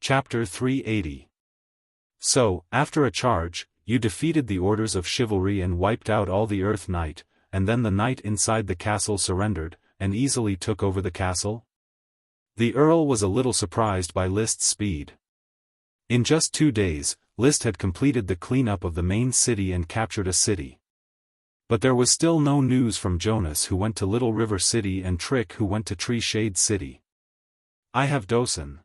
Chapter 380. So, after a charge, you defeated the orders of chivalry and wiped out all the Earth Knight, and then the knight inside the castle surrendered, and easily took over the castle? The Earl was a little surprised by List's speed. In just 2 days, List had completed the cleanup of the main city and captured a city. But there was still no news from Jonas, who went to Little River City, and Trick, who went to Tree Shade City. I have Dosen.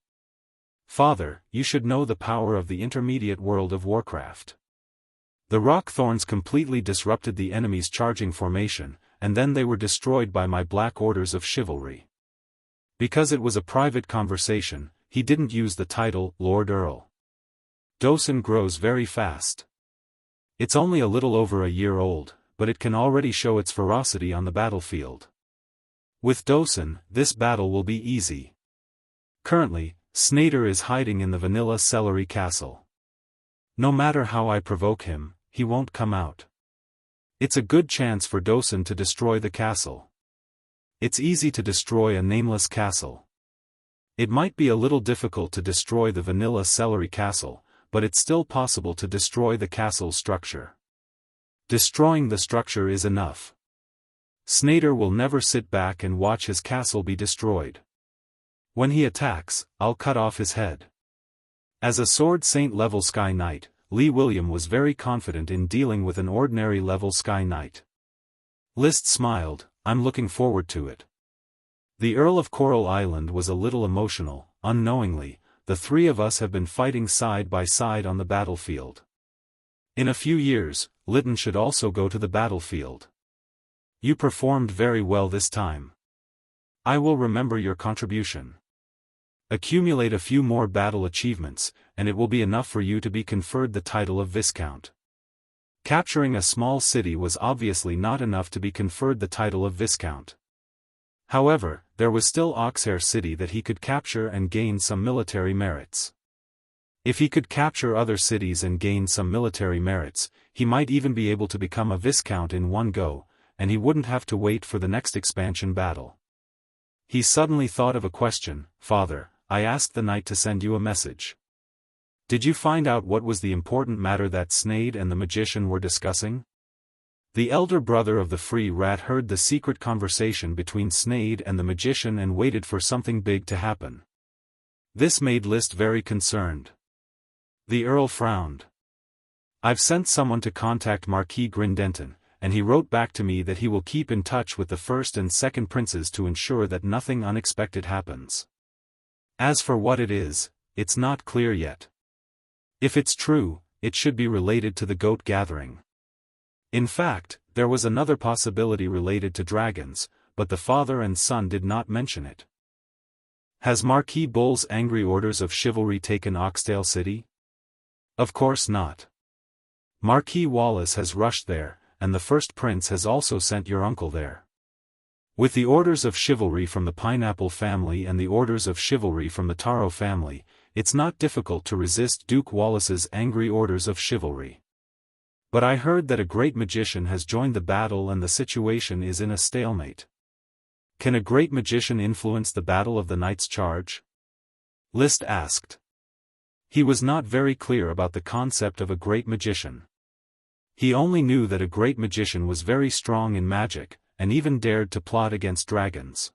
Father, you should know the power of the intermediate world of Warcraft. The rock thorns completely disrupted the enemy's charging formation, and then they were destroyed by my black orders of chivalry. Because it was a private conversation, he didn't use the title, Lord Earl. Dosen grows very fast. It's only a little over a year old, but it can already show its ferocity on the battlefield. With Dosen, this battle will be easy. Currently, Snader is hiding in the Vanilla Celery Castle. No matter how I provoke him, he won't come out. It's a good chance for Dosen to destroy the castle. It's easy to destroy a nameless castle. It might be a little difficult to destroy the Vanilla Celery Castle, but it's still possible to destroy the castle's structure. Destroying the structure is enough. Snader will never sit back and watch his castle be destroyed. When he attacks, I'll cut off his head. As a Sword Saint level Sky Knight, Lee William was very confident in dealing with an ordinary level Sky Knight. List smiled. I'm looking forward to it. The Earl of Coral Island was a little emotional. Unknowingly, the three of us have been fighting side by side on the battlefield. In a few years, Lytton should also go to the battlefield. You performed very well this time. I will remember your contribution. Accumulate a few more battle achievements, and it will be enough for you to be conferred the title of Viscount. Capturing a small city was obviously not enough to be conferred the title of Viscount. However, there was still Oxhair City that he could capture and gain some military merits. If he could capture other cities and gain some military merits, he might even be able to become a Viscount in one go, and he wouldn't have to wait for the next expansion battle. He suddenly thought of a question. Father, I asked the knight to send you a message. Did you find out what was the important matter that Snade and the magician were discussing? The elder brother of the Free Rat heard the secret conversation between Snade and the magician and waited for something big to happen. This made List very concerned. The Earl frowned. I've sent someone to contact Marquis Grindenton, and he wrote back to me that he will keep in touch with the first and second princes to ensure that nothing unexpected happens. As for what it is, it's not clear yet. If it's true, it should be related to the goat gathering. In fact, there was another possibility related to dragons, but the father and son did not mention it. Has Marquis Bull's angry orders of chivalry taken Oxdale City? Of course not. Marquis Wallace has rushed there, and the first prince has also sent your uncle there. With the orders of chivalry from the Pineapple family and the orders of chivalry from the Taro family, it's not difficult to resist Duke Wallace's angry orders of chivalry. But I heard that a great magician has joined the battle and the situation is in a stalemate. Can a great magician influence the battle of the Knight's Charge? List asked. He was not very clear about the concept of a great magician. He only knew that a great magician was very strong in magic, and even dared to plot against dragons.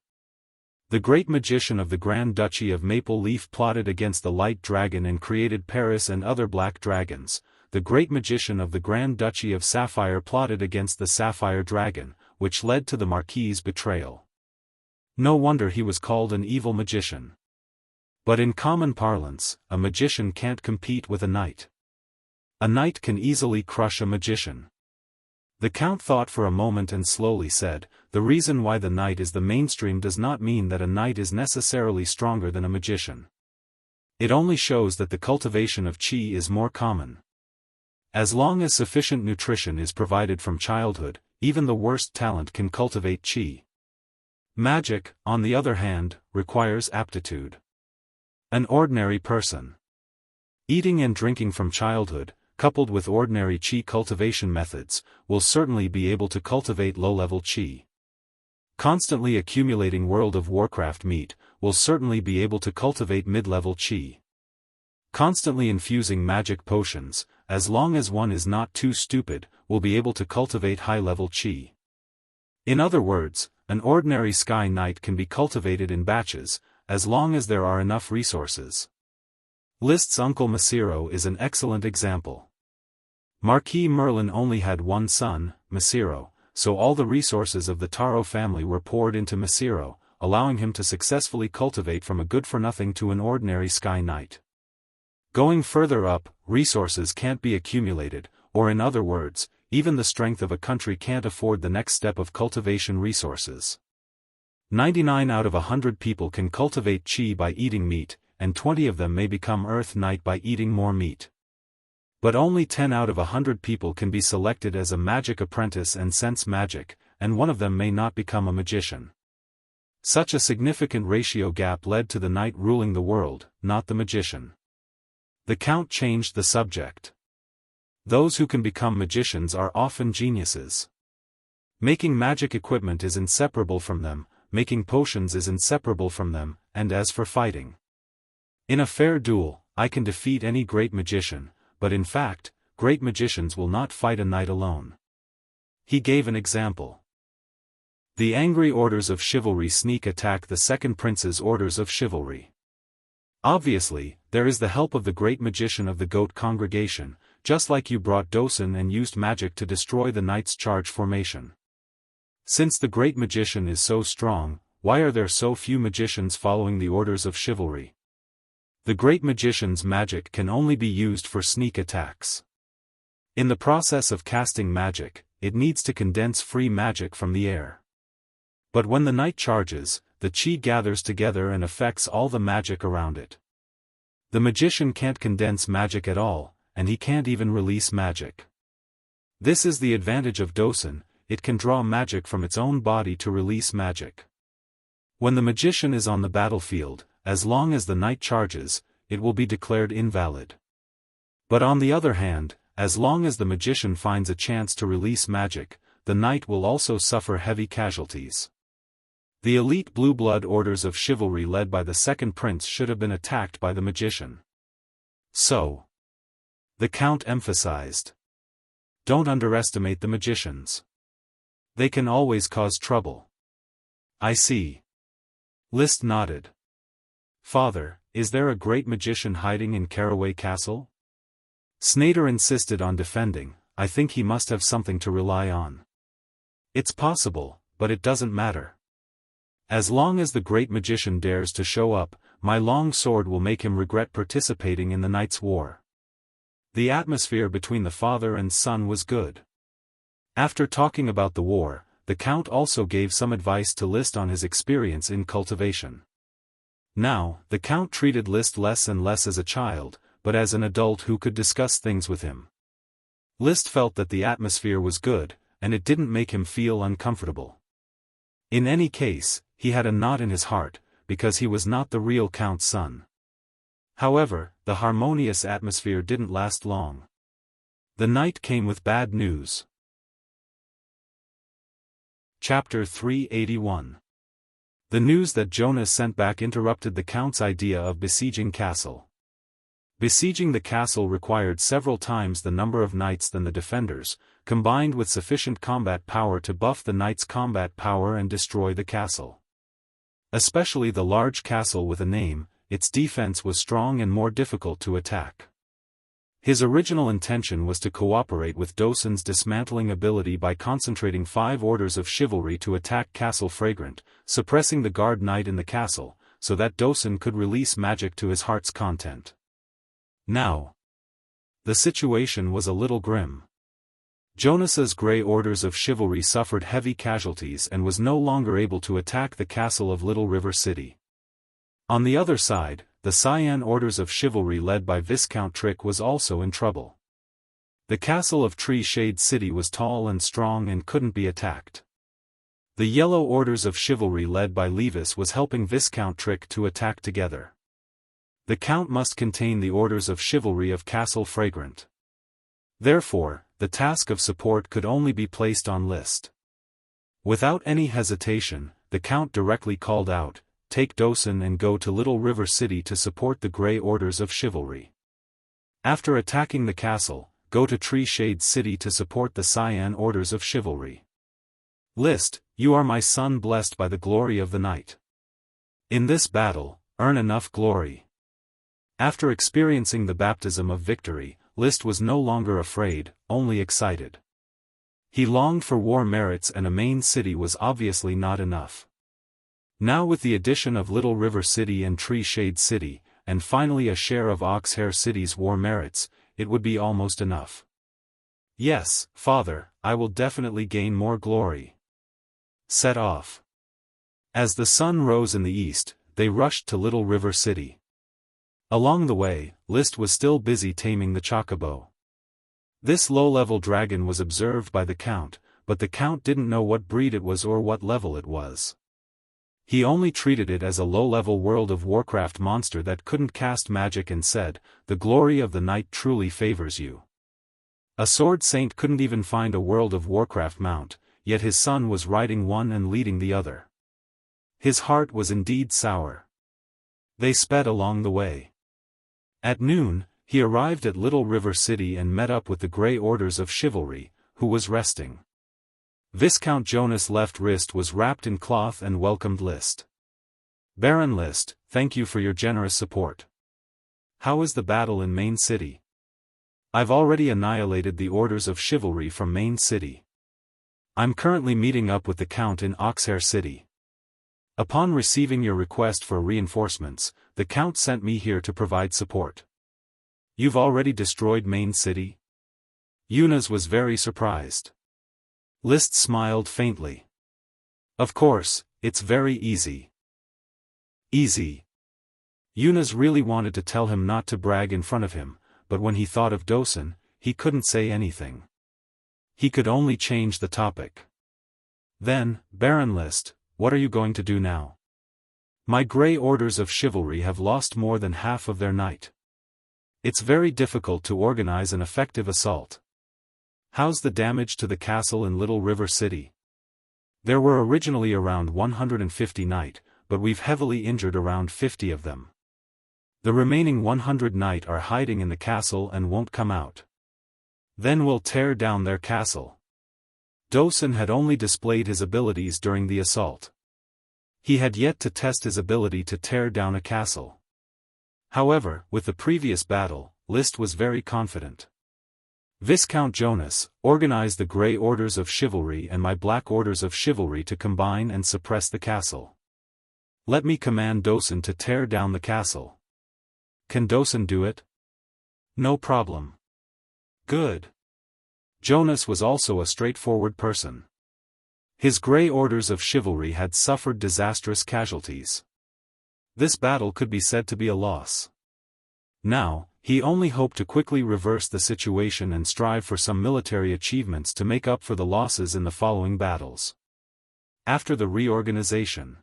The great magician of the Grand Duchy of Maple Leaf plotted against the Light Dragon and created Paris and other black dragons. The great magician of the Grand Duchy of Sapphire plotted against the Sapphire Dragon, which led to the Marquis's betrayal. No wonder he was called an evil magician. But in common parlance, a magician can't compete with a knight. A knight can easily crush a magician. The Count thought for a moment and slowly said, the reason why the knight is the mainstream does not mean that a knight is necessarily stronger than a magician. It only shows that the cultivation of qi is more common. As long as sufficient nutrition is provided from childhood, even the worst talent can cultivate qi. Magic, on the other hand, requires aptitude. An ordinary person. Eating and drinking from childhood, coupled with ordinary qi cultivation methods, will certainly be able to cultivate low-level qi. Constantly accumulating World of Warcraft meat, will certainly be able to cultivate mid-level qi. Constantly infusing magic potions, as long as one is not too stupid, will be able to cultivate high-level qi. In other words, an ordinary Sky Knight can be cultivated in batches, as long as there are enough resources. List's uncle Maciro is an excellent example. Marquis Merlin only had one son, Maciro, so all the resources of the Taro family were poured into Maciro, allowing him to successfully cultivate from a good-for-nothing to an ordinary Sky Knight. Going further up, resources can't be accumulated, or in other words, even the strength of a country can't afford the next step of cultivation resources. 99 out of 100 people can cultivate qi by eating meat, and 20 of them may become Earth Knight by eating more meat. But only 10 out of 100 people can be selected as a magic apprentice and sense magic, and one of them may not become a magician. Such a significant ratio gap led to the knight ruling the world, not the magician. The Count changed the subject. Those who can become magicians are often geniuses. Making magic equipment is inseparable from them, making potions is inseparable from them, and as for fighting. In a fair duel, I can defeat any great magician, but in fact, great magicians will not fight a knight alone. He gave an example. The angry orders of chivalry sneak attack the second prince's orders of chivalry. Obviously, there is the help of the great magician of the goat congregation, just like you brought Dosen and used magic to destroy the knight's charge formation. Since the great magician is so strong, why are there so few magicians following the orders of chivalry? The great magician's magic can only be used for sneak attacks. In the process of casting magic, it needs to condense free magic from the air. But when the knight charges, the qi gathers together and affects all the magic around it. The magician can't condense magic at all, and he can't even release magic. This is the advantage of Dosen, it can draw magic from its own body to release magic. When the magician is on the battlefield, as long as the knight charges, it will be declared invalid. But on the other hand, as long as the magician finds a chance to release magic, the knight will also suffer heavy casualties. The elite blue blood orders of chivalry led by the second prince should have been attacked by the magician. So, the Count emphasized, don't underestimate the magicians. They can always cause trouble. I see. List nodded. Father, is there a great magician hiding in Caraway Castle? Snader insisted on defending, I think he must have something to rely on. It's possible, but it doesn't matter. As long as the great magician dares to show up, my long sword will make him regret participating in the Knight's War. The atmosphere between the father and son was good. After talking about the war, the Count also gave some advice to List on his experience in cultivation. Now, the Count treated List less and less as a child, but as an adult who could discuss things with him. List felt that the atmosphere was good, and it didn't make him feel uncomfortable. In any case, he had a knot in his heart, because he was not the real Count's son. However, the harmonious atmosphere didn't last long. The night came with bad news. Chapter 381. The news that Jonas sent back interrupted the Count's idea of besieging castle. Besieging the castle required several times the number of knights than the defenders, combined with sufficient combat power to buff the knights' combat power and destroy the castle. Especially the large castle with a name, its defense was strong and more difficult to attack. His original intention was to cooperate with Dosen's dismantling ability by concentrating 5 orders of chivalry to attack Castle Fragrant, suppressing the guard knight in the castle, so that Dosen could release magic to his heart's content. Now, the situation was a little grim. Jonas's Grey Orders of Chivalry suffered heavy casualties and was no longer able to attack the castle of Little River City. On the other side, the Cyan Orders of Chivalry led by Viscount Trick was also in trouble. The castle of Tree Shade City was tall and strong and couldn't be attacked. The Yellow Orders of Chivalry led by Levis was helping Viscount Trick to attack together. The Count must contain the Orders of Chivalry of Castle Fragrant. Therefore, the task of support could only be placed on List. Without any hesitation, the Count directly called out, "Take Dosen and go to Little River City to support the Grey Orders of Chivalry." After attacking the castle, go to Tree Shade City to support the Cyan Orders of Chivalry. List, you are my son blessed by the glory of the night. In this battle, earn enough glory. After experiencing the baptism of victory, List was no longer afraid, only excited. He longed for war merits, and a main city was obviously not enough. Now with the addition of Little River City and Tree Shade City, and finally a share of Oxhair City's war merits, it would be almost enough. Yes, father, I will definitely gain more glory. Set off. As the sun rose in the east, they rushed to Little River City. Along the way, List was still busy taming the chocobo. This low-level dragon was observed by the Count, but the Count didn't know what breed it was or what level it was. He only treated it as a low-level World of Warcraft monster that couldn't cast magic and said, "The glory of the night truly favors you." A sword saint couldn't even find a World of Warcraft mount, yet his son was riding one and leading the other. His heart was indeed sour. They sped along the way. At noon, he arrived at Little River City and met up with the Grey Orders of Chivalry, who was resting. Viscount Jonas' left wrist was wrapped in cloth and welcomed List. "Baron List, thank you for your generous support. How is the battle in Main City? I've already annihilated the Orders of Chivalry from Main City. I'm currently meeting up with the Count in Oxhair City. Upon receiving your request for reinforcements, the Count sent me here to provide support." "You've already destroyed Main City?" Yunus was very surprised. List smiled faintly. "Of course, it's very easy." "Easy." Yunus really wanted to tell him not to brag in front of him, but when he thought of Dosen, he couldn't say anything. He could only change the topic. "Then, Baron List, what are you going to do now? My Grey Orders of Chivalry have lost more than half of their knight. It's very difficult to organize an effective assault. How's the damage to the castle in Little River City? There were originally around 150 knight, but we've heavily injured around 50 of them. The remaining 100 knight are hiding in the castle and won't come out. Then we'll tear down their castle." Dosen had only displayed his abilities during the assault. He had yet to test his ability to tear down a castle. However, with the previous battle, List was very confident. "Viscount Jonas, organize the Grey Orders of Chivalry and my Black Orders of Chivalry to combine and suppress the castle. Let me command Dosen to tear down the castle." "Can Dosen do it?" "No problem." "Good." Jonas was also a straightforward person. His Grey Orders of Chivalry had suffered disastrous casualties. This battle could be said to be a loss. Now, he only hoped to quickly reverse the situation and strive for some military achievements to make up for the losses in the following battles. After the reorganization.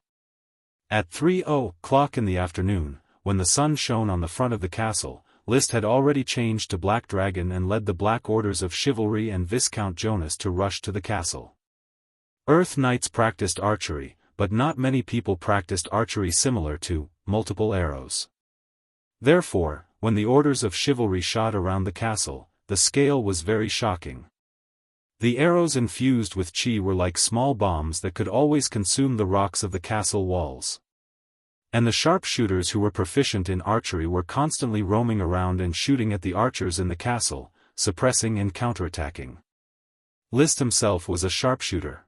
At 3:00 in the afternoon, when the sun shone on the front of the castle, List had already changed to Black Dragon and led the Black Orders of Chivalry and Viscount Jonas to rush to the castle. Earth Knights practiced archery, but not many people practiced archery similar to multiple arrows. Therefore, when the Orders of Chivalry shot around the castle, the scale was very shocking. The arrows infused with chi were like small bombs that could always consume the rocks of the castle walls. And the sharpshooters who were proficient in archery were constantly roaming around and shooting at the archers in the castle, suppressing and counterattacking. List himself was a sharpshooter.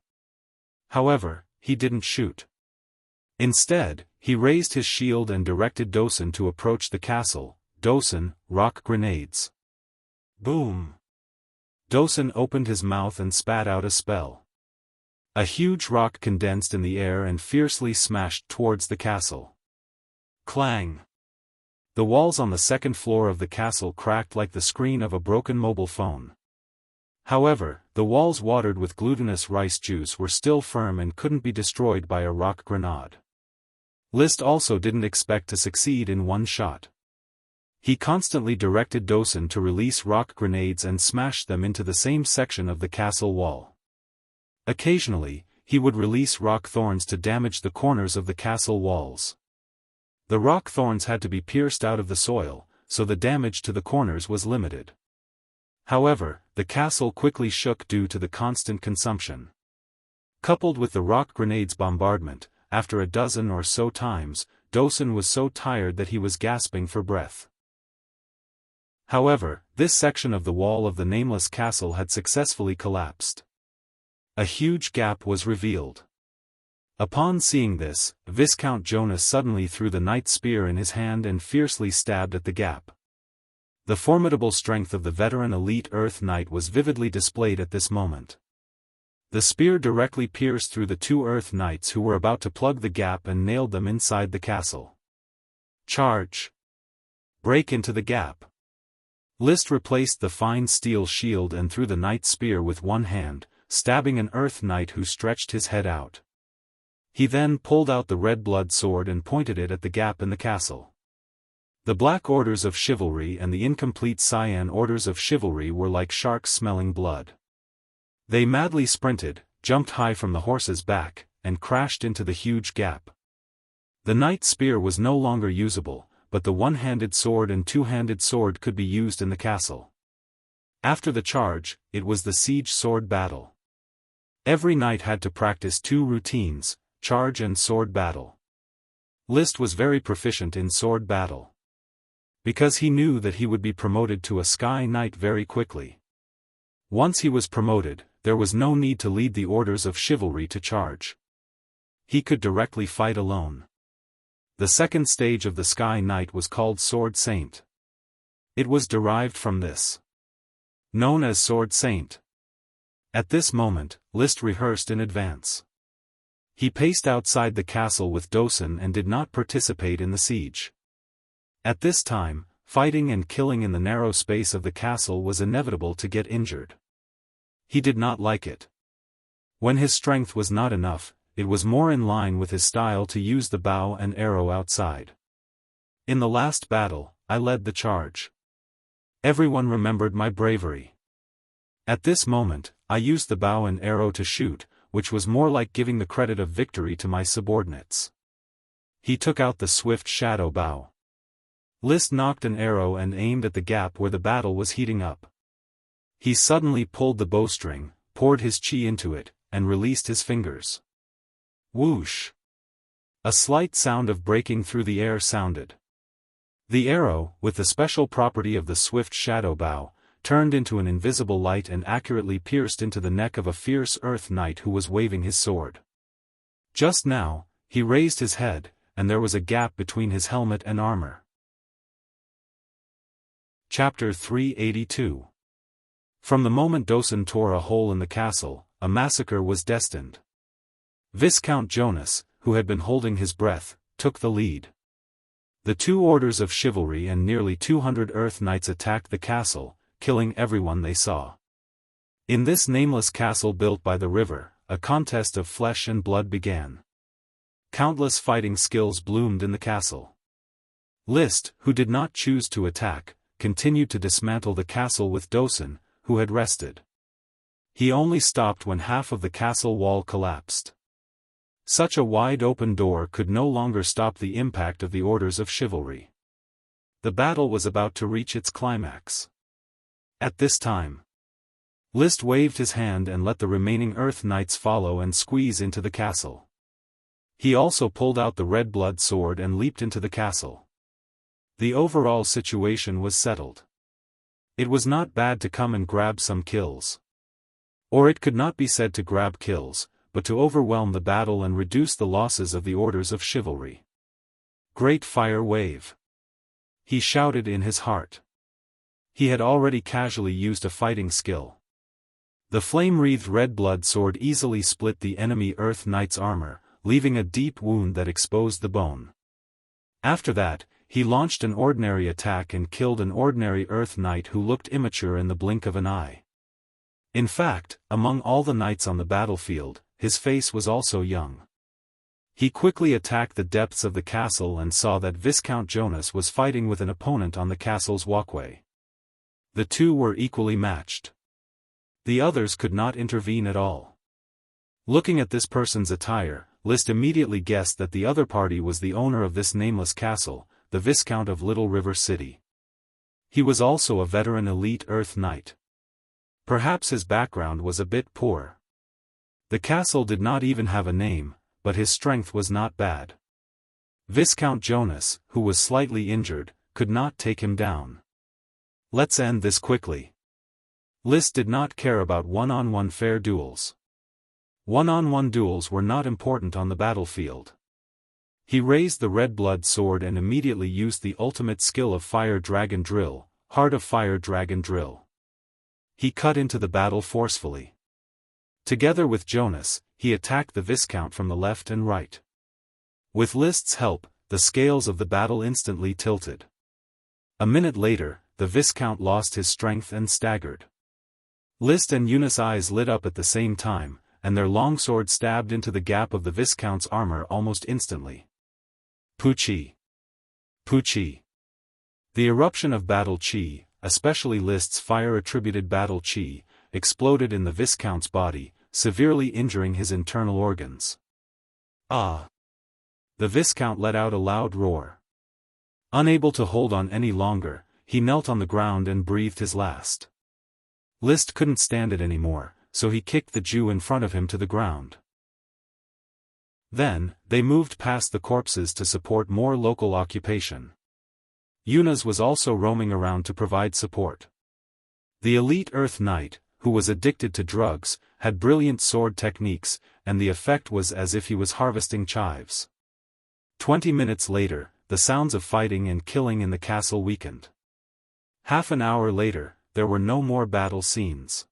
However, he didn't shoot. Instead, he raised his shield and directed Dosen to approach the castle. "Dosen, rock grenades." Boom! Dosen opened his mouth and spat out a spell. A huge rock condensed in the air and fiercely smashed towards the castle. Clang! The walls on the second floor of the castle cracked like the screen of a broken mobile phone. However, the walls watered with glutinous rice juice were still firm and couldn't be destroyed by a rock grenade. List also didn't expect to succeed in one shot. He constantly directed Dosen to release rock grenades and smash them into the same section of the castle wall. Occasionally, he would release rock thorns to damage the corners of the castle walls. The rock thorns had to be pierced out of the soil, so the damage to the corners was limited. However, the castle quickly shook due to the constant consumption. Coupled with the rock grenades bombardment, after a dozen or so times, Dosun was so tired that he was gasping for breath. However, this section of the wall of the nameless castle had successfully collapsed. A huge gap was revealed. Upon seeing this, Viscount Jonas suddenly threw the knight's spear in his hand and fiercely stabbed at the gap. The formidable strength of the veteran elite Earth Knight was vividly displayed at this moment. The spear directly pierced through the two Earth Knights who were about to plug the gap and nailed them inside the castle. Charge! Break into the gap! Liszt replaced the fine steel shield and threw the knight's spear with one hand, stabbing an Earth Knight who stretched his head out. He then pulled out the red blood sword and pointed it at the gap in the castle. The Black Orders of Chivalry and the incomplete Cyan Orders of Chivalry were like sharks smelling blood. They madly sprinted, jumped high from the horse's back, and crashed into the huge gap. The knight's spear was no longer usable, but the one-handed sword and two-handed sword could be used in the castle. After the charge, it was the siege sword battle. Every knight had to practice two routines, charge and sword battle. Liszt was very proficient in sword battle. Because he knew that he would be promoted to a Sky Knight very quickly. Once he was promoted, there was no need to lead the Orders of Chivalry to charge. He could directly fight alone. The second stage of the Sky Knight was called Sword Saint. It was derived from this. Known as Sword Saint. At this moment, Liszt rehearsed in advance. He paced outside the castle with Dosun and did not participate in the siege. At this time, fighting and killing in the narrow space of the castle was inevitable to get injured. He did not like it. When his strength was not enough, it was more in line with his style to use the bow and arrow outside. In the last battle, I led the charge. Everyone remembered my bravery. At this moment, I used the bow and arrow to shoot, which was more like giving the credit of victory to my subordinates. He took out the swift shadow bow. Liszt knocked an arrow and aimed at the gap where the battle was heating up. He suddenly pulled the bowstring, poured his chi into it, and released his fingers. Whoosh! A slight sound of breaking through the air sounded. The arrow, with the special property of the swift shadow bow, turned into an invisible light and accurately pierced into the neck of a fierce Earth Knight who was waving his sword. Just now, he raised his head, and there was a gap between his helmet and armor. Chapter 382. From the moment Dosun tore a hole in the castle, a massacre was destined. Viscount Jonas, who had been holding his breath, took the lead. The two Orders of Chivalry and nearly 200 Earth Knights attacked the castle, killing everyone they saw. In this nameless castle built by the river, a contest of flesh and blood began. Countless fighting skills bloomed in the castle. Liszt, who did not choose to attack, continued to dismantle the castle with Dosun, who had rested. He only stopped when half of the castle wall collapsed. Such a wide open door could no longer stop the impact of the Orders of Chivalry. The battle was about to reach its climax. At this time, Liszt waved his hand and let the remaining Earth Knights follow and squeeze into the castle. He also pulled out the red blood sword and leaped into the castle. The overall situation was settled. It was not bad to come and grab some kills. Or it could not be said to grab kills, but to overwhelm the battle and reduce the losses of the Orders of Chivalry. Great fire wave! He shouted in his heart. He had already casually used a fighting skill. The flame-wreathed red blood sword easily split the enemy Earth Knight's armor, leaving a deep wound that exposed the bone. After that, he launched an ordinary attack and killed an ordinary Earth Knight who looked immature in the blink of an eye. In fact, among all the knights on the battlefield, his face was also young. He quickly attacked the depths of the castle and saw that Viscount Jonas was fighting with an opponent on the castle's walkway. The two were equally matched. The others could not intervene at all. Looking at this person's attire, Liszt immediately guessed that the other party was the owner of this nameless castle, the Viscount of Little River City. He was also a veteran elite Earth Knight. Perhaps his background was a bit poor. The castle did not even have a name, but his strength was not bad. Viscount Jonas, who was slightly injured, could not take him down. Let's end this quickly. List did not care about one-on-one fair duels. One-on-one duels were not important on the battlefield. He raised the red blood sword and immediately used the ultimate skill of Fire Dragon Drill, Heart of Fire Dragon Drill. He cut into the battle forcefully. Together with Jonas, he attacked the Viscount from the left and right. With List's help, the scales of the battle instantly tilted. A minute later, the Viscount lost his strength and staggered. List and Eunice's eyes lit up at the same time, and their longsword stabbed into the gap of the Viscount's armor almost instantly. Puchi! Puchi! The eruption of battle chi, especially List's fire-attributed battle chi, exploded in the Viscount's body, severely injuring his internal organs. Ah! The Viscount let out a loud roar. Unable to hold on any longer, he knelt on the ground and breathed his last. List couldn't stand it anymore, so he kicked the Jew in front of him to the ground. Then, they moved past the corpses to support more local occupation. Eunice was also roaming around to provide support. The elite Earth Knight, who was addicted to drugs, had brilliant sword techniques, and the effect was as if he was harvesting chives. 20 minutes later, the sounds of fighting and killing in the castle weakened. Half an hour later, there were no more battle scenes.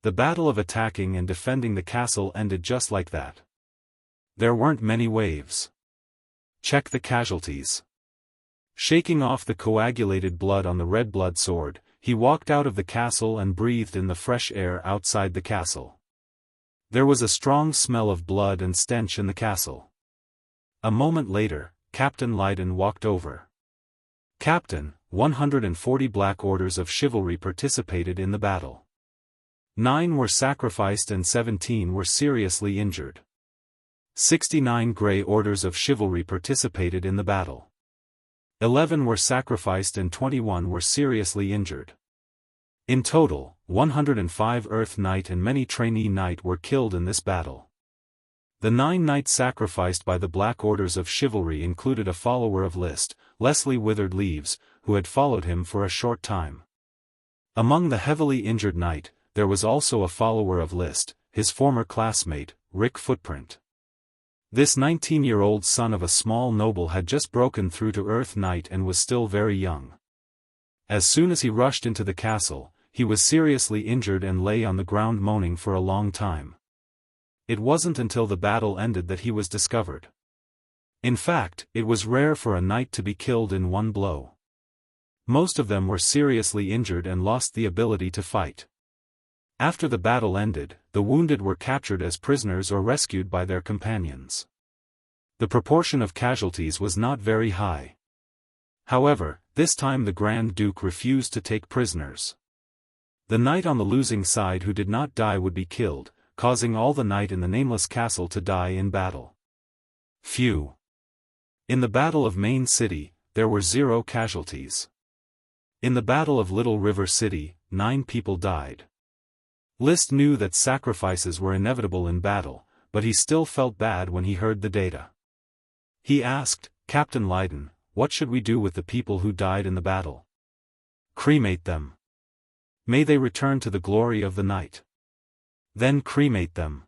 The battle of attacking and defending the castle ended just like that. There weren't many waves. Check the casualties. Shaking off the coagulated blood on the red blood sword, he walked out of the castle and breathed in the fresh air outside the castle. There was a strong smell of blood and stench in the castle. A moment later, Captain Leiden walked over. Captain, 140 Black Orders of Chivalry participated in the battle. 9 were sacrificed and 17 were seriously injured. 69 Grey Orders of Chivalry participated in the battle. 11 were sacrificed and 21 were seriously injured. In total, 105 Earth Knight and many trainee knight were killed in this battle. The 9 knights sacrificed by the Black Orders of Chivalry included a follower of List, Leslie Withered Leaves, who had followed him for a short time. Among the heavily injured knight, there was also a follower of List, his former classmate, Rick Footprint. This 19-year-old son of a small noble had just broken through to Earth Knight and was still very young. As soon as he rushed into the castle, he was seriously injured and lay on the ground moaning for a long time. It wasn't until the battle ended that he was discovered. In fact, it was rare for a knight to be killed in one blow. Most of them were seriously injured and lost the ability to fight. After the battle ended, the wounded were captured as prisoners or rescued by their companions. The proportion of casualties was not very high. However, this time the Grand Duke refused to take prisoners. The knight on the losing side who did not die would be killed, causing all the knight in the nameless castle to die in battle. Phew! In the Battle of Main City, there were 0 casualties. In the Battle of Little River City, 9 people died. List knew that sacrifices were inevitable in battle, but he still felt bad when he heard the data. He asked, Captain Leiden, what should we do with the people who died in the battle? Cremate them. May they return to the glory of the night. Then cremate them.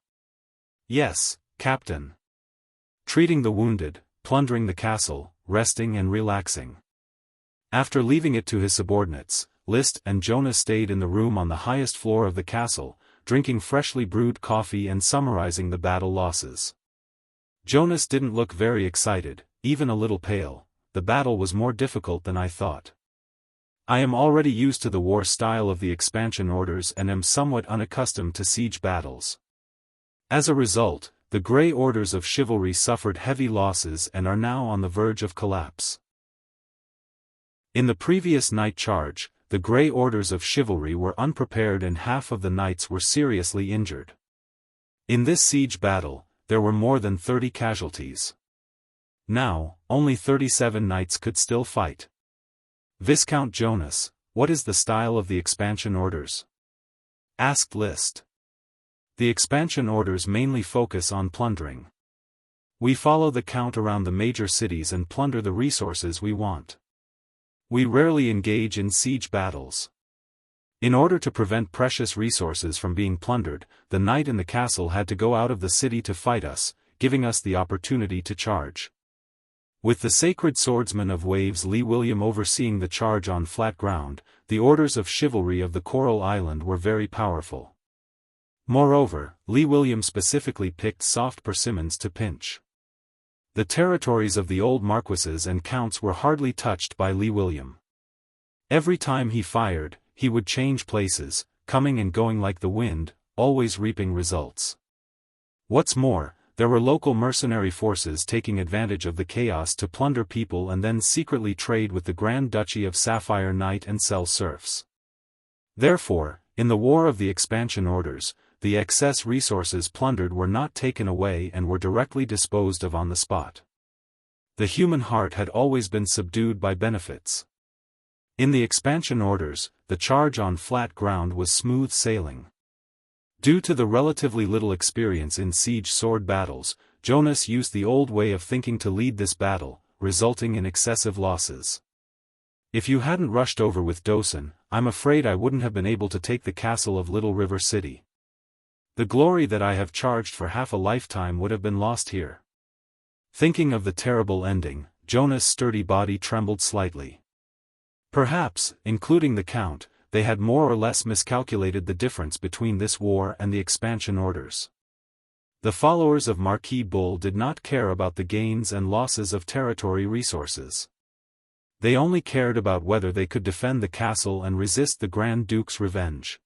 Yes, Captain. Treating the wounded, plundering the castle, resting and relaxing. After leaving it to his subordinates, List and Jonas stayed in the room on the highest floor of the castle, drinking freshly brewed coffee and summarizing the battle losses. Jonas didn't look very excited, even a little pale. The battle was more difficult than I thought. I am already used to the war style of the expansion orders and am somewhat unaccustomed to siege battles. As a result, the Grey Orders of Chivalry suffered heavy losses and are now on the verge of collapse. In the previous night charge, the Grey Orders of Chivalry were unprepared and half of the knights were seriously injured. In this siege battle, there were more than 30 casualties. Now, only 37 knights could still fight. Viscount Jonas, what is the style of the expansion orders? Asked List. The expansion orders mainly focus on plundering. We follow the Count around the major cities and plunder the resources we want. We rarely engage in siege battles. In order to prevent precious resources from being plundered, the knight in the castle had to go out of the city to fight us, giving us the opportunity to charge. With the sacred swordsman of Waves Lee William overseeing the charge on flat ground, the orders of chivalry of the Coral Island were very powerful. Moreover, Lee William specifically picked soft persimmons to pinch. The territories of the old marquises and counts were hardly touched by Lee William. Every time he fired, he would change places, coming and going like the wind, always reaping results. What's more, there were local mercenary forces taking advantage of the chaos to plunder people and then secretly trade with the Grand Duchy of Sapphire Night and sell serfs. Therefore, in the War of the Expansion Orders, the excess resources plundered were not taken away and were directly disposed of on the spot. The human heart had always been subdued by benefits. In the Expansion Orders, the charge on flat ground was smooth sailing. Due to the relatively little experience in siege sword battles, Jonas used the old way of thinking to lead this battle, resulting in excessive losses. If you hadn't rushed over with Dosen, I'm afraid I wouldn't have been able to take the castle of Little River City. The glory that I have charged for half a lifetime would have been lost here. Thinking of the terrible ending, Jonas' sturdy body trembled slightly. Perhaps, including the Count, they had more or less miscalculated the difference between this war and the expansion orders. The followers of Marquis Bull did not care about the gains and losses of territory resources. They only cared about whether they could defend the castle and resist the Grand Duke's revenge.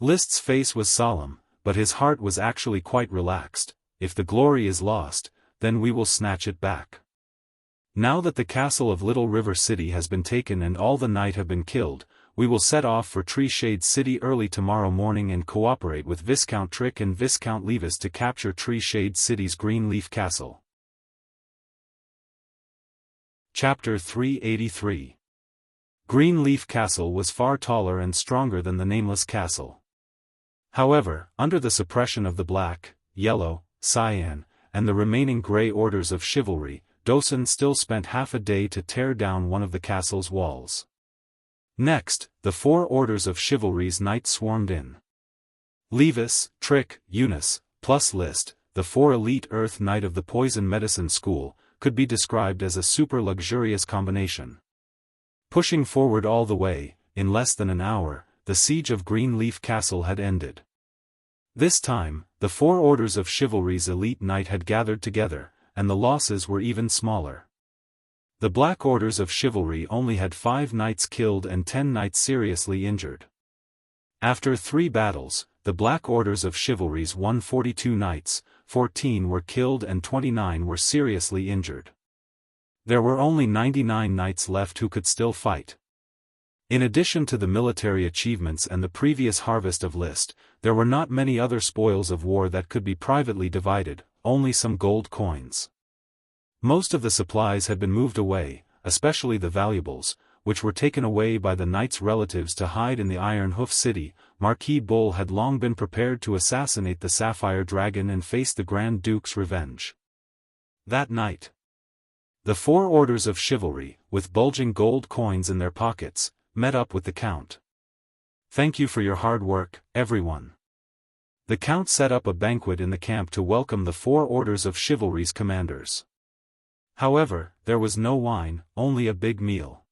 List's face was solemn, but his heart was actually quite relaxed. If the glory is lost, then we will snatch it back. Now that the castle of Little River City has been taken and all the knight have been killed, we will set off for Tree Shade City early tomorrow morning and cooperate with Viscount Trick and Viscount Levis to capture Tree Shade City's Greenleaf Castle. Chapter 383. Greenleaf Castle was far taller and stronger than the Nameless Castle. However, under the suppression of the Black, Yellow, Cyan, and the remaining Grey Orders of Chivalry, Dosen still spent half a day to tear down one of the castle's walls. Next, the 4 Orders of Chivalry's knights swarmed in. Levis, Trick, Eunice, plus List, the 4 elite Earth Knight of the Poison Medicine School, could be described as a super luxurious combination. Pushing forward all the way, in less than an hour, the siege of Greenleaf Castle had ended. This time, the 4 Orders of Chivalry's elite knight had gathered together, and the losses were even smaller. The Black Orders of Chivalry only had 5 knights killed and 10 knights seriously injured. After 3 battles, the Black Orders of Chivalry's won 42 knights, 14 were killed and 29 were seriously injured. There were only 99 knights left who could still fight. In addition to the military achievements and the previous harvest of List, there were not many other spoils of war that could be privately divided, only some gold coins. Most of the supplies had been moved away, especially the valuables, which were taken away by the knights' relatives to hide in the Iron Hoof City. Marquis Bull had long been prepared to assassinate the Sapphire Dragon and face the Grand Duke's revenge. That night, the 4 Orders of Chivalry, with bulging gold coins in their pockets, met up with the Count. "Thank you for your hard work, everyone." The Count set up a banquet in the camp to welcome the 4 Orders of Chivalry's commanders. However, there was no wine, only a big meal.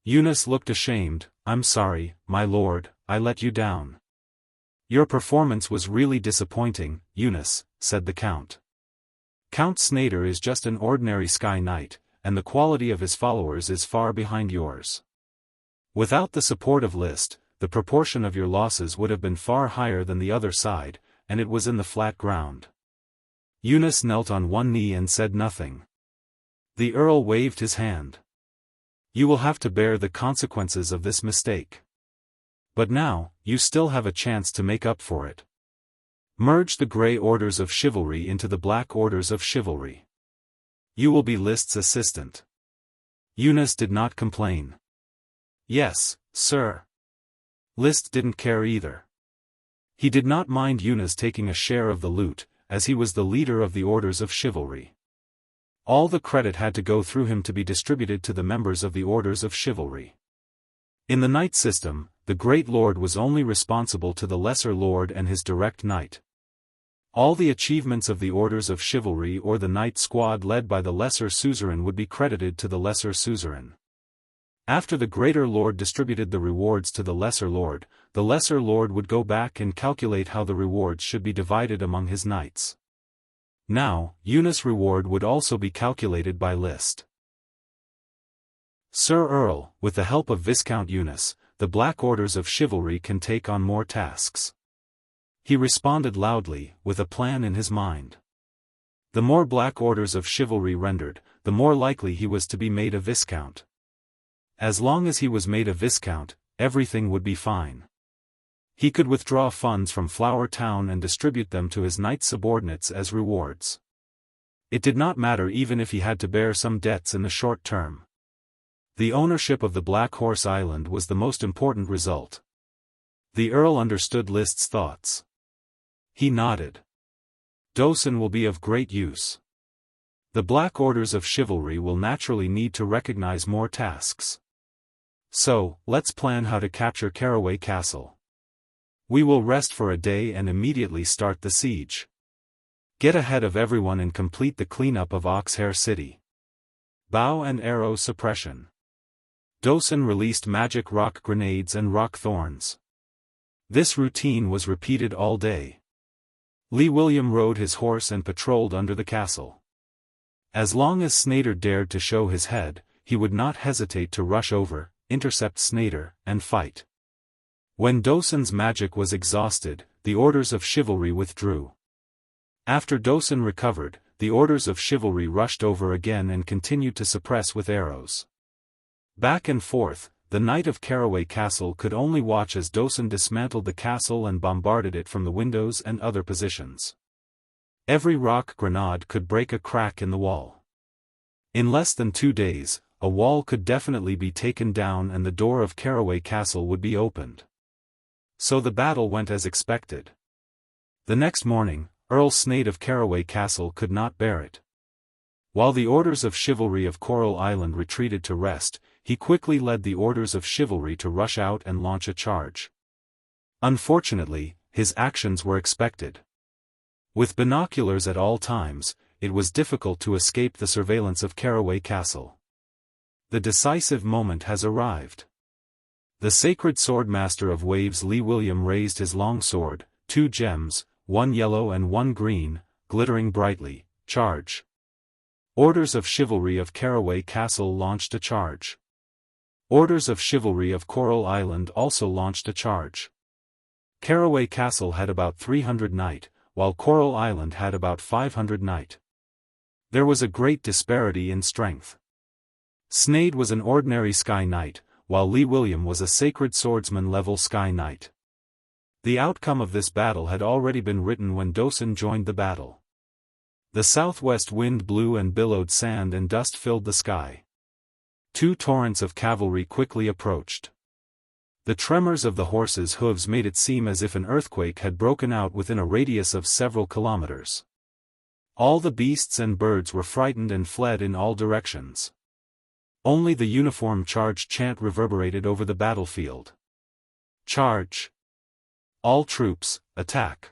Eunice looked ashamed. "I'm sorry, my lord, I let you down." "Your performance was really disappointing, Eunice," said the Count. "Count Snader is just an ordinary Sky Knight, and the quality of his followers is far behind yours. Without the support of List, the proportion of your losses would have been far higher than the other side, and it was in the flat ground." Eunice knelt on one knee and said nothing. The Earl waved his hand. "You will have to bear the consequences of this mistake. But now, you still have a chance to make up for it. Merge the Grey Orders of Chivalry into the Black Orders of Chivalry. You will be List's assistant." Eunice did not complain. Yes, sir. List didn't care either. He did not mind Yunus taking a share of the loot, as he was the leader of the Orders of Chivalry. All the credit had to go through him to be distributed to the members of the Orders of Chivalry. In the knight system, the Great Lord was only responsible to the Lesser Lord and his direct knight. All the achievements of the Orders of Chivalry or the knight squad led by the Lesser Suzerain would be credited to the Lesser Suzerain. After the Greater Lord distributed the rewards to the Lesser Lord would go back and calculate how the rewards should be divided among his knights. Now, Yunus' reward would also be calculated by list. Sir Earl, with the help of Viscount Yunus, the Black Orders of Chivalry can take on more tasks. He responded loudly, with a plan in his mind. The more Black Orders of Chivalry rendered, the more likely he was to be made a Viscount. As long as he was made a Viscount, everything would be fine. He could withdraw funds from Flower Town and distribute them to his knight subordinates as rewards. It did not matter even if he had to bear some debts in the short term. The ownership of the Black Horse Island was the most important result. The Earl understood List's thoughts. He nodded. Dosen will be of great use. The Black Orders of Chivalry will naturally need to recognize more tasks. So, let's plan how to capture Caraway Castle. We will rest for a day and immediately start the siege. Get ahead of everyone and complete the cleanup of Oxhair City. Bow and arrow suppression. Dosen released magic rock grenades and rock thorns. This routine was repeated all day. Lee William rode his horse and patrolled under the castle. As long as Snader dared to show his head, he would not hesitate to rush over, intercept Snader, and fight. When Dosen's magic was exhausted, the Orders of Chivalry withdrew. After Dosen recovered, the Orders of Chivalry rushed over again and continued to suppress with arrows. Back and forth, the Knight of Caraway Castle could only watch as Dosen dismantled the castle and bombarded it from the windows and other positions. Every rock grenade could break a crack in the wall. In less than 2 days, a wall could definitely be taken down and the door of Caraway Castle would be opened. So the battle went as expected. The next morning, Earl Snade of Caraway Castle could not bear it. While the Orders of Chivalry of Coral Island retreated to rest, he quickly led the Orders of Chivalry to rush out and launch a charge. Unfortunately, his actions were expected. With binoculars at all times, it was difficult to escape the surveillance of Caraway Castle. The decisive moment has arrived. The Sacred Swordmaster of Waves Lee William raised his long sword, 2 gems, 1 yellow and 1 green, glittering brightly. Charge. Orders of Chivalry of Caraway Castle launched a charge. Orders of Chivalry of Coral Island also launched a charge. Caraway Castle had about 300 knight, while Coral Island had about 500 knight. There was a great disparity in strength. Snade was an ordinary Sky Knight, while Lee William was a Sacred Swordsman level Sky Knight. The outcome of this battle had already been written when Dosen joined the battle. The southwest wind blew and billowed, sand and dust filled the sky. 2 torrents of cavalry quickly approached. The tremors of the horses' hooves made it seem as if an earthquake had broken out within a radius of several kilometers. All the beasts and birds were frightened and fled in all directions. Only the uniform charge chant reverberated over the battlefield. Charge! All troops, attack!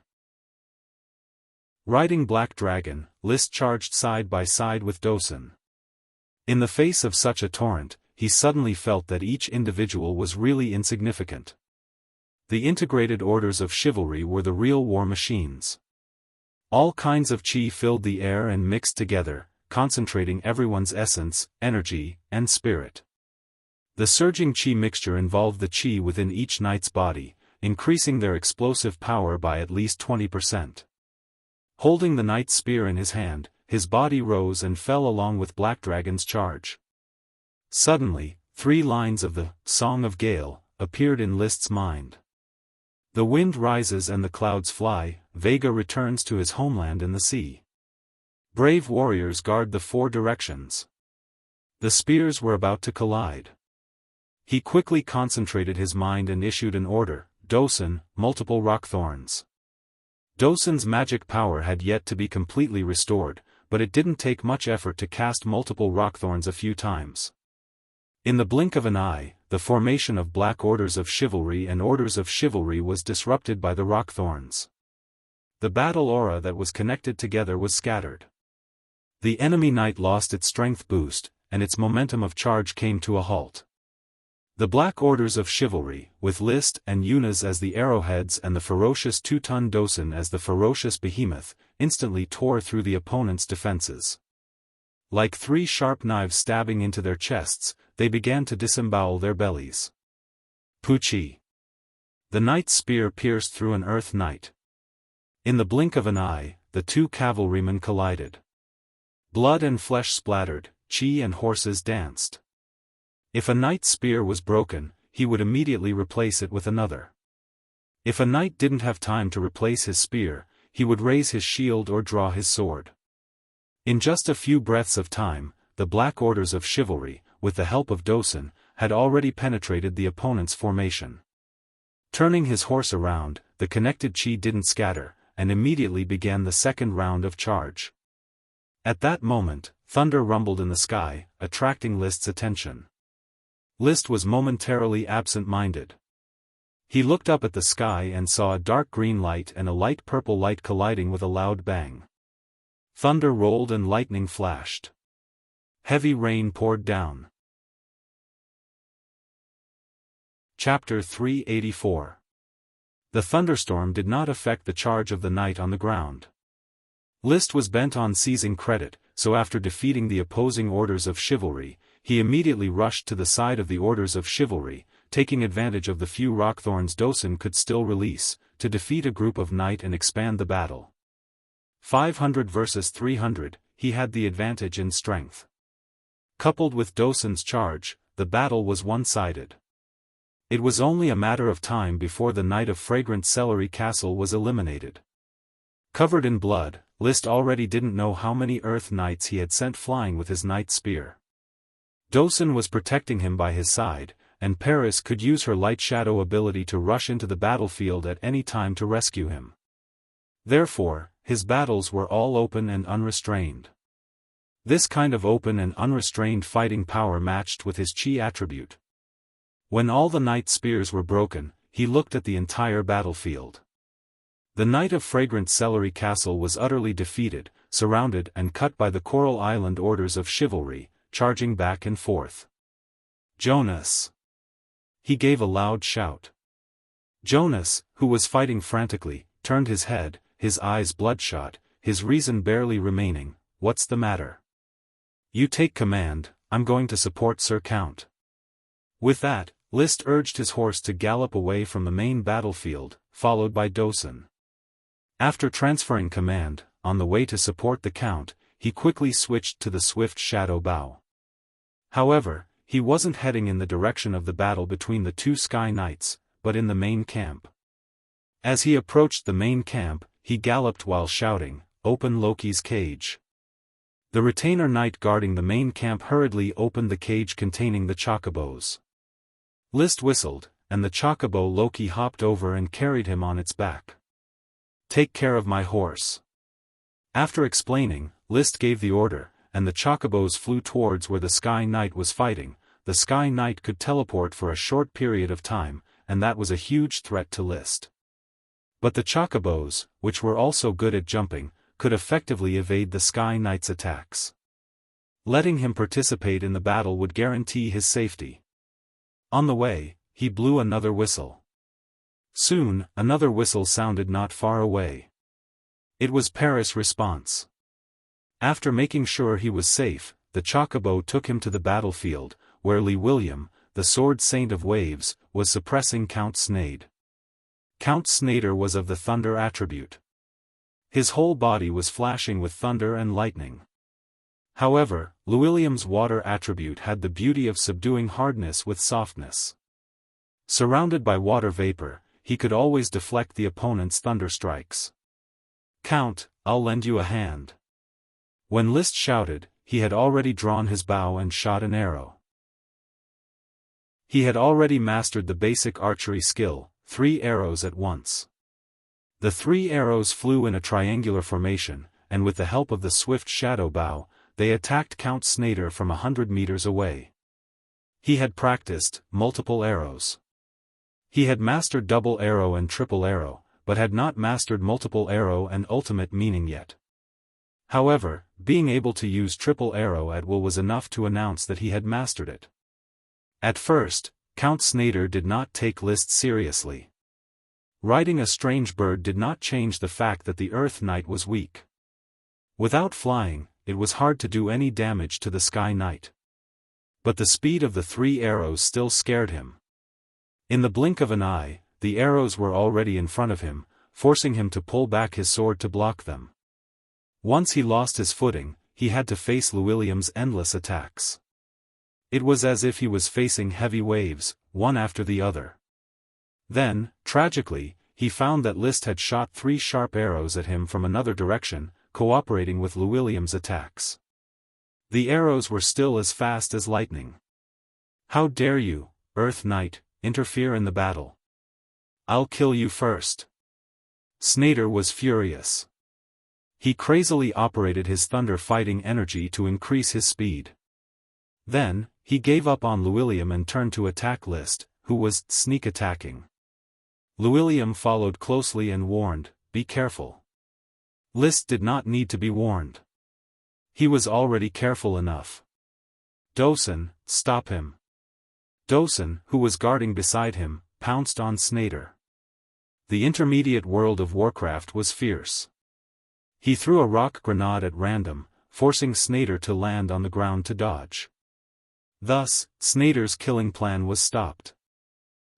Riding Black Dragon, List charged side by side with Dosen. In the face of such a torrent, he suddenly felt that each individual was really insignificant. The integrated Orders of Chivalry were the real war machines. All kinds of chi filled the air and mixed together, concentrating everyone's essence, energy, and spirit. The surging chi mixture involved the chi within each knight's body, increasing their explosive power by at least 20%. Holding the knight's spear in his hand, his body rose and fell along with Black Dragon's charge. Suddenly, 3 lines of the Song of Gale appeared in List's mind. The wind rises and the clouds fly, Vega returns to his homeland in the sea. Brave warriors guard the 4 directions. The spears were about to collide. He quickly concentrated his mind and issued an order, Dosun, multiple rock thorns. Dosun's magic power had yet to be completely restored, but it didn't take much effort to cast multiple rock thorns a few times. In the blink of an eye, the formation of black orders of chivalry and orders of chivalry was disrupted by the rock thorns. The battle aura that was connected together was scattered. The enemy knight lost its strength boost, and its momentum of charge came to a halt. The black orders of chivalry, with List and Yunus as the arrowheads and the ferocious two-ton Dosun as the ferocious behemoth, instantly tore through the opponent's defenses. Like 3 sharp knives stabbing into their chests, they began to disembowel their bellies. Puchi. The knight's spear pierced through an earth knight. In the blink of an eye, the 2 cavalrymen collided. Blood and flesh splattered, chi and horses danced. If a knight's spear was broken, he would immediately replace it with another. If a knight didn't have time to replace his spear, he would raise his shield or draw his sword. In just a few breaths of time, the black orders of chivalry, with the help of Dosun, had already penetrated the opponent's formation. Turning his horse around, the connected chi didn't scatter, and immediately began the second round of charge. At that moment, thunder rumbled in the sky, attracting List's attention. List was momentarily absent-minded. He looked up at the sky and saw a dark green light and a light purple light colliding with a loud bang. Thunder rolled and lightning flashed. Heavy rain poured down. Chapter 384. The thunderstorm did not affect the charge of the knight on the ground. List was bent on seizing credit, so after defeating the opposing orders of chivalry, he immediately rushed to the side of the orders of chivalry, taking advantage of the few rockthorns Dosun could still release, to defeat a group of knight and expand the battle. 500 versus 300, he had the advantage in strength. Coupled with Dosun's charge, the battle was one-sided. It was only a matter of time before the knight of Fragrant Celery Castle was eliminated. Covered in blood, List already didn't know how many earth knights he had sent flying with his knight spear. Dosun was protecting him by his side, and Paris could use her light shadow ability to rush into the battlefield at any time to rescue him. Therefore, his battles were all open and unrestrained. This kind of open and unrestrained fighting power matched with his chi attribute. When all the knight spears were broken, he looked at the entire battlefield. The knight of Fragrant Celery Castle was utterly defeated, surrounded and cut by the Coral Island orders of chivalry, charging back and forth. Jonas! He gave a loud shout. Jonas, who was fighting frantically, turned his head, his eyes bloodshot, his reason barely remaining. What's the matter? You take command, I'm going to support Sir Count. With that, List urged his horse to gallop away from the main battlefield, followed by Dosun. After transferring command, on the way to support the Count, he quickly switched to the swift shadow bow. However, he wasn't heading in the direction of the battle between the 2 Sky Knights, but in the main camp. As he approached the main camp, he galloped while shouting, "Open Loki's cage." The retainer knight guarding the main camp hurriedly opened the cage containing the chocobos. List whistled, and the chocobo Loki hopped over and carried him on its back. "Take care of my horse." After explaining, List gave the order, and the chocobos flew towards where the Sky Knight was fighting. The Sky Knight could teleport for a short period of time, and that was a huge threat to List. But the chocobos, which were also good at jumping, could effectively evade the Sky Knight's attacks. Letting him participate in the battle would guarantee his safety. On the way, he blew another whistle. Soon, another whistle sounded not far away. It was Paris' response. After making sure he was safe, the chocobo took him to the battlefield, where Lee William, the sword saint of waves, was suppressing Count Snade. Count Snader was of the thunder attribute. His whole body was flashing with thunder and lightning. However, Llewellyn's water attribute had the beauty of subduing hardness with softness. Surrounded by water vapor, he could always deflect the opponent's thunder strikes. "Count, I'll lend you a hand." When List shouted, he had already drawn his bow and shot an arrow. He had already mastered the basic archery skill, 3 arrows at once. The 3 arrows flew in a triangular formation, and with the help of the swift shadow bow, they attacked Count Snader from 100 meters away. He had practiced multiple arrows. He had mastered double arrow and triple arrow, but had not mastered multiple arrow and ultimate meaning yet. However, being able to use triple arrow at will was enough to announce that he had mastered it. At first, Count Snader did not take List seriously. Riding a strange bird did not change the fact that the Earth Knight was weak. Without flying, it was hard to do any damage to the Sky Knight. But the speed of the 3 arrows still scared him. In the blink of an eye, the arrows were already in front of him, forcing him to pull back his sword to block them. Once he lost his footing, he had to face Llewellyn's endless attacks. It was as if he was facing heavy waves, one after the other. Then, tragically, he found that List had shot 3 sharp arrows at him from another direction, cooperating with Llewellyn's attacks. The arrows were still as fast as lightning. "How dare you, Earth Knight, interfere in the battle? I'll kill you first." Snader was furious. He crazily operated his thunder-fighting energy to increase his speed. Then, he gave up on Llewellyn and turned to attack List, who was sneak attacking. Llewellyn followed closely and warned, "Be careful." List did not need to be warned. He was already careful enough. "Dosen, stop him." Dosen, who was guarding beside him, pounced on Snader. The intermediate world of Warcraft was fierce. He threw a rock grenade at random, forcing Snader to land on the ground to dodge. Thus, Snader's killing plan was stopped.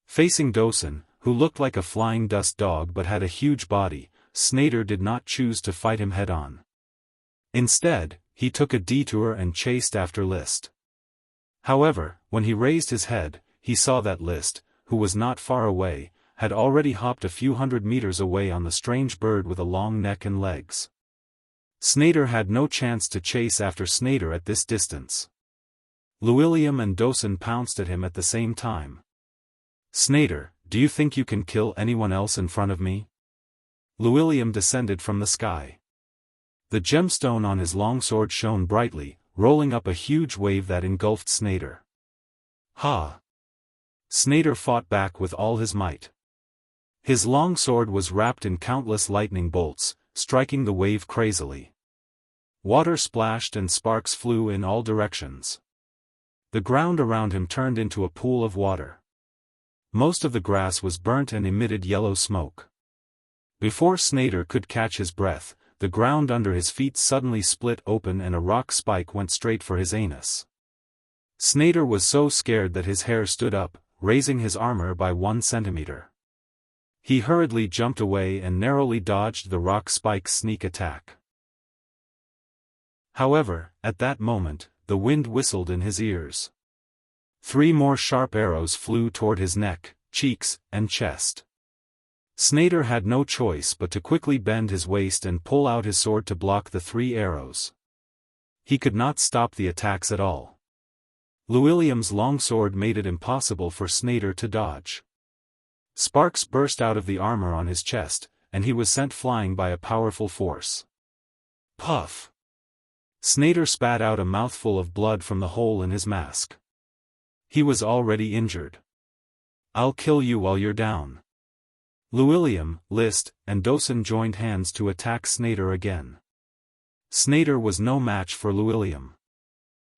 Facing Dosen, who looked like a flying dust dog but had a huge body, Snader did not choose to fight him head-on. Instead, he took a detour and chased after List. However, when he raised his head, he saw that List, who was not far away, had already hopped a few hundred meters away on the strange bird with a long neck and legs. Snader had no chance to chase after Snader at this distance. Llewellyn and Dosen pounced at him at the same time. "Snader, do you think you can kill anyone else in front of me?" Llewellyn descended from the sky. The gemstone on his longsword shone brightly, rolling up a huge wave that engulfed Snader. "Ha!" Snader fought back with all his might. His longsword was wrapped in countless lightning bolts, striking the wave crazily. Water splashed and sparks flew in all directions. The ground around him turned into a pool of water. Most of the grass was burnt and emitted yellow smoke. Before Snader could catch his breath, the ground under his feet suddenly split open and a rock spike went straight for his anus. Snader was so scared that his hair stood up, raising his armor by 1 centimeter. He hurriedly jumped away and narrowly dodged the rock spike's sneak attack. However, at that moment, the wind whistled in his ears. 3 more sharp arrows flew toward his neck, cheeks, and chest. Snader had no choice but to quickly bend his waist and pull out his sword to block the 3 arrows. He could not stop the attacks at all. Llewellyn's longsword made it impossible for Snader to dodge. Sparks burst out of the armor on his chest, and he was sent flying by a powerful force. Puff! Snader spat out a mouthful of blood from the hole in his mask. He was already injured. "I'll kill you while you're down." Llewellyn, List, and Dosen joined hands to attack Snader again. Snader was no match for Llewellyn.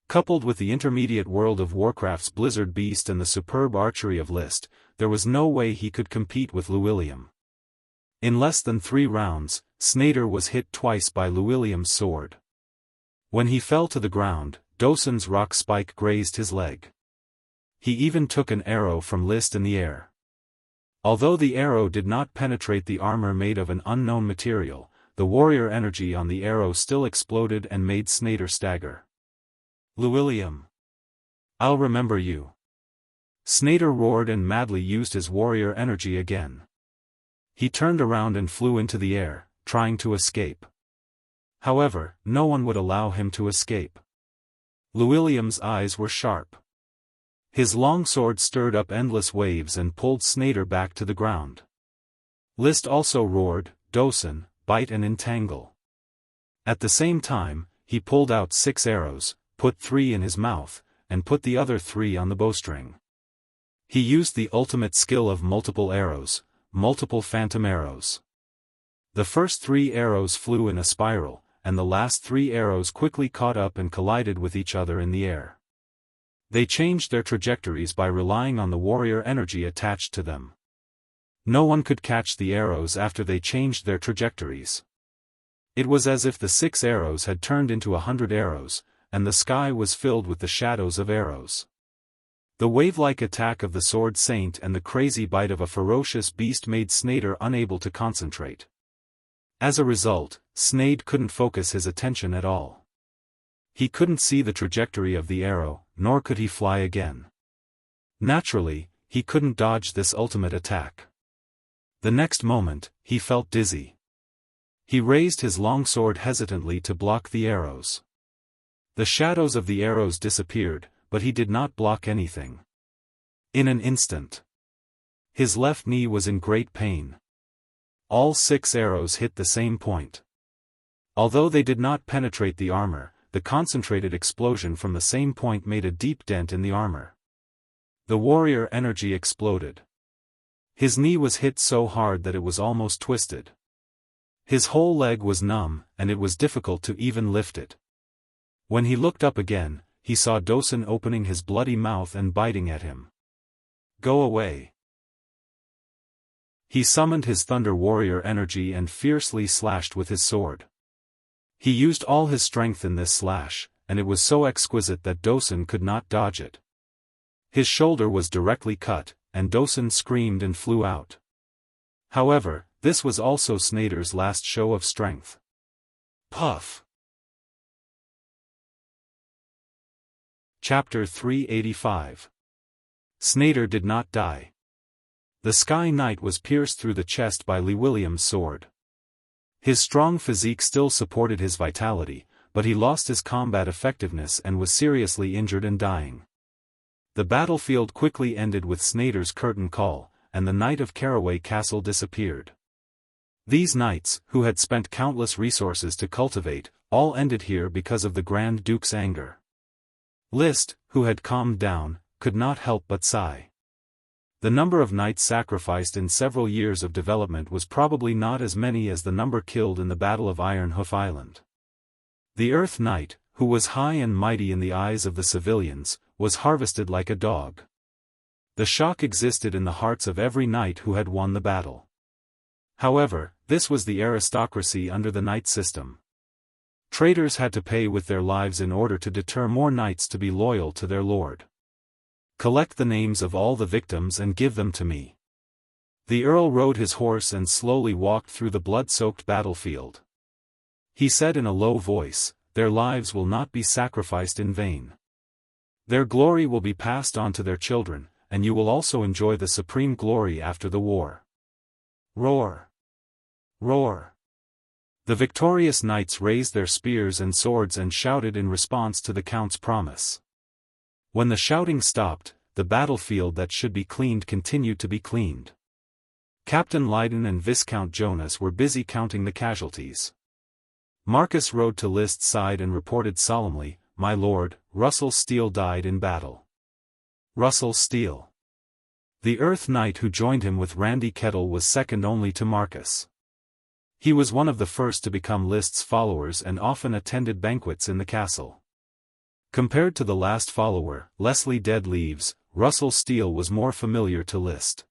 Coupled with the intermediate world of Warcraft's Blizzard Beast and the superb archery of List, there was no way he could compete with Llewellyn. In less than 3 rounds, Snader was hit twice by Llewellyn's sword. When he fell to the ground, Dosen's rock spike grazed his leg. He even took an arrow from List in the air. Although the arrow did not penetrate the armor made of an unknown material, the warrior energy on the arrow still exploded and made Snader stagger. "Llewellyn! I'll remember you." Snader roared and madly used his warrior energy again. He turned around and flew into the air, trying to escape. However, no one would allow him to escape. Llewellyn's eyes were sharp. His long sword stirred up endless waves and pulled Snyder back to the ground. List also roared, "Dosen, bite and entangle." At the same time, he pulled out 6 arrows, put 3 in his mouth, and put the other 3 on the bowstring. He used the ultimate skill of multiple arrows, multiple phantom arrows. The first 3 arrows flew in a spiral, and the last 3 arrows quickly caught up and collided with each other in the air. They changed their trajectories by relying on the warrior energy attached to them. No one could catch the arrows after they changed their trajectories. It was as if the 6 arrows had turned into 100 arrows, and the sky was filled with the shadows of arrows. The wave-like attack of the sword saint and the crazy bite of a ferocious beast made Snyder unable to concentrate. As a result, Snyder couldn't focus his attention at all. He couldn't see the trajectory of the arrow, nor could he fly again. Naturally, he couldn't dodge this ultimate attack. The next moment, he felt dizzy. He raised his long sword hesitantly to block the arrows. The shadows of the arrows disappeared, but he did not block anything. In an instant, his left knee was in great pain. All 6 arrows hit the same point. Although they did not penetrate the armor, the concentrated explosion from the same point made a deep dent in the armor. The warrior energy exploded. His knee was hit so hard that it was almost twisted. His whole leg was numb, and it was difficult to even lift it. When he looked up again, he saw Dosen opening his bloody mouth and biting at him. "Go away." He summoned his Thunder Warrior energy and fiercely slashed with his sword. He used all his strength in this slash, and it was so exquisite that Dosen could not dodge it. His shoulder was directly cut, and Dosen screamed and flew out. However, this was also Snyder's last show of strength. Puff. Chapter 385. Snyder did not die. The Sky Knight was pierced through the chest by Lee William's sword. His strong physique still supported his vitality, but he lost his combat effectiveness and was seriously injured and dying. The battlefield quickly ended with Snyder's curtain call, and the Knight of Caraway Castle disappeared. These knights, who had spent countless resources to cultivate, all ended here because of the Grand Duke's anger. List, who had calmed down, could not help but sigh. The number of knights sacrificed in several years of development was probably not as many as the number killed in the Battle of Iron Hoof Island. The Earth Knight, who was high and mighty in the eyes of the civilians, was harvested like a dog. The shock existed in the hearts of every knight who had won the battle. However, this was the aristocracy under the knight system. Traitors had to pay with their lives in order to deter more knights to be loyal to their lord. "Collect the names of all the victims and give them to me." The Earl rode his horse and slowly walked through the blood-soaked battlefield. He said in a low voice, "Their lives will not be sacrificed in vain. Their glory will be passed on to their children, and you will also enjoy the supreme glory after the war." Roar! Roar! The victorious knights raised their spears and swords and shouted in response to the Count's promise. When the shouting stopped, the battlefield that should be cleaned continued to be cleaned. Captain Lydon and Viscount Jonas were busy counting the casualties. Marcus rode to List's side and reported solemnly, "My lord, Russell Steele died in battle." Russell Steele. The Earth Knight who joined him with Randy Kettle was second only to Marcus. He was one of the first to become List's followers and often attended banquets in the castle. Compared to the last follower, Leslie Deadleaves, Russell Steele was more familiar to List.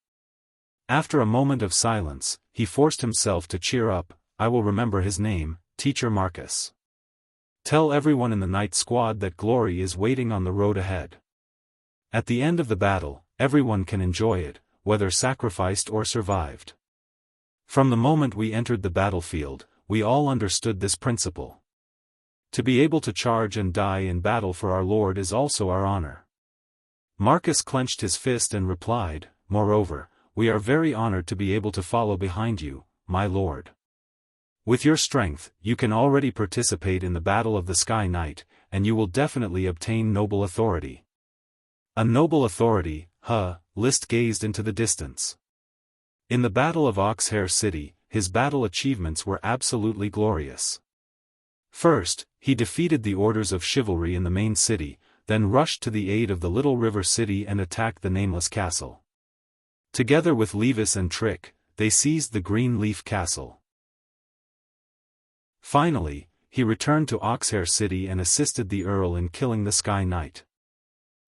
After a moment of silence, he forced himself to cheer up. "I will remember his name, Teacher Marcus. Tell everyone in the Knight Squad that glory is waiting on the road ahead. At the end of the battle, everyone can enjoy it, whether sacrificed or survived." From the moment we entered the battlefield, we all understood this principle. To be able to charge and die in battle for our Lord is also our honor. Marcus clenched his fist and replied, "Moreover, we are very honored to be able to follow behind you, my lord. With your strength, you can already participate in the Battle of the Sky Knight, and you will definitely obtain noble authority." A noble authority, List gazed into the distance. In the Battle of Oxhair City, his battle achievements were absolutely glorious. First, he defeated the Orders of Chivalry in the main city, then rushed to the aid of the little river city and attacked the nameless castle. Together with Levis and Trick, they seized the Green Leaf Castle. Finally, he returned to Oxhair City and assisted the Earl in killing the Sky Knight.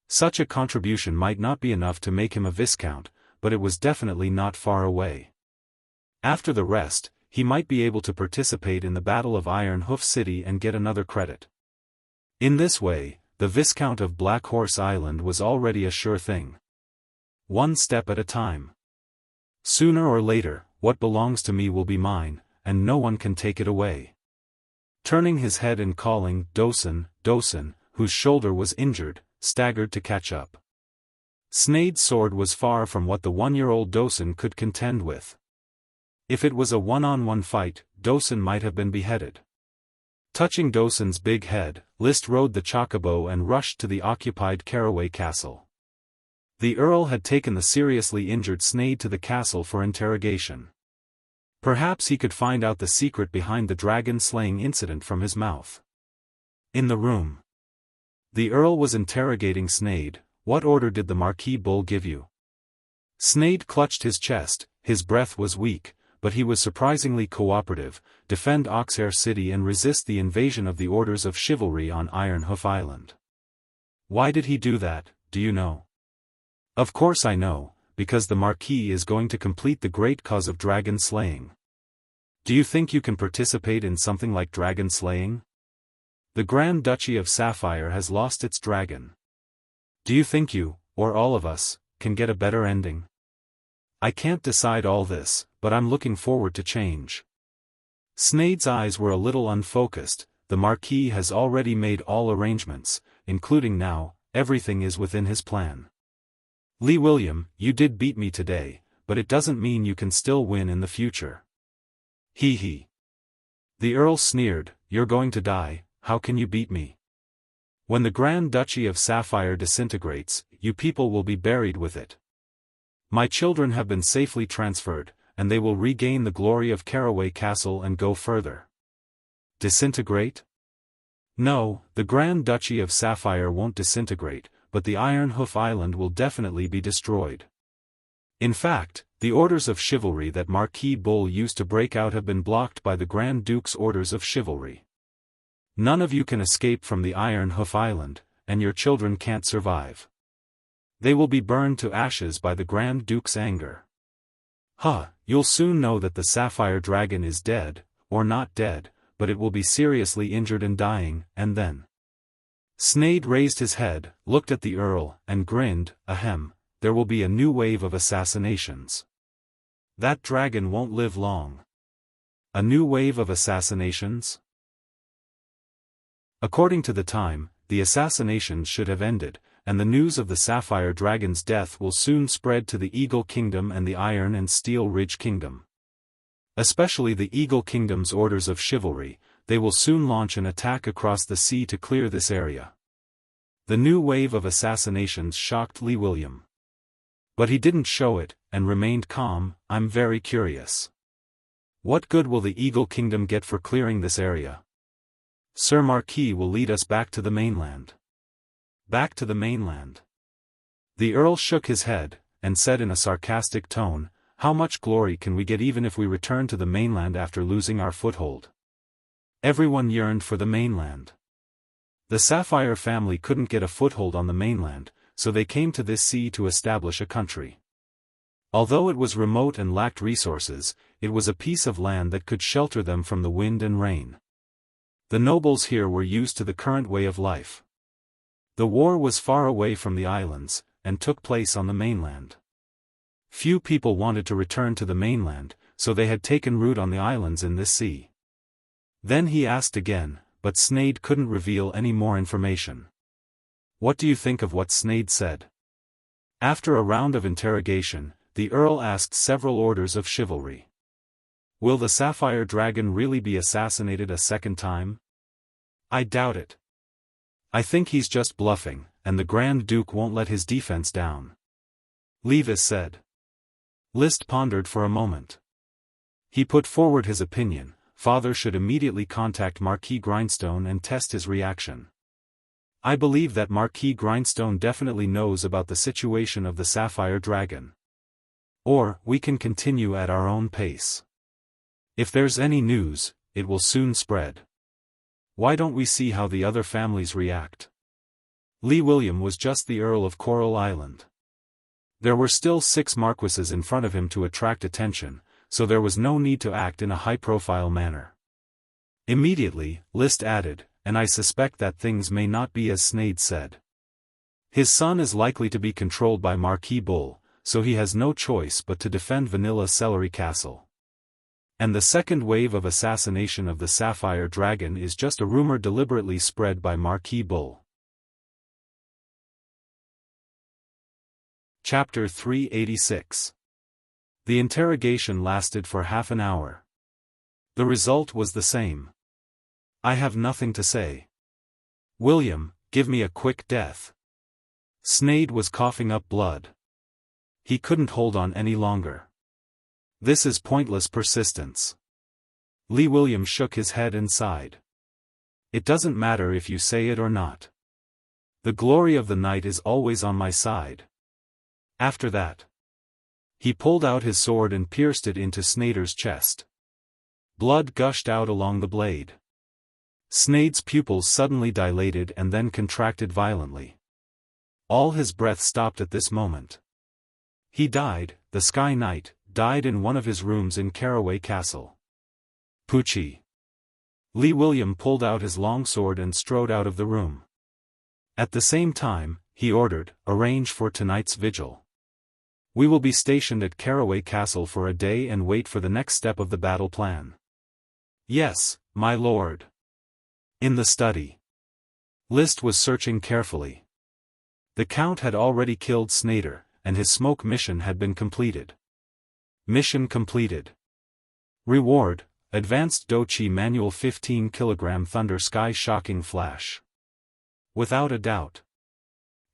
Such a contribution might not be enough to make him a Viscount, but it was definitely not far away. After the rest, he might be able to participate in the Battle of Iron Hoof City and get another credit. In this way, the Viscount of Black Horse Island was already a sure thing. One step at a time. Sooner or later, what belongs to me will be mine, and no one can take it away. Turning his head and calling Dosen, whose shoulder was injured, staggered to catch up. Snade's sword was far from what the one-year-old Dosen could contend with. If it was a one-on-one fight, Dosen might have been beheaded. Touching Dosen's big head, List rode the chocobo and rushed to the occupied Caraway Castle. The Earl had taken the seriously injured Snade to the castle for interrogation. Perhaps he could find out the secret behind the dragon-slaying incident from his mouth. In the room, the Earl was interrogating Snade. What order did the Marquis Bull give you? Snade clutched his chest, his breath was weak, but he was surprisingly cooperative, defend Oxhair City and resist the invasion of the Orders of Chivalry on Iron Hoof Island. Why did he do that, do you know? Of course I know, because the Marquis is going to complete the great cause of dragon slaying. Do you think you can participate in something like dragon slaying? The Grand Duchy of Sapphire has lost its dragon. Do you think you, or all of us, can get a better ending? I can't decide all this, but I'm looking forward to change. Snade's eyes were a little unfocused. The Marquis has already made all arrangements, including now, everything is within his plan. Lee William, you did beat me today, but it doesn't mean you can still win in the future. He. The Earl sneered, you're going to die, how can you beat me? When the Grand Duchy of Sapphire disintegrates, you people will be buried with it. My children have been safely transferred, and they will regain the glory of Caraway Castle and go further. Disintegrate? No, the Grand Duchy of Sapphire won't disintegrate, but the Iron Hoof Island will definitely be destroyed. In fact, the Orders of Chivalry that Marquis Bull used to break out have been blocked by the Grand Duke's Orders of Chivalry. None of you can escape from the Iron Hoof Island, and your children can't survive. They will be burned to ashes by the Grand Duke's anger. You'll soon know that the Sapphire Dragon is dead, or not dead, but it will be seriously injured and dying, and then. Snade raised his head, looked at the Earl, and grinned, ahem, there will be a new wave of assassinations. That dragon won't live long. A new wave of assassinations? According to the time, the assassinations should have ended, and the news of the Sapphire Dragon's death will soon spread to the Eagle Kingdom and the Iron and Steel Ridge Kingdom. Especially the Eagle Kingdom's Orders of Chivalry, they will soon launch an attack across the sea to clear this area. The new wave of assassinations shocked Lee William. But he didn't show it, and remained calm. I'm very curious. What good will the Eagle Kingdom get for clearing this area? Sir Marquis will lead us back to the mainland. Back to the mainland. The Earl shook his head, and said in a sarcastic tone, how much glory can we get even if we return to the mainland after losing our foothold? Everyone yearned for the mainland. The Sapphire family couldn't get a foothold on the mainland, so they came to this sea to establish a country. Although it was remote and lacked resources, it was a piece of land that could shelter them from the wind and rain. The nobles here were used to the current way of life. The war was far away from the islands, and took place on the mainland. Few people wanted to return to the mainland, so they had taken root on the islands in this sea. Then he asked again, but Snade couldn't reveal any more information. What do you think of what Snade said? After a round of interrogation, the Earl asked several Orders of Chivalry. Will the Sapphire Dragon really be assassinated a second time? I doubt it. I think he's just bluffing, and the Grand Duke won't let his defense down. Levis said. Liszt pondered for a moment. He put forward his opinion: father should immediately contact Marquis Grindstone and test his reaction. I believe that Marquis Grindstone definitely knows about the situation of the Sapphire Dragon. Or, we can continue at our own pace. If there's any news, it will soon spread. Why don't we see how the other families react? Lee William was just the Earl of Coral Island. There were still 6 marquises in front of him to attract attention, so there was no need to act in a high-profile manner. Immediately, Liszt added, and I suspect that things may not be as Snade said. His son is likely to be controlled by Marquis Bull, so he has no choice but to defend Vanilla Celery Castle. And the second wave of assassination of the Sapphire Dragon is just a rumor deliberately spread by Marquis Bull. Chapter 386. The interrogation lasted for half an hour. The result was the same. I have nothing to say. William, give me a quick death. Snade was coughing up blood. He couldn't hold on any longer. This is pointless persistence. Lee William shook his head and sighed. It doesn't matter if you say it or not. The glory of the night is always on my side. After that, he pulled out his sword and pierced it into Snader's chest. Blood gushed out along the blade. Snade's pupils suddenly dilated and then contracted violently. All his breath stopped at this moment. He died, the Sky Knight, died in one of his rooms in Caraway Castle. Poochie. Lee William pulled out his long sword and strode out of the room. At the same time, he ordered, arrange for tonight's vigil. We will be stationed at Caraway Castle for a day and wait for the next step of the battle plan. Yes, my lord. In the study. Liszt was searching carefully. The Count had already killed Snader, and his smoke mission had been completed. Mission completed. Reward, Advanced Dochi Manual 15 kg Thunder Sky Shocking Flash. Without a doubt.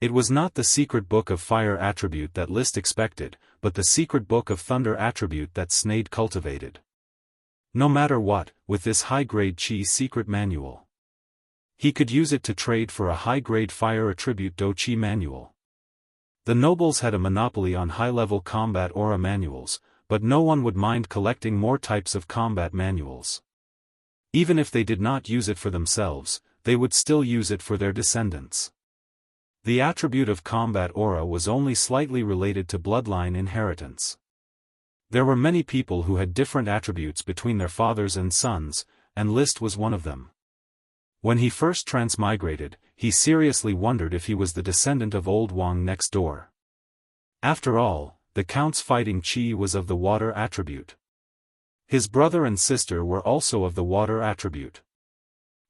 It was not the secret book of fire attribute that Liszt expected, but the secret book of thunder attribute that Snade cultivated. No matter what, with this high-grade Chi secret manual, he could use it to trade for a high-grade fire attribute Dochi manual. The nobles had a monopoly on high-level combat aura manuals, but no one would mind collecting more types of combat manuals. Even if they did not use it for themselves, they would still use it for their descendants. The attribute of combat aura was only slightly related to bloodline inheritance. There were many people who had different attributes between their fathers and sons, and Liszt was one of them. When he first transmigrated, he seriously wondered if he was the descendant of Old Wang next door. After all, the Count's fighting chi was of the water attribute. His brother and sister were also of the water attribute.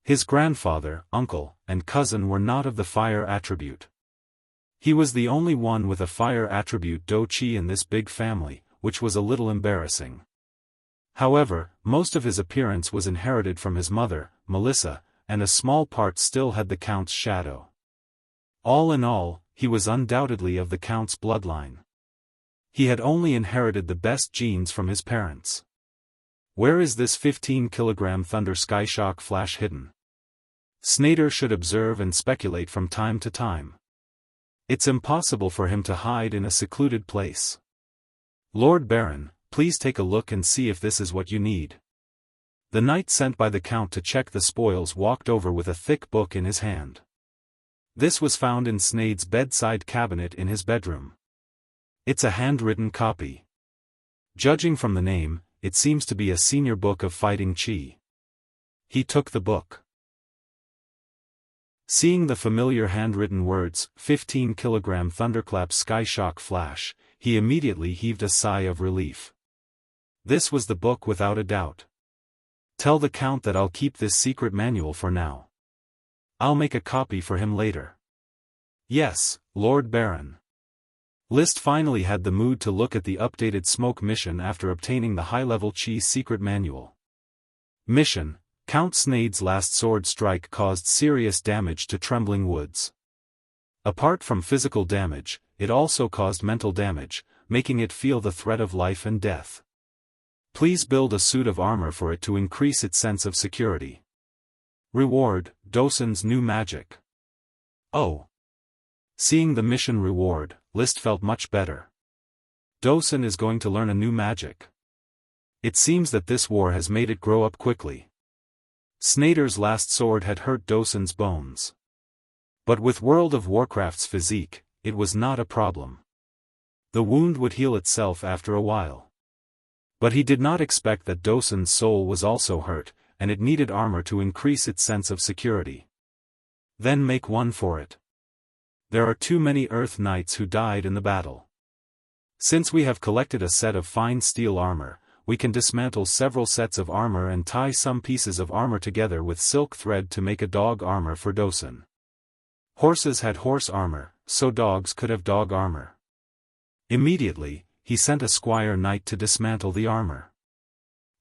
His grandfather, uncle, and cousin were not of the fire attribute. He was the only one with a fire attribute Do-Chi in this big family, which was a little embarrassing. However, most of his appearance was inherited from his mother, Melissa, and a small part still had the Count's shadow. All in all, he was undoubtedly of the Count's bloodline. He had only inherited the best genes from his parents. Where is this 15 kg Thunder Sky Shock Flash hidden? Snader should observe and speculate from time to time. It's impossible for him to hide in a secluded place. Lord Baron, please take a look and see if this is what you need. The knight sent by the Count to check the spoils walked over with a thick book in his hand. This was found in Snade's bedside cabinet in his bedroom. It's a handwritten copy. Judging from the name, it seems to be a senior book of fighting chi. He took the book. Seeing the familiar handwritten words, 15 kg Thunderclap Sky Shock Flash, he immediately heaved a sigh of relief. This was the book without a doubt. Tell the Count that I'll keep this secret manual for now. I'll make a copy for him later. Yes, Lord Baron. Liszt finally had the mood to look at the updated smoke mission after obtaining the high-level Chi secret manual. Mission: Count Snade's last sword strike caused serious damage to Trembling Woods. Apart from physical damage, it also caused mental damage, making it feel the threat of life and death. Please build a suit of armor for it to increase its sense of security. Reward, Dosun's new magic. Oh. Seeing the mission reward, List felt much better. Dosun is going to learn a new magic. It seems that this war has made it grow up quickly. Snyder's last sword had hurt Dosun's bones. But with World of Warcraft's physique, it was not a problem. The wound would heal itself after a while. But he did not expect that Dosun's soul was also hurt, and it needed armor to increase its sense of security. Then make one for it. There are too many Earth Knights who died in the battle. Since we have collected a set of fine steel armor, we can dismantle several sets of armor and tie some pieces of armor together with silk thread to make a dog armor for Dosun. Horses had horse armor, so dogs could have dog armor. Immediately, he sent a squire knight to dismantle the armor.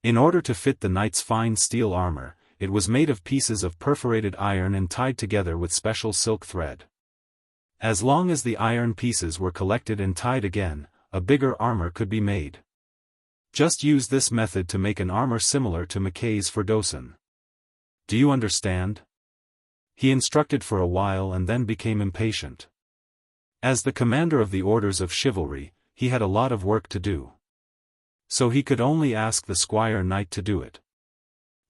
In order to fit the knight's fine steel armor, it was made of pieces of perforated iron and tied together with special silk thread. As long as the iron pieces were collected and tied again, a bigger armor could be made. Just use this method to make an armor similar to Mackay's for Dosun. Do you understand? He instructed for a while and then became impatient. As the commander of the Orders of Chivalry, he had a lot of work to do. So he could only ask the squire knight to do it.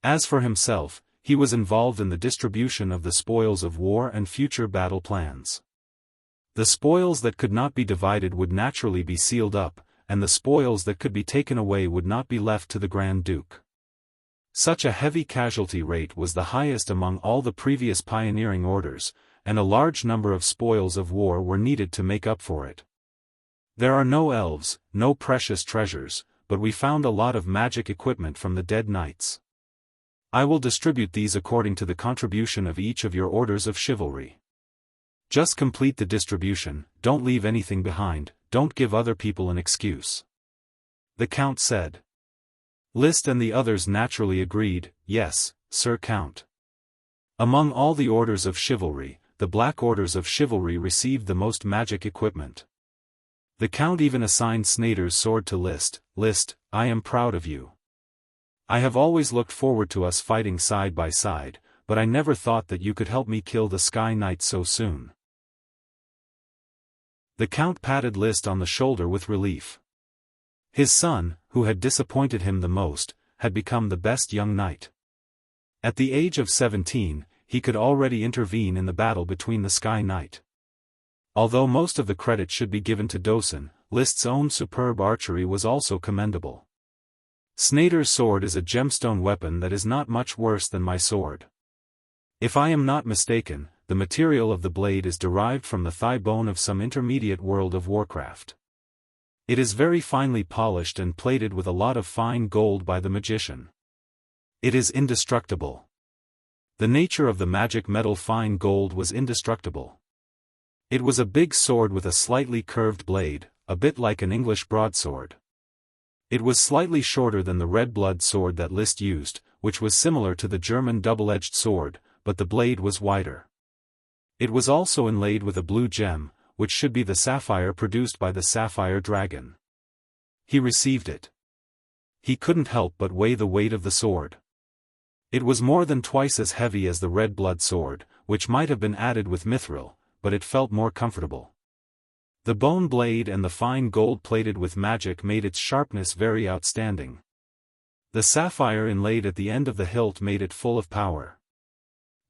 As for himself, he was involved in the distribution of the spoils of war and future battle plans. The spoils that could not be divided would naturally be sealed up, and the spoils that could be taken away would not be left to the Grand Duke. Such a heavy casualty rate was the highest among all the previous pioneering orders, and a large number of spoils of war were needed to make up for it. There are no elves, no precious treasures, but we found a lot of magic equipment from the dead knights. I will distribute these according to the contribution of each of your orders of chivalry. Just complete the distribution, don't leave anything behind, don't give other people an excuse. The Count said. List and the others naturally agreed, yes, Sir Count. Among all the orders of chivalry, the Black Orders of Chivalry received the most magic equipment. The Count even assigned Snyder's sword to List. List, I am proud of you. I have always looked forward to us fighting side by side, but I never thought that you could help me kill the Sky Knight so soon. The Count patted List on the shoulder with relief. His son, who had disappointed him the most, had become the best young knight. At the age of 17, he could already intervene in the battle between the Sky Knight. Although most of the credit should be given to Dosun, List's own superb archery was also commendable. Snyder's sword is a gemstone weapon that is not much worse than my sword. If I am not mistaken, the material of the blade is derived from the thigh bone of some intermediate World of Warcraft. It is very finely polished and plated with a lot of fine gold by the magician. It is indestructible. The nature of the magic metal fine gold was indestructible. It was a big sword with a slightly curved blade, a bit like an English broadsword. It was slightly shorter than the red blood sword that List used, which was similar to the German double-edged sword, but the blade was wider. It was also inlaid with a blue gem, which should be the sapphire produced by the sapphire dragon. He received it. He couldn't help but weigh the weight of the sword. It was more than twice as heavy as the red blood sword, which might have been added with mithril, but it felt more comfortable. The bone blade and the fine gold plated with magic made its sharpness very outstanding. The sapphire inlaid at the end of the hilt made it full of power.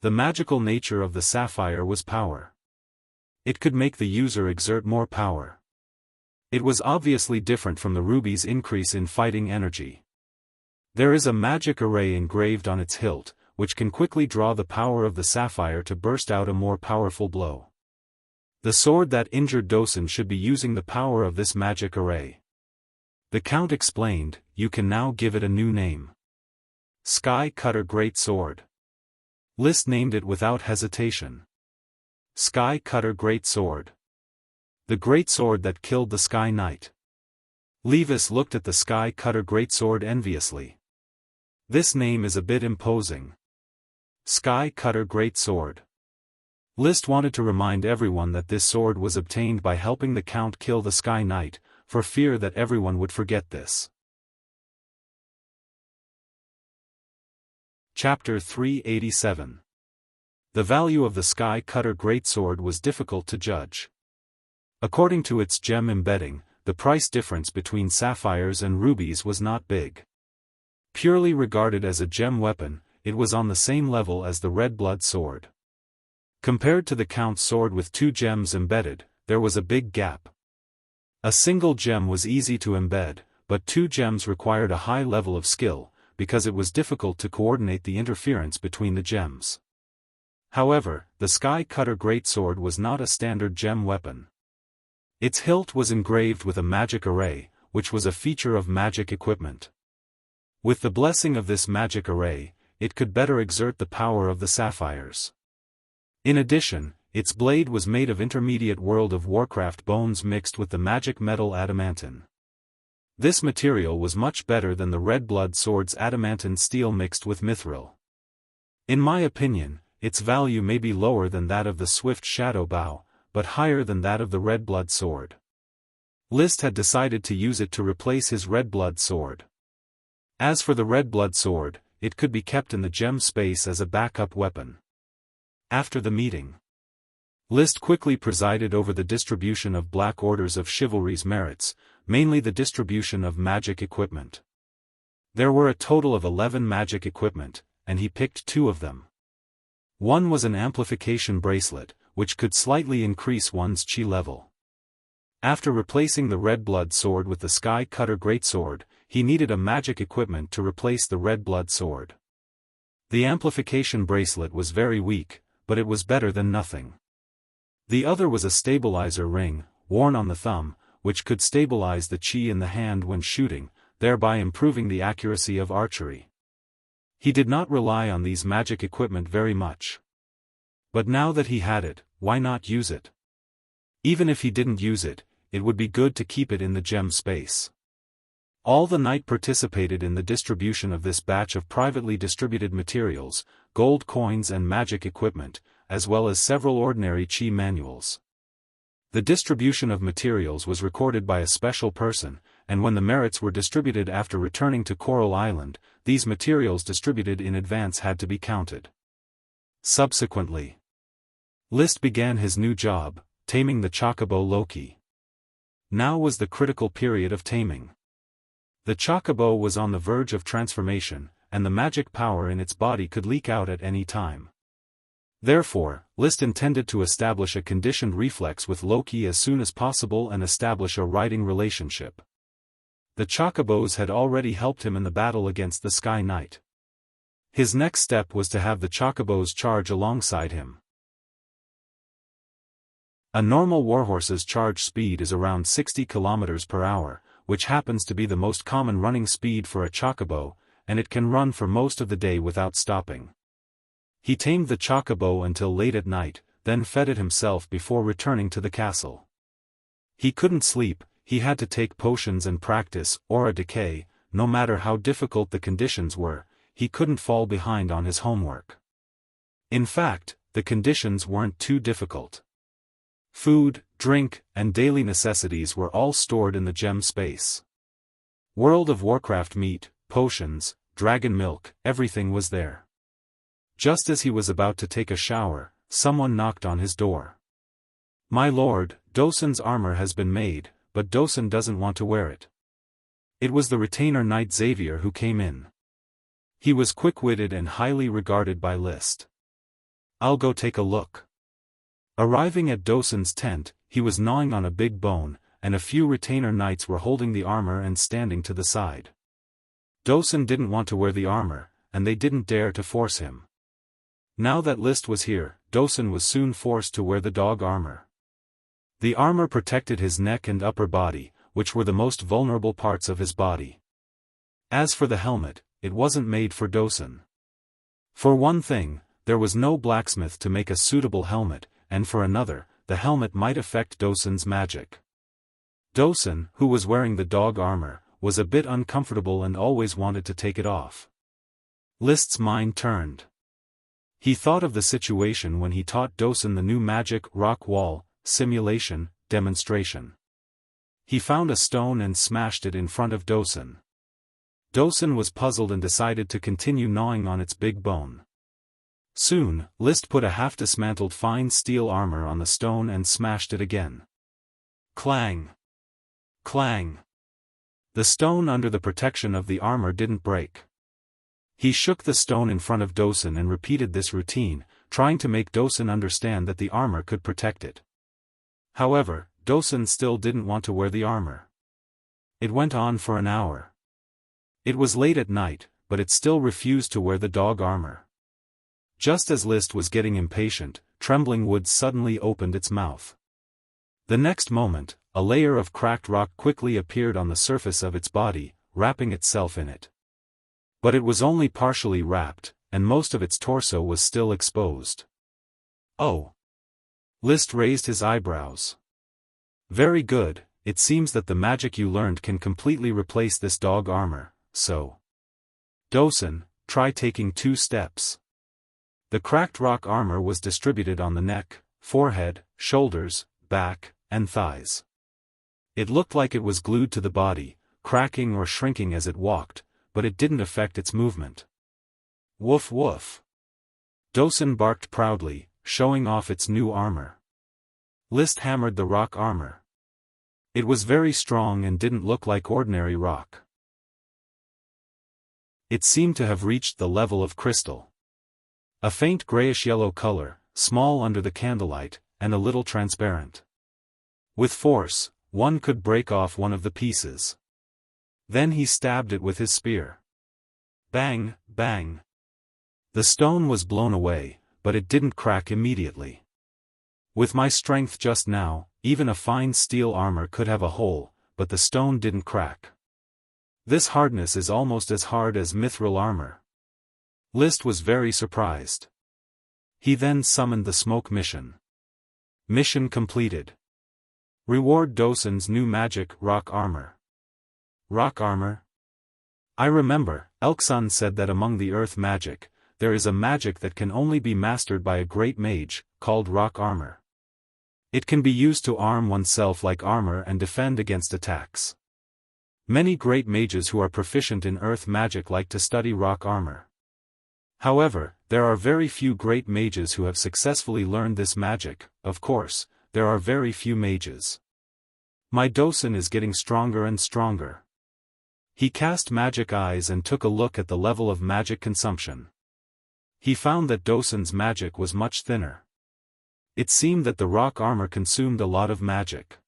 The magical nature of the sapphire was power. It could make the user exert more power. It was obviously different from the ruby's increase in fighting energy. There is a magic array engraved on its hilt, which can quickly draw the power of the sapphire to burst out a more powerful blow. The sword that injured Dosun should be using the power of this magic array. The Count explained, you can now give it a new name. Sky Cutter Great Sword. List named it without hesitation. Sky Cutter Great Sword. The great sword that killed the Sky Knight. Levis looked at the Sky Cutter Great Sword enviously. This name is a bit imposing. Sky Cutter Great Sword. List wanted to remind everyone that this sword was obtained by helping the Count kill the Sky Knight, for fear that everyone would forget this. Chapter 387. The value of the Sky Cutter Greatsword was difficult to judge. According to its gem embedding, the price difference between sapphires and rubies was not big. Purely regarded as a gem weapon, it was on the same level as the Red Blood sword. Compared to the Count's sword with 2 gems embedded, there was a big gap. A single gem was easy to embed, but 2 gems required a high level of skill, because it was difficult to coordinate the interference between the gems. However, the Sky Cutter Greatsword was not a standard gem weapon. Its hilt was engraved with a magic array, which was a feature of magic equipment. With the blessing of this magic array, it could better exert the power of the sapphires. In addition, its blade was made of intermediate World of Warcraft bones mixed with the magic metal adamantine. This material was much better than the Red Blood sword's adamantine steel mixed with mithril. In my opinion, its value may be lower than that of the Swift Shadow Bow, but higher than that of the Red Blood sword. List had decided to use it to replace his Red Blood sword. As for the Red Blood sword, it could be kept in the gem space as a backup weapon. After the meeting, List quickly presided over the distribution of Black Orders of Chivalry's merits, mainly the distribution of magic equipment. There were a total of 11 magic equipment, and he picked 2 of them. One was an amplification bracelet, which could slightly increase one's chi level. After replacing the Red Blood sword with the Sky Cutter Greatsword, he needed a magic equipment to replace the Red Blood sword. The amplification bracelet was very weak, but it was better than nothing. The other was a stabilizer ring, worn on the thumb, which could stabilize the chi in the hand when shooting, thereby improving the accuracy of archery. He did not rely on these magic equipment very much. But now that he had it, why not use it? Even if he didn't use it, it would be good to keep it in the gem space. All the knight participated in the distribution of this batch of privately distributed materials, gold coins and magic equipment, as well as several ordinary chi manuals. The distribution of materials was recorded by a special person, and when the merits were distributed after returning to Coral Island, these materials distributed in advance had to be counted. Subsequently, List began his new job, taming the Chocobo Loki. Now was the critical period of taming. The Chocobo was on the verge of transformation, and the magic power in its body could leak out at any time. Therefore, List intended to establish a conditioned reflex with Loki as soon as possible and establish a riding relationship. The Chocobos had already helped him in the battle against the Sky Knight. His next step was to have the Chocobos charge alongside him. A normal warhorse's charge speed is around 60 km per hour, which happens to be the most common running speed for a Chocobo, and it can run for most of the day without stopping. He tamed the Chocobo until late at night, then fed it himself before returning to the castle. He couldn't sleep, he had to take potions and practice aura decay. No matter how difficult the conditions were, he couldn't fall behind on his homework. In fact, the conditions weren't too difficult. Food, drink, and daily necessities were all stored in the gem space. World of Warcraft meat, potions, dragon milk, everything was there. Just as he was about to take a shower, someone knocked on his door. "My lord, Dosun's armor has been made, but Dosun doesn't want to wear it." It was the retainer knight Xavier who came in. He was quick-witted and highly regarded by List. "I'll go take a look." Arriving at Dosun's tent, he was gnawing on a big bone, and a few retainer knights were holding the armor and standing to the side. Dosun didn't want to wear the armor, and they didn't dare to force him. Now that List was here, Dosun was soon forced to wear the dog armor. The armor protected his neck and upper body, which were the most vulnerable parts of his body. As for the helmet, it wasn't made for Dosun. For one thing, there was no blacksmith to make a suitable helmet, and for another, the helmet might affect Dosun's magic. Dosun, who was wearing the dog armor, was a bit uncomfortable and always wanted to take it off. List's mind turned. He thought of the situation when he taught Dosun the new magic rock wall simulation demonstration. He found a stone and smashed it in front of Dosun. Dosun was puzzled and decided to continue gnawing on its big bone. Soon, List put a half-dismantled fine steel armor on the stone and smashed it again. Clang! Clang! The stone under the protection of the armor didn't break. He shook the stone in front of Dosun and repeated this routine, trying to make Dosun understand that the armor could protect it. However, Dosun still didn't want to wear the armor. It went on for an hour. It was late at night, but it still refused to wear the dog armor. Just as List was getting impatient, Trembling Wood suddenly opened its mouth. The next moment, a layer of cracked rock quickly appeared on the surface of its body, wrapping itself in it. But it was only partially wrapped, and most of its torso was still exposed. Oh! List raised his eyebrows. Very good, it seems that the magic you learned can completely replace this dog armor, so. Dosun, try taking 2 steps. The cracked rock armor was distributed on the neck, forehead, shoulders, back, and thighs. It looked like it was glued to the body, cracking or shrinking as it walked, but it didn't affect its movement. Woof woof. Dosun barked proudly, showing off its new armor. List hammered the rock armor. It was very strong and didn't look like ordinary rock. It seemed to have reached the level of crystal. A faint grayish-yellow color, small under the candlelight, and a little transparent. With force, one could break off one of the pieces. Then he stabbed it with his spear. Bang, bang. The stone was blown away, but it didn't crack immediately. With my strength just now, even a fine steel armor could have a hole, but the stone didn't crack. This hardness is almost as hard as mithril armor. List was very surprised. He then summoned the smoke mission. Mission completed. Reward Dosun's new magic rock armor. Rock armor? I remember, Elksun said that among the earth magic, there is a magic that can only be mastered by a great mage, called rock armor. It can be used to arm oneself like armor and defend against attacks. Many great mages who are proficient in earth magic like to study rock armor. However, there are very few great mages who have successfully learned this magic. Of course, there are very few mages. My Dosun is getting stronger and stronger. He cast magic eyes and took a look at the level of magic consumption. He found that Dosun's magic was much thinner. It seemed that the rock armor consumed a lot of magic.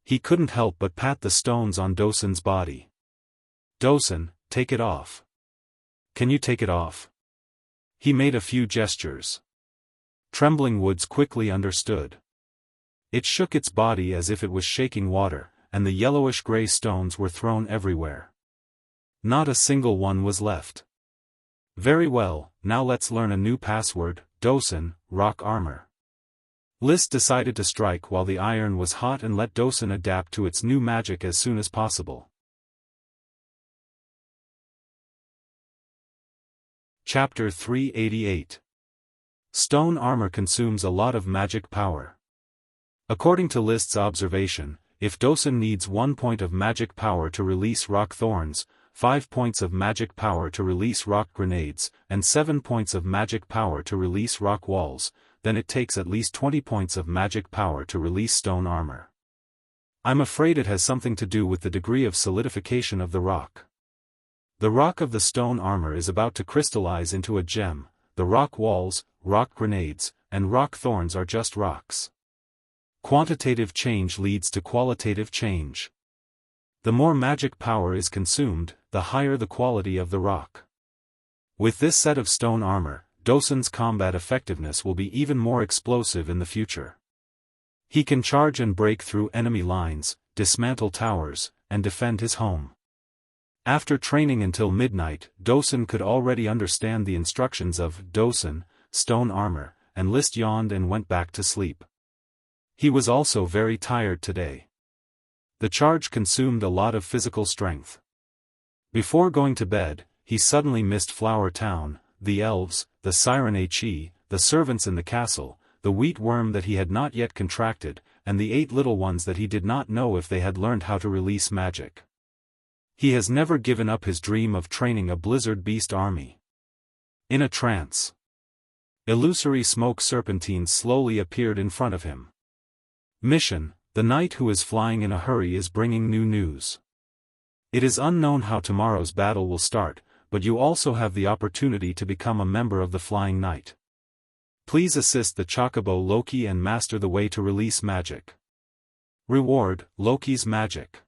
He couldn't help but pat the stones on Dosun's body. Dosun, take it off. Can you take it off? He made a few gestures. Trembling Woods quickly understood. It shook its body as if it was shaking water, and the yellowish-gray stones were thrown everywhere. Not a single one was left. Very well, now let's learn a new password, Dosun, rock armor. List decided to strike while the iron was hot and let Dosun adapt to its new magic as soon as possible. Chapter 388. Stone armor consumes a lot of magic power. According to List's observation, if Dosun needs 1 point of magic power to release rock thorns, 5 points of magic power to release rock grenades, and 7 points of magic power to release rock walls, then it takes at least 20 points of magic power to release stone armor. I'm afraid it has something to do with the degree of solidification of the rock. The rock of the stone armor is about to crystallize into a gem. The rock walls, rock grenades, and rock thorns are just rocks. Quantitative change leads to qualitative change. The more magic power is consumed, the higher the quality of the rock. With this set of stone armor, Dosun's combat effectiveness will be even more explosive in the future. He can charge and break through enemy lines, dismantle towers, and defend his home. After training until midnight, Dosun could already understand the instructions of Dosun, stone armor, and List yawned and went back to sleep. He was also very tired today. The charge consumed a lot of physical strength. Before going to bed, he suddenly missed Flower Town, the elves, the siren He, the servants in the castle, the wheat worm that he had not yet contracted, and the 8 little ones that he did not know if they had learned how to release magic. He has never given up his dream of training a blizzard beast army. In a trance. Illusory smoke serpentines slowly appeared in front of him. Mission: the knight who is flying in a hurry is bringing new news. It is unknown how tomorrow's battle will start, but you also have the opportunity to become a member of the Flying Knight. Please assist the Chocobo Loki and master the way to release magic. Reward: Loki's magic.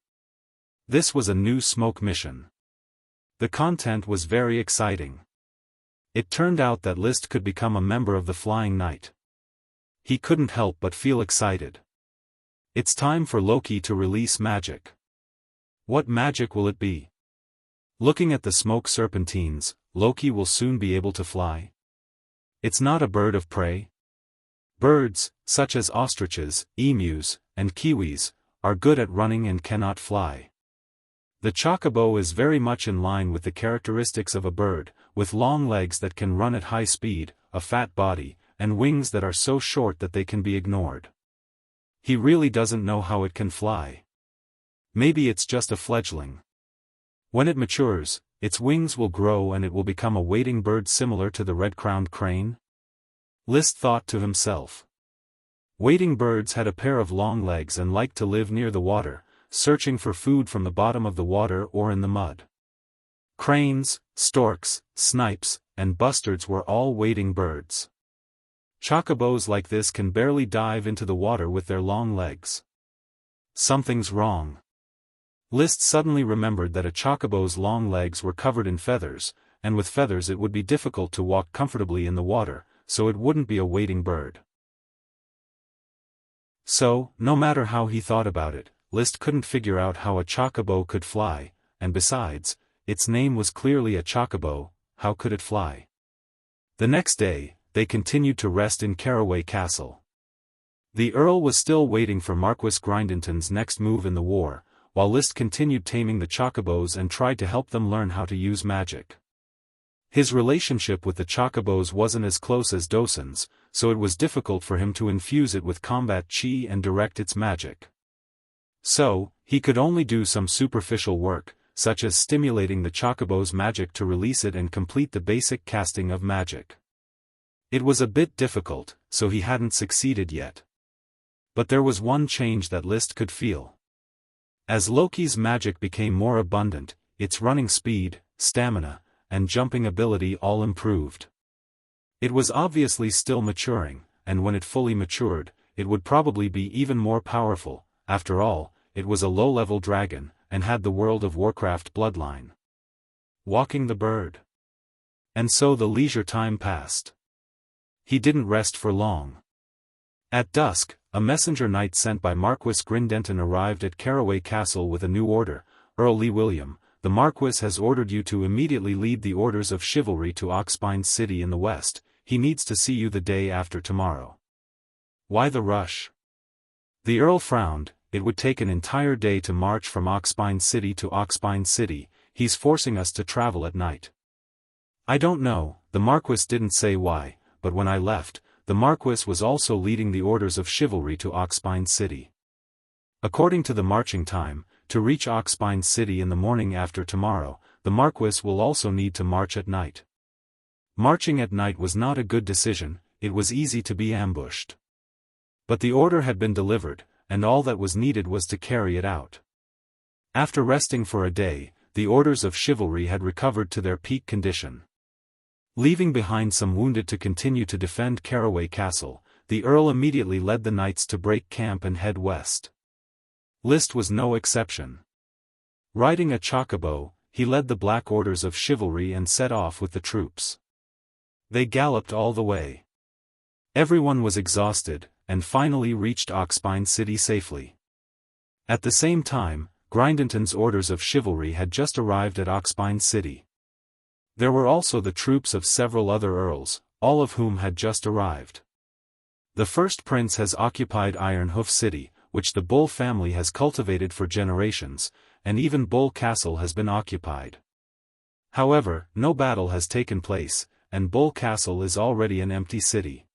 This was a new smoke mission. The content was very exciting. It turned out that List could become a member of the Flying Knight. He couldn't help but feel excited. It's time for Loki to release magic. What magic will it be? Looking at the smoke serpentines, Loki will soon be able to fly. It's not a bird of prey. Birds, such as ostriches, emus, and kiwis, are good at running and cannot fly. The chocobo is very much in line with the characteristics of a bird, with long legs that can run at high speed, a fat body, and wings that are so short that they can be ignored. He really doesn't know how it can fly. Maybe it's just a fledgling. When it matures, its wings will grow and it will become a wading bird similar to the red-crowned crane? List thought to himself. Wading birds had a pair of long legs and liked to live near the water, searching for food from the bottom of the water or in the mud. Cranes, storks, snipes, and bustards were all wading birds. Chocobos like this can barely dive into the water with their long legs. Something's wrong. List suddenly remembered that a chocobo's long legs were covered in feathers, and with feathers it would be difficult to walk comfortably in the water, so it wouldn't be a wading bird. So, no matter how he thought about it, List couldn't figure out how a chocobo could fly, and besides, its name was clearly a chocobo, how could it fly? The next day, they continued to rest in Caraway Castle. The Earl was still waiting for Marquis Grindington's next move in the war, while List continued taming the chocobos and tried to help them learn how to use magic. His relationship with the chocobos wasn't as close as Dosun's, so it was difficult for him to infuse it with combat chi and direct its magic. So, he could only do some superficial work, such as stimulating the chocobo's magic to release it and complete the basic casting of magic. It was a bit difficult, so he hadn't succeeded yet. But there was one change that List could feel. As Loki's magic became more abundant, its running speed, stamina, and jumping ability all improved. It was obviously still maturing, and when it fully matured, it would probably be even more powerful. After all, it was a low-level dragon, and had the World of Warcraft bloodline. Walking the bird. And so the leisure time passed. He didn't rest for long. At dusk, a messenger knight sent by Marquis Grindington arrived at Caraway Castle with a new order. Earl Lee William, the Marquis has ordered you to immediately lead the orders of chivalry to Oxbine City in the west. He needs to see you the day after tomorrow. Why the rush? The Earl frowned. It would take an entire day to march from Oxbine City to Oxbine City. He's forcing us to travel at night. I don't know, the Marquis didn't say why, but when I left, the Marquis was also leading the orders of chivalry to Oxbine City. According to the marching time, to reach Oxbine City in the morning after tomorrow, the Marquis will also need to march at night. Marching at night was not a good decision, it was easy to be ambushed. But the order had been delivered, and all that was needed was to carry it out. After resting for a day, the orders of chivalry had recovered to their peak condition. Leaving behind some wounded to continue to defend Caraway Castle, the Earl immediately led the knights to break camp and head west. List was no exception. Riding a chocobo, he led the black orders of chivalry and set off with the troops. They galloped all the way. Everyone was exhausted, and finally reached Oxbine City safely. At the same time, Grindington's orders of chivalry had just arrived at Oxbine City. There were also the troops of several other earls, all of whom had just arrived. The first prince has occupied Ironhoof City, which the Bull family has cultivated for generations, and even Bull Castle has been occupied. However, no battle has taken place, and Bull Castle is already an empty city.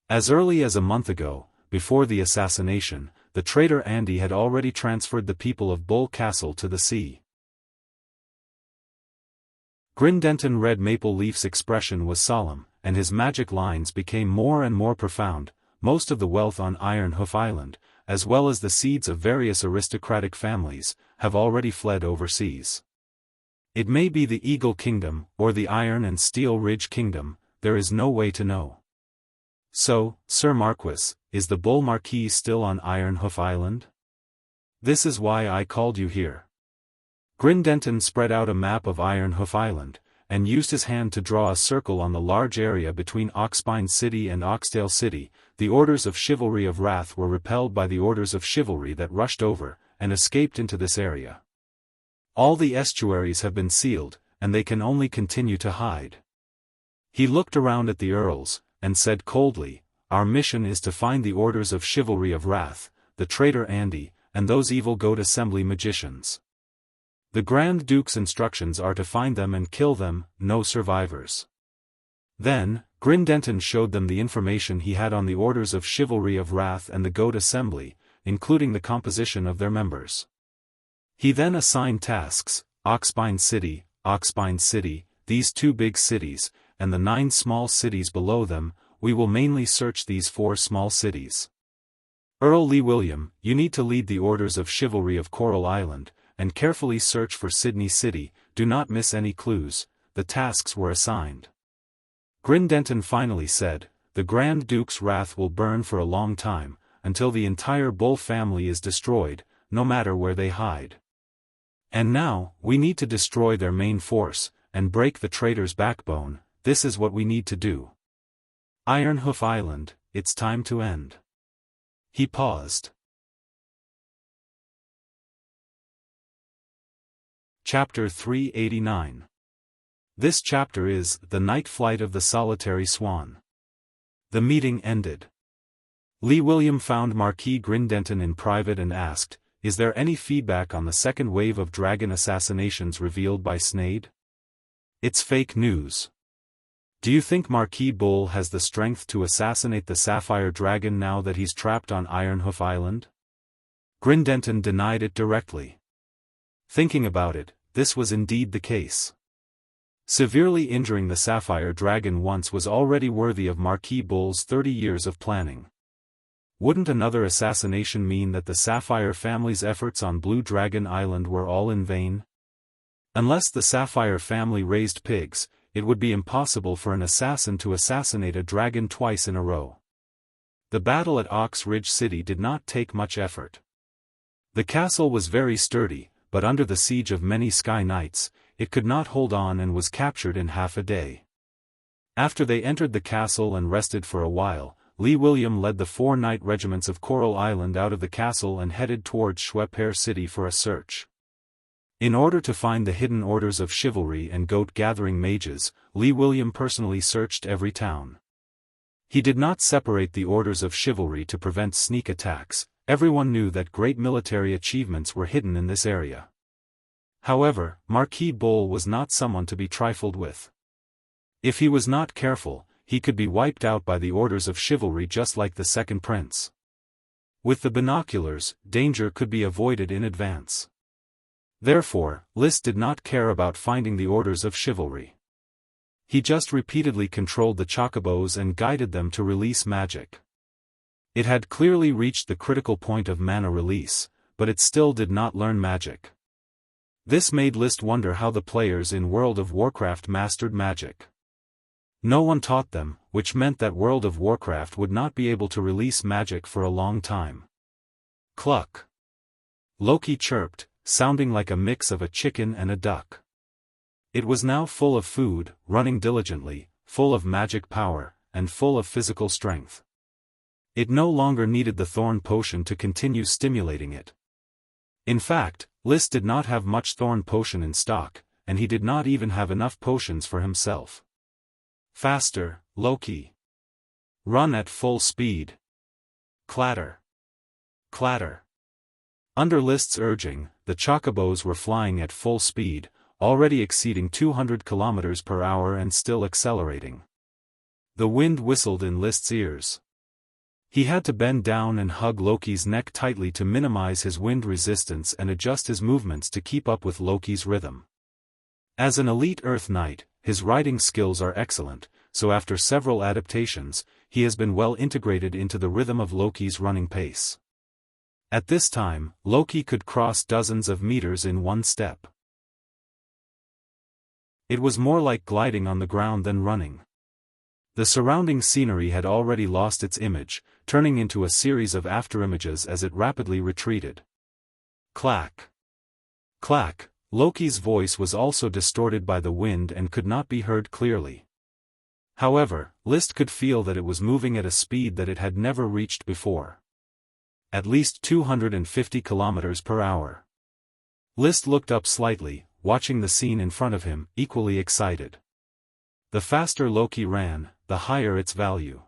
As early as a month ago, before the assassination, the traitor Andy had already transferred the people of Bull Castle to the sea. Grindenton Red Maple Leaf's expression was solemn, and his magic lines became more and more profound. Most of the wealth on Iron Hoof Island, as well as the seeds of various aristocratic families, have already fled overseas. It may be the Eagle Kingdom, or the Iron and Steel Ridge Kingdom, there is no way to know. So, Sir Marquis, is the Bull Marquis still on Iron Hoof Island? This is why I called you here. Grindenton spread out a map of Iron Hoof Island, and used his hand to draw a circle on the large area between Oxpine City and Oxdale City. The orders of chivalry of wrath were repelled by the orders of chivalry that rushed over, and escaped into this area. All the estuaries have been sealed, and they can only continue to hide. He looked around at the earls, and said coldly, "Our mission is to find the orders of chivalry of wrath, the traitor Andy, and those evil goat assembly magicians. The Grand Duke's instructions are to find them and kill them, no survivors." Then, Grindenton showed them the information he had on the orders of chivalry of wrath and the goat assembly, including the composition of their members. He then assigned tasks: Oxpine City, these 2 big cities, and the 9 small cities below them. We will mainly search these 4 small cities. Earl Lee William, you need to lead the orders of chivalry of Coral Island, and carefully search for Sydney City. Do not miss any clues. The tasks were assigned. Grindenton finally said, "The Grand Duke's wrath will burn for a long time, until the entire Bull family is destroyed, no matter where they hide. And now, we need to destroy their main force, and break the traitor's backbone. This is what we need to do. Iron Hoof Island, it's time to end." He paused. Chapter 389. This chapter is The Night Flight of the Solitary Swan. The meeting ended. Lee William found Marquis Grindenton in private and asked, "Is there any feedback on the second wave of dragon assassinations revealed by Snade?" "It's fake news. Do you think Marquis Bull has the strength to assassinate the Sapphire Dragon now that he's trapped on Iron Hoof Island?" Grindenton denied it directly. Thinking about it, this was indeed the case. Severely injuring the Sapphire Dragon once was already worthy of Marquis Bull's 30 years of planning. Wouldn't another assassination mean that the Sapphire family's efforts on Blue Dragon Island were all in vain? Unless the Sapphire family raised pigs, it would be impossible for an assassin to assassinate a dragon twice in a row. The battle at Ox Ridge City did not take much effort. The castle was very sturdy, but under the siege of many Sky Knights, it could not hold on and was captured in half a day. After they entered the castle and rested for a while, Lee William led the 4 knight regiments of Coral Island out of the castle and headed towards Schweppere City for a search. In order to find the hidden orders of chivalry and goat-gathering mages, Lee William personally searched every town. He did not separate the orders of chivalry to prevent sneak attacks. Everyone knew that great military achievements were hidden in this area. However, Marquis Bull was not someone to be trifled with. If he was not careful, he could be wiped out by the orders of chivalry just like the second prince. With the binoculars, danger could be avoided in advance. Therefore, List did not care about finding the orders of chivalry. He just repeatedly controlled the chocobos and guided them to release magic. It had clearly reached the critical point of mana release, but it still did not learn magic. This made List wonder how the players in World of Warcraft mastered magic. No one taught them, which meant that World of Warcraft would not be able to release magic for a long time. Cluck! Loki chirped, sounding like a mix of a chicken and a duck. It was now full of food, running diligently, full of magic power, and full of physical strength. It no longer needed the thorn potion to continue stimulating it. In fact, List did not have much thorn potion in stock, and he did not even have enough potions for himself. Faster, Loki! Run at full speed! Clatter! Clatter! Under List's urging, the chocobos were flying at full speed, already exceeding 200 kilometers per hour and still accelerating. The wind whistled in List's ears. He had to bend down and hug Loki's neck tightly to minimize his wind resistance and adjust his movements to keep up with Loki's rhythm. As an elite Earth Knight, his riding skills are excellent, so after several adaptations, he has been well integrated into the rhythm of Loki's running pace. At this time, Loki could cross dozens of meters in one step. It was more like gliding on the ground than running. The surrounding scenery had already lost its image, turning into a series of afterimages as it rapidly retreated. Clack! Clack! Loki's voice was also distorted by the wind and could not be heard clearly. However, List could feel that it was moving at a speed that it had never reached before. At least 250 kilometers per hour. List looked up slightly, watching the scene in front of him, equally excited. The faster Loki ran, the higher its value.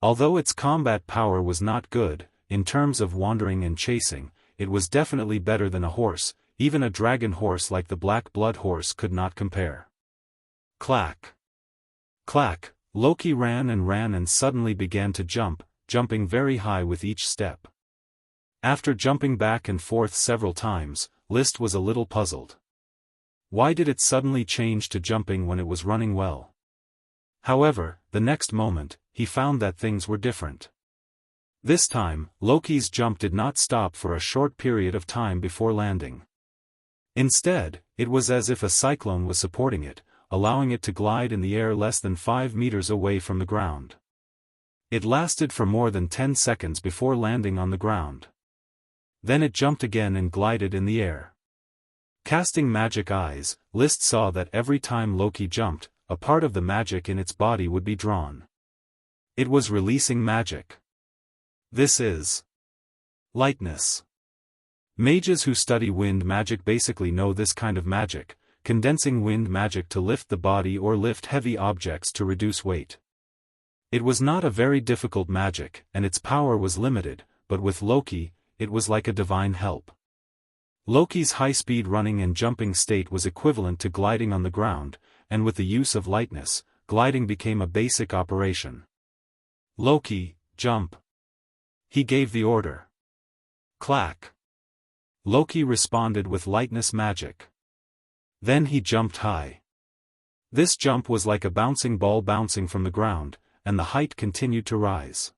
Although its combat power was not good, in terms of wandering and chasing, it was definitely better than a horse. Even a dragon horse like the Black Blood horse could not compare. Clack! Clack! Loki ran and suddenly began to jump, jumping very high with each step. After jumping back and forth several times, List was a little puzzled. Why did it suddenly change to jumping when it was running well? However, the next moment, he found that things were different. This time, Loki's jump did not stop for a short period of time before landing. Instead, it was as if a cyclone was supporting it, allowing it to glide in the air less than 5 meters away from the ground. It lasted for more than 10 seconds before landing on the ground. Then it jumped again and glided in the air. Casting magic eyes, List saw that every time Loki jumped, a part of the magic in its body would be drawn. It was releasing magic. This is lightness. Mages who study wind magic basically know this kind of magic, condensing wind magic to lift the body or lift heavy objects to reduce weight. It was not a very difficult magic, and its power was limited, but with Loki, it was like a divine help. Loki's high-speed running and jumping state was equivalent to gliding on the ground, and with the use of lightness, gliding became a basic operation. Loki, jump! He gave the order. Clack! Loki responded with lightness magic. Then he jumped high. This jump was like a bouncing ball bouncing from the ground, and the height continued to rise.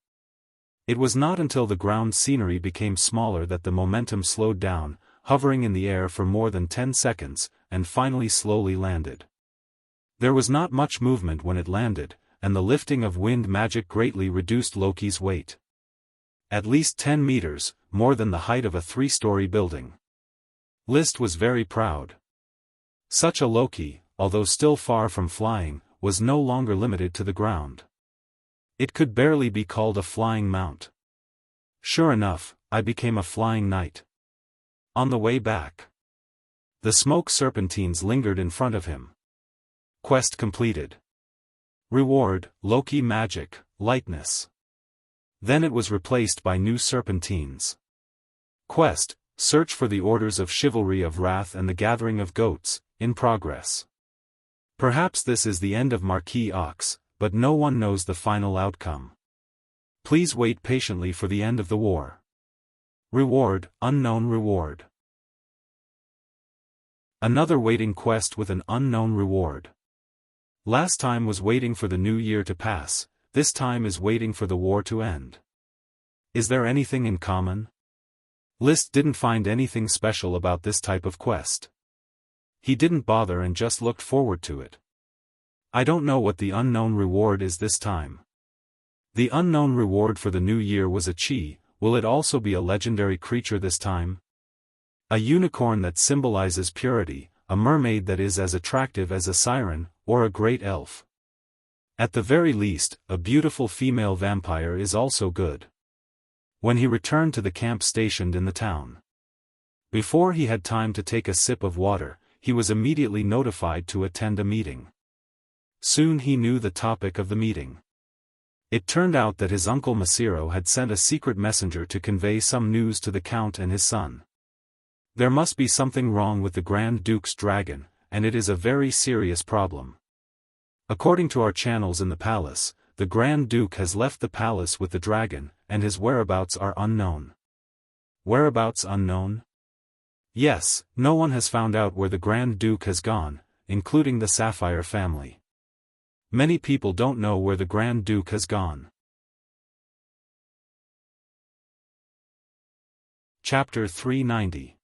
It was not until the ground scenery became smaller that the momentum slowed down, hovering in the air for more than 10 seconds, and finally slowly landed. There was not much movement when it landed, and the lifting of wind magic greatly reduced Loki's weight. At least 10 meters, more than the height of a 3-story building. List was very proud. Such a Loki, although still far from flying, was no longer limited to the ground. It could barely be called a flying mount. Sure enough, I became a flying knight. On the way back, the smoke serpentines lingered in front of him. Quest completed. Reward, Loki magic, lightness. Then it was replaced by new serpentines. Quest, search for the orders of chivalry of Wrath and the gathering of goats, in progress. Perhaps this is the end of Marquis Ox, but no one knows the final outcome. Please wait patiently for the end of the war. Reward, unknown reward. Another waiting quest with an unknown reward. Last time was waiting for the new year to pass, this time is waiting for the war to end. Is there anything in common? List didn't find anything special about this type of quest. He didn't bother and just looked forward to it. I don't know what the unknown reward is this time. The unknown reward for the new year was a chi. Will it also be a legendary creature this time? A unicorn that symbolizes purity, a mermaid that is as attractive as a siren, or a great elf. At the very least, a beautiful female vampire is also good. When he returned to the camp stationed in the town. Before he had time to take a sip of water, he was immediately notified to attend a meeting. Soon he knew the topic of the meeting. It turned out that his uncle Masiro had sent a secret messenger to convey some news to the count and his son. There must be something wrong with the Grand Duke's dragon, and it is a very serious problem. According to our channels in the palace, the Grand Duke has left the palace with the dragon, and his whereabouts are unknown. Whereabouts unknown? Yes, no one has found out where the Grand Duke has gone, including the Sapphire family. Many people don't know where the Grand Duke has gone. Chapter 390.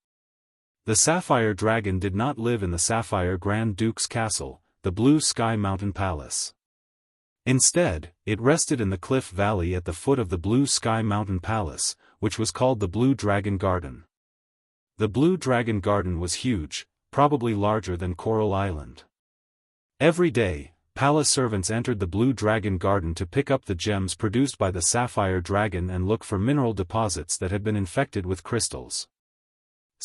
The Sapphire Dragon did not live in the Sapphire Grand Duke's castle, the Blue Sky Mountain Palace. Instead, it rested in the cliff valley at the foot of the Blue Sky Mountain Palace, which was called the Blue Dragon Garden. The Blue Dragon Garden was huge, probably larger than Coral Island. Every day, palace servants entered the Blue Dragon Garden to pick up the gems produced by the Sapphire Dragon and look for mineral deposits that had been infected with crystals.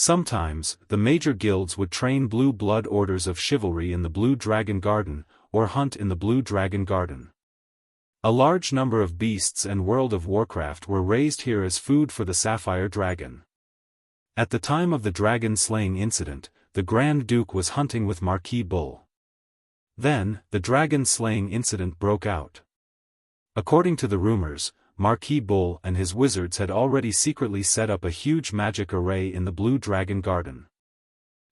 Sometimes, the major guilds would train blue blood orders of chivalry in the Blue Dragon Garden, or hunt in the Blue Dragon Garden. A large number of beasts and World of Warcraft were raised here as food for the Sapphire Dragon. At the time of the dragon slaying incident, the Grand Duke was hunting with Marquis Bull. Then, the dragon slaying incident broke out. According to the rumors, Marquis Bull and his wizards had already secretly set up a huge magic array in the Blue Dragon Garden.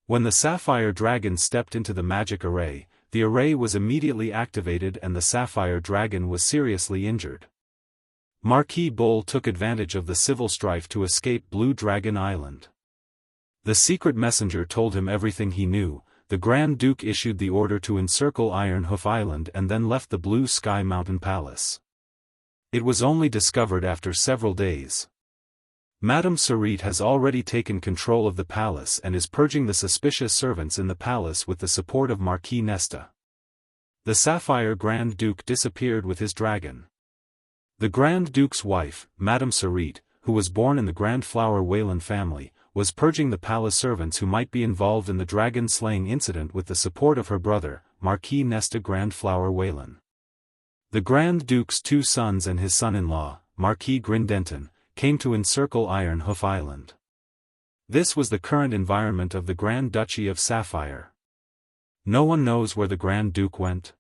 When the Sapphire Dragon stepped into the magic array, the array was immediately activated and the Sapphire Dragon was seriously injured. Marquis Bull took advantage of the civil strife to escape Blue Dragon Island. The secret messenger told him everything he knew. The Grand Duke issued the order to encircle Iron Hoof Island and then left the Blue Sky Mountain Palace. It was only discovered after several days. Madame Sarit has already taken control of the palace and is purging the suspicious servants in the palace with the support of Marquis Nesta. The Sapphire Grand Duke disappeared with his dragon. The Grand Duke's wife, Madame Sarit, who was born in the Grand Flower Wayland family, was purging the palace servants who might be involved in the dragon-slaying incident with the support of her brother, Marquis Nesta Grand Flower Wayland. The Grand Duke's two sons and his son-in-law, Marquis Grindenton, came to encircle Iron Hoof Island. This was the current environment of the Grand Duchy of Sapphire. No one knows where the Grand Duke went.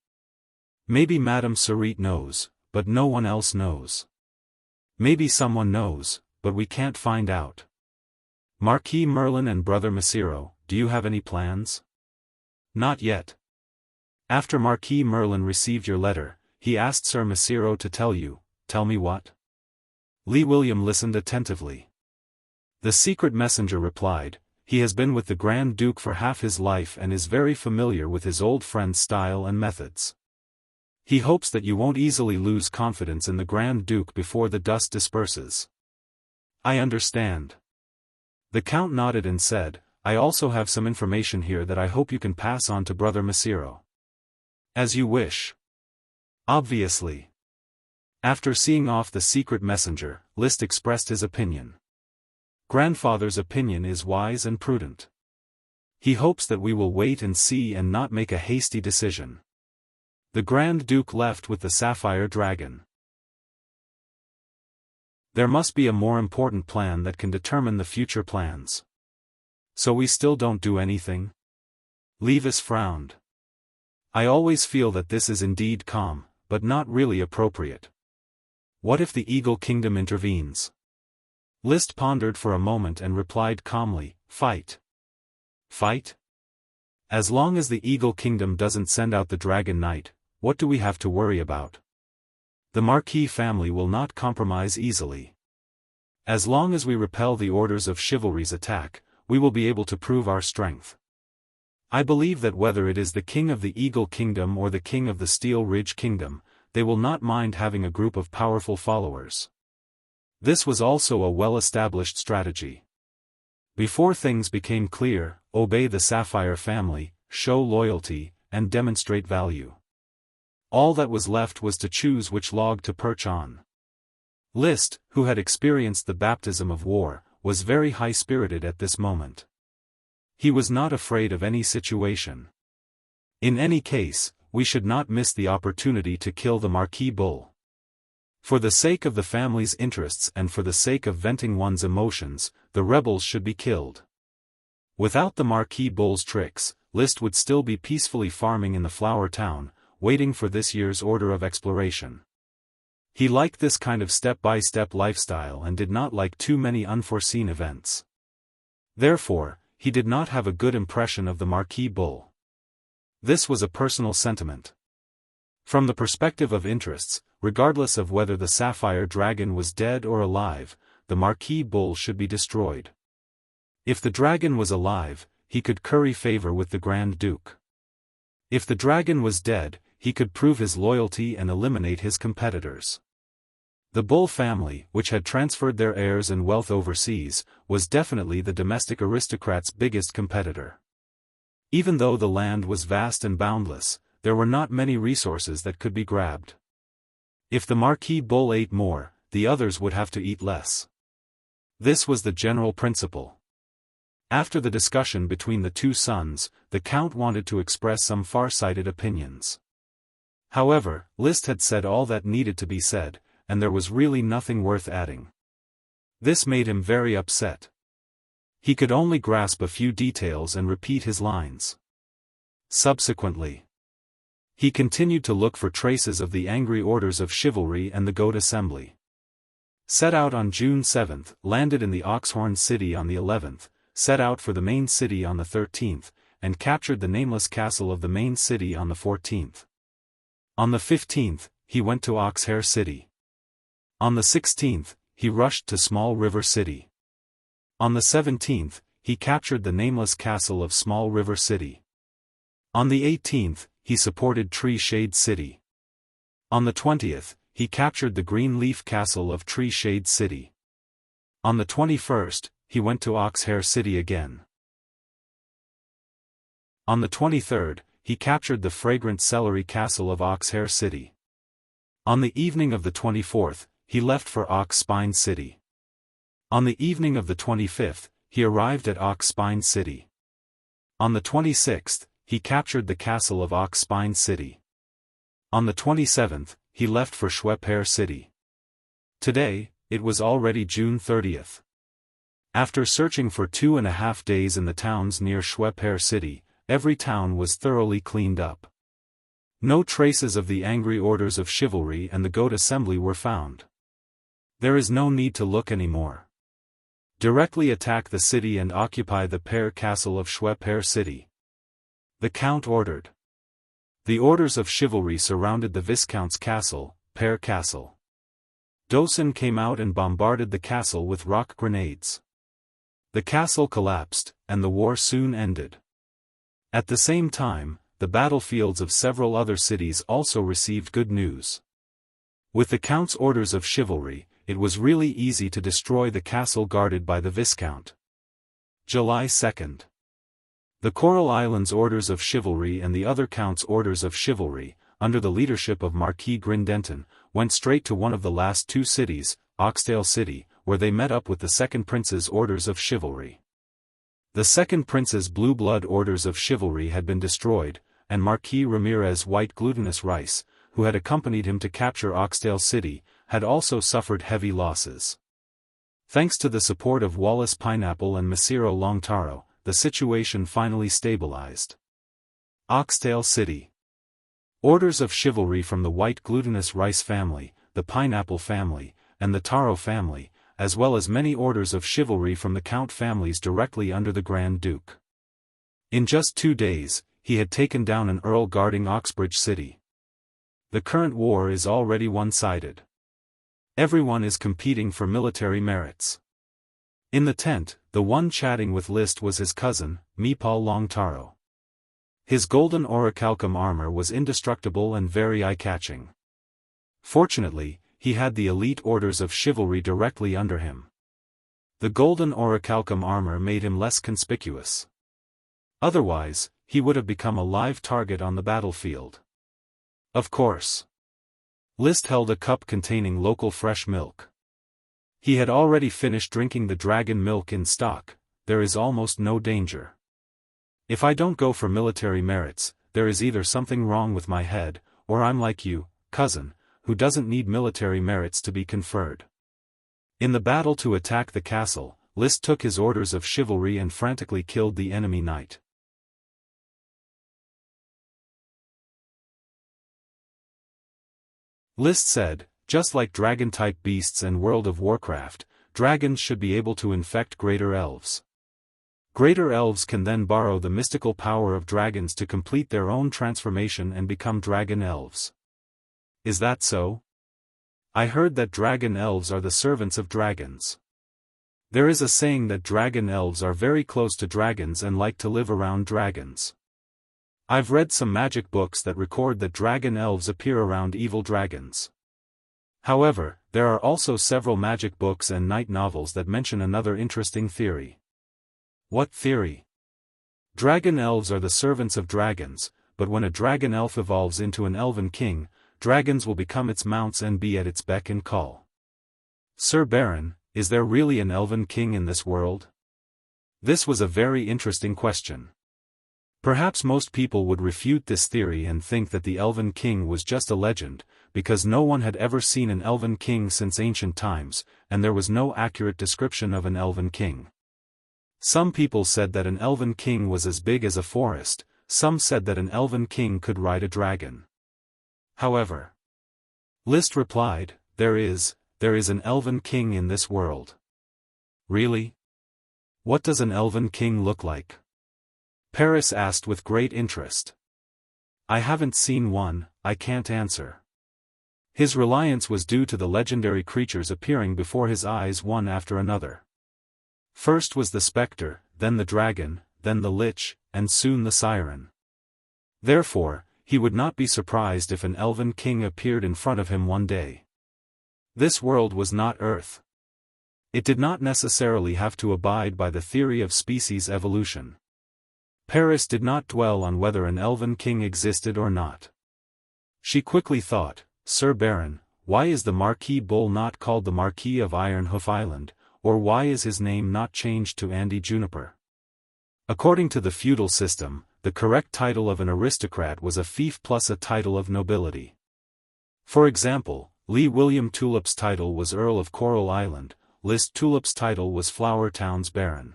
Maybe Madame Sarit knows, but no one else knows. Maybe someone knows, but we can't find out. Marquis Merlin and Brother Macero, do you have any plans? Not yet. After Marquis Merlin received your letter, he asked Sir Macero to tell you. Tell me what? Lee William listened attentively. The secret messenger replied, he has been with the Grand Duke for half his life and is very familiar with his old friend's style and methods. He hopes that you won't easily lose confidence in the Grand Duke before the dust disperses. I understand. The Count nodded and said, I also have some information here that I hope you can pass on to Brother Macero. As you wish. Obviously. After seeing off the secret messenger, Liszt expressed his opinion. Grandfather's opinion is wise and prudent. He hopes that we will wait and see and not make a hasty decision. The Grand Duke left with the Sapphire Dragon. There must be a more important plan that can determine the future plans. So we still don't do anything? Levis frowned. I always feel that this is indeed calm, but not really appropriate. What if the Eagle Kingdom intervenes? Liszt pondered for a moment and replied calmly, fight. Fight? As long as the Eagle Kingdom doesn't send out the Dragon Knight, what do we have to worry about? The Marquis family will not compromise easily. As long as we repel the orders of chivalry's attack, we will be able to prove our strength. I believe that whether it is the King of the Eagle Kingdom or the King of the Steel Ridge Kingdom, they will not mind having a group of powerful followers. This was also a well-established strategy. Before things became clear, obey the Sapphire family, show loyalty, and demonstrate value. All that was left was to choose which log to perch on. Liszt, who had experienced the baptism of war, was very high-spirited at this moment. He was not afraid of any situation. In any case, we should not miss the opportunity to kill the Marquis Bull. For the sake of the family's interests and for the sake of venting one's emotions, the rebels should be killed. Without the Marquis Bull's tricks, List would still be peacefully farming in the Flower Town, waiting for this year's order of exploration. He liked this kind of step-by-step lifestyle and did not like too many unforeseen events. Therefore, he did not have a good impression of the Marquis Bull. This was a personal sentiment. From the perspective of interests, regardless of whether the Sapphire Dragon was dead or alive, the Marquis Bull should be destroyed. If the dragon was alive, he could curry favor with the Grand Duke. If the dragon was dead, he could prove his loyalty and eliminate his competitors. The Bull family, which had transferred their heirs and wealth overseas, was definitely the domestic aristocrats' biggest competitor. Even though the land was vast and boundless, there were not many resources that could be grabbed. If the Marquis Bull ate more, the others would have to eat less. This was the general principle. After the discussion between the two sons, the Count wanted to express some far-sighted opinions. However, List had said all that needed to be said, and there was really nothing worth adding. This made him very upset. He could only grasp a few details and repeat his lines. Subsequently, he continued to look for traces of the angry orders of chivalry and the Goat Assembly. Set out on June 7th, landed in the Oxhorn city on the 11th, set out for the main city on the 13th, and captured the nameless castle of the main city on the 14th. On the 15th, he went to Oxhair city. On the 16th, he rushed to Small River city. On the 17th, he captured the nameless castle of Small River city. On the 18th, he supported Tree Shade city. On the 20th, he captured the Green Leaf castle of Tree Shade city. On the 21st, he went to Oxhair city again. On the 23rd, he captured the Fragrant Celery castle of Oxhair city. On the evening of the 24th, he left for Ox Spine city. On the evening of the 25th, he arrived at Ox Spine city. On the 26th, he captured the castle of Ox Spine city. On the 27th, he left for Schweppere city. Today, it was already June 30th. After searching for 2.5 days in the towns near Schweppere city, every town was thoroughly cleaned up. No traces of the angry orders of chivalry and the Goat Assembly were found. There is no need to look anymore. Directly attack the city and occupy the Pear Castle of Schweppere city. The Count ordered. The orders of chivalry surrounded the Viscount's castle, Pear Castle. Dosen came out and bombarded the castle with rock grenades. The castle collapsed, and the war soon ended. At the same time, the battlefields of several other cities also received good news. With the Count's orders of chivalry, it was really easy to destroy the castle guarded by the Viscount. July 2nd. The Coral Islands' orders of chivalry and the other Count's orders of chivalry, under the leadership of Marquis Grindenton, went straight to one of the last two cities, Oxdale City, where they met up with the Second Prince's orders of chivalry. The Second Prince's blue blood orders of chivalry had been destroyed, and Marquis Ramirez White Glutinous Rice, who had accompanied him to capture Oxdale City, had also suffered heavy losses. Thanks to the support of Wallace Pineapple and Macero Longtaro, the situation finally stabilized. Oxdale City. Orders of chivalry from the White Glutinous Rice family, the Pineapple family, and the Taro family, as well as many orders of chivalry from the Count families directly under the Grand Duke. In just 2 days, he had taken down an earl guarding Oxbridge City. The current war is already one-sided. Everyone is competing for military merits. In the tent, the one chatting with List was his cousin, Meepaul Longtaro. His golden orichalcum armor was indestructible and very eye-catching. Fortunately, he had the elite orders of chivalry directly under him. The golden orichalcum armor made him less conspicuous. Otherwise, he would have become a live target on the battlefield. Of course. List held a cup containing local fresh milk. He had already finished drinking the dragon milk in stock. There is almost no danger. If I don't go for military merits, there is either something wrong with my head, or I'm like you, cousin, who doesn't need military merits to be conferred. In the battle to attack the castle, List took his orders of chivalry and frantically killed the enemy knight. List said, just like dragon-type beasts in World of Warcraft, dragons should be able to infect greater elves. Greater elves can then borrow the mystical power of dragons to complete their own transformation and become dragon elves. Is that so? I heard that dragon elves are the servants of dragons. There is a saying that dragon elves are very close to dragons and like to live around dragons. I've read some magic books that record that dragon elves appear around evil dragons. However, there are also several magic books and knight novels that mention another interesting theory. What theory? Dragon elves are the servants of dragons, but when a dragon elf evolves into an elven king, dragons will become its mounts and be at its beck and call. Sir Baron, is there really an elven king in this world? This was a very interesting question. Perhaps most people would refute this theory and think that the elven king was just a legend, because no one had ever seen an elven king since ancient times, and there was no accurate description of an elven king. Some people said that an elven king was as big as a forest, some said that an elven king could ride a dragon. However, List replied, there is an elven king in this world. Really? What does an elven king look like? Paris asked with great interest. I haven't seen one, I can't answer. His reliance was due to the legendary creatures appearing before his eyes one after another. First was the spectre, then the dragon, then the lich, and soon the siren. Therefore, he would not be surprised if an elven king appeared in front of him one day. This world was not Earth. It did not necessarily have to abide by the theory of species evolution. Paris did not dwell on whether an elven king existed or not. She quickly thought, Sir Baron, why is the Marquis Bull not called the Marquis of Ironhoof Island, or why is his name not changed to Andy Juniper? According to the feudal system, the correct title of an aristocrat was a fief plus a title of nobility. For example, Lee William Tulip's title was Earl of Coral Island, List Tulip's title was Flower Town's Baron.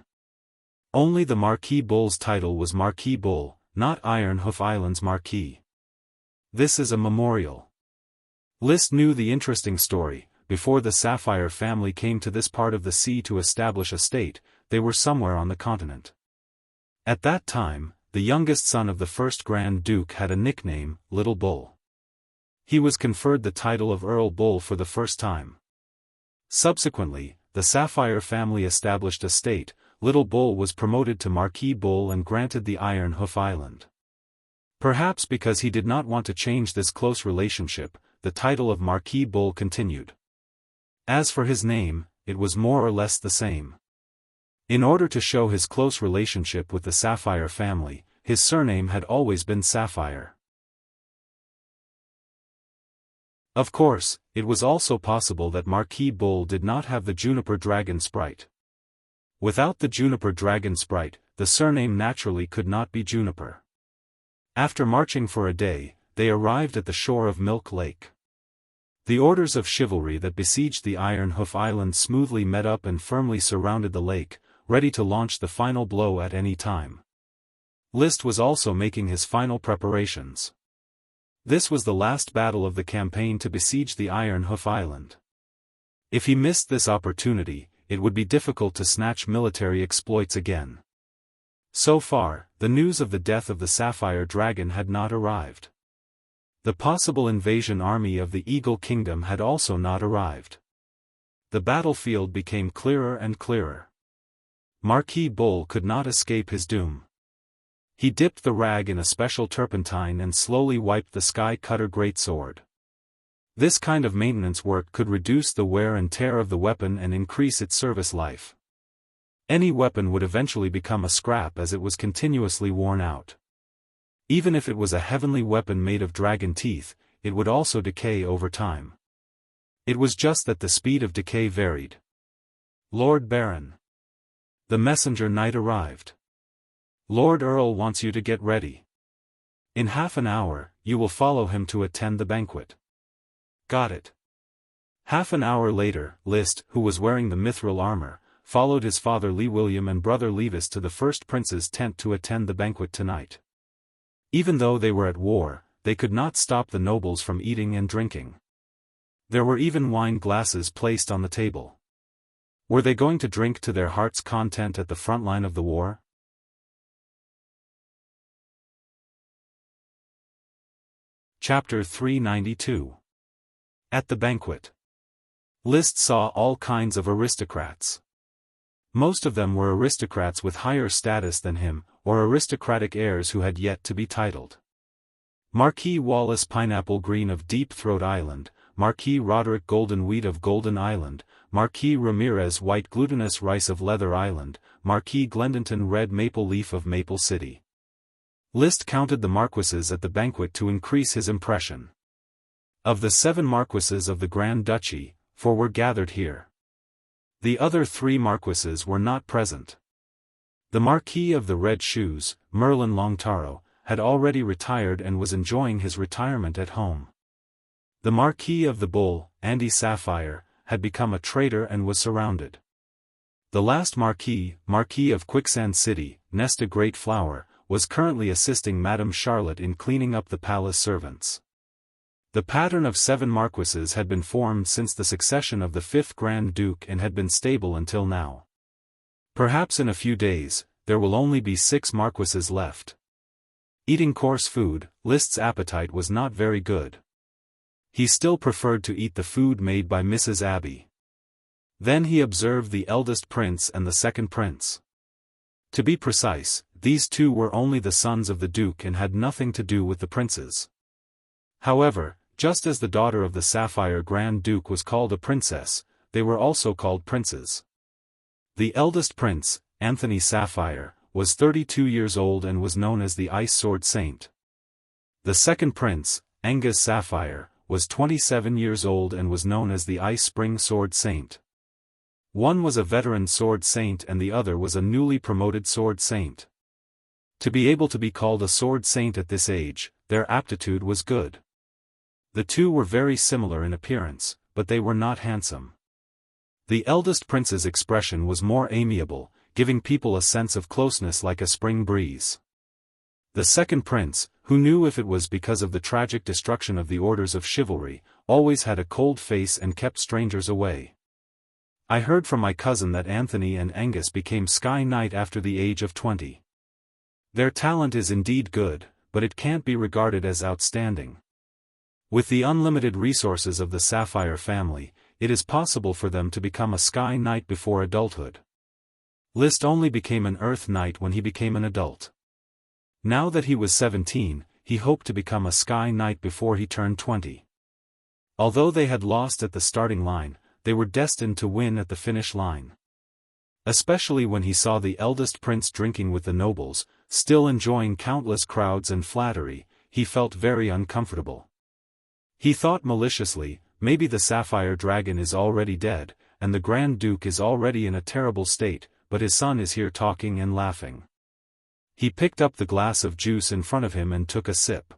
Only the Marquis Bull's title was Marquis Bull, not Ironhoof Island's Marquis. This is a memorial. List knew the interesting story. Before the Sapphire family came to this part of the sea to establish a state, they were somewhere on the continent. At that time, the youngest son of the first Grand Duke had a nickname, Little Bull. He was conferred the title of Earl Bull for the first time. Subsequently, the Sapphire family established a state. Little Bull was promoted to Marquis Bull and granted the Ironhoof Island. Perhaps because he did not want to change this close relationship, the title of Marquis Bull continued. As for his name, it was more or less the same. In order to show his close relationship with the Sapphire family, his surname had always been Sapphire. Of course, it was also possible that Marquis Bull did not have the Juniper Dragon sprite. Without the Juniper Dragon sprite, the surname naturally could not be Juniper. After marching for a day, they arrived at the shore of Milk Lake. The orders of chivalry that besieged the Ironhoof Island smoothly met up and firmly surrounded the lake, ready to launch the final blow at any time. List was also making his final preparations. This was the last battle of the campaign to besiege the Ironhoof Island. If he missed this opportunity, it would be difficult to snatch military exploits again. So far, the news of the death of the Sapphire Dragon had not arrived. The possible invasion army of the Eagle Kingdom had also not arrived. The battlefield became clearer and clearer. Marquis Bull could not escape his doom. He dipped the rag in a special turpentine and slowly wiped the Sky Cutter greatsword. This kind of maintenance work could reduce the wear and tear of the weapon and increase its service life. Any weapon would eventually become a scrap as it was continuously worn out. Even if it was a heavenly weapon made of dragon teeth, it would also decay over time. It was just that the speed of decay varied. Lord Baron. The messenger knight arrived. Lord Earl wants you to get ready. In half an hour, you will follow him to attend the banquet. Got it. Half an hour later, List, who was wearing the mithril armor, followed his father Li William and brother Levis to the first prince's tent to attend the banquet tonight. Even though they were at war, they could not stop the nobles from eating and drinking. There were even wine glasses placed on the table. Were they going to drink to their heart's content at the front line of the war? Chapter 392. At the banquet. Liszt saw all kinds of aristocrats. Most of them were aristocrats with higher status than him, or aristocratic heirs who had yet to be titled. Marquis Wallace Pineapple Green of Deep Throat Island, Marquis Roderick Golden Wheat of Golden Island, Marquis Ramirez White Glutinous Rice of Leather Island, Marquis Glendonton Red Maple Leaf of Maple City. Liszt counted the marquises at the banquet to increase his impression. Of the 7 marquises of the Grand Duchy, 4 were gathered here. The other 3 marquises were not present. The Marquis of the Red Shoes, Merlin Longtaro, had already retired and was enjoying his retirement at home. The Marquis of the Bull, Andy Sapphire, had become a traitor and was surrounded. The last Marquis of Quicksand City, Nesta Great Flower, was currently assisting Madame Charlotte in cleaning up the palace servants. The pattern of 7 marquises had been formed since the succession of the 5th Grand Duke and had been stable until now. Perhaps in a few days, there will only be 6 marquises left. Eating coarse food, Liszt's appetite was not very good. He still preferred to eat the food made by Mrs. Abbey. Then he observed the eldest prince and the second prince. To be precise, these 2 were only the sons of the duke and had nothing to do with the princes. However, just as the daughter of the Sapphire Grand Duke was called a princess, they were also called princes. The eldest prince, Anthony Sapphire, was 32 years old and was known as the Ice Sword Saint. The second prince, Angus Sapphire, was 27 years old and was known as the Ice Spring Sword Saint. One was a veteran sword saint and the other was a newly promoted sword saint. To be able to be called a sword saint at this age, their aptitude was good. The 2 were very similar in appearance, but they were not handsome. The eldest prince's expression was more amiable, giving people a sense of closeness like a spring breeze. The second prince, who knew if it was because of the tragic destruction of the orders of chivalry, always had a cold face and kept strangers away. I heard from my cousin that Anthony and Angus became Sky Knight after the age of 20. Their talent is indeed good, but it can't be regarded as outstanding. With the unlimited resources of the Sapphire family, it is possible for them to become a Sky Knight before adulthood. Liszt only became an Earth Knight when he became an adult. Now that he was 17, he hoped to become a Sky Knight before he turned 20. Although they had lost at the starting line, they were destined to win at the finish line. Especially when he saw the eldest prince drinking with the nobles, still enjoying countless crowds and flattery, he felt very uncomfortable. He thought maliciously, maybe the Sapphire Dragon is already dead, and the Grand Duke is already in a terrible state, but his son is here talking and laughing. He picked up the glass of juice in front of him and took a sip.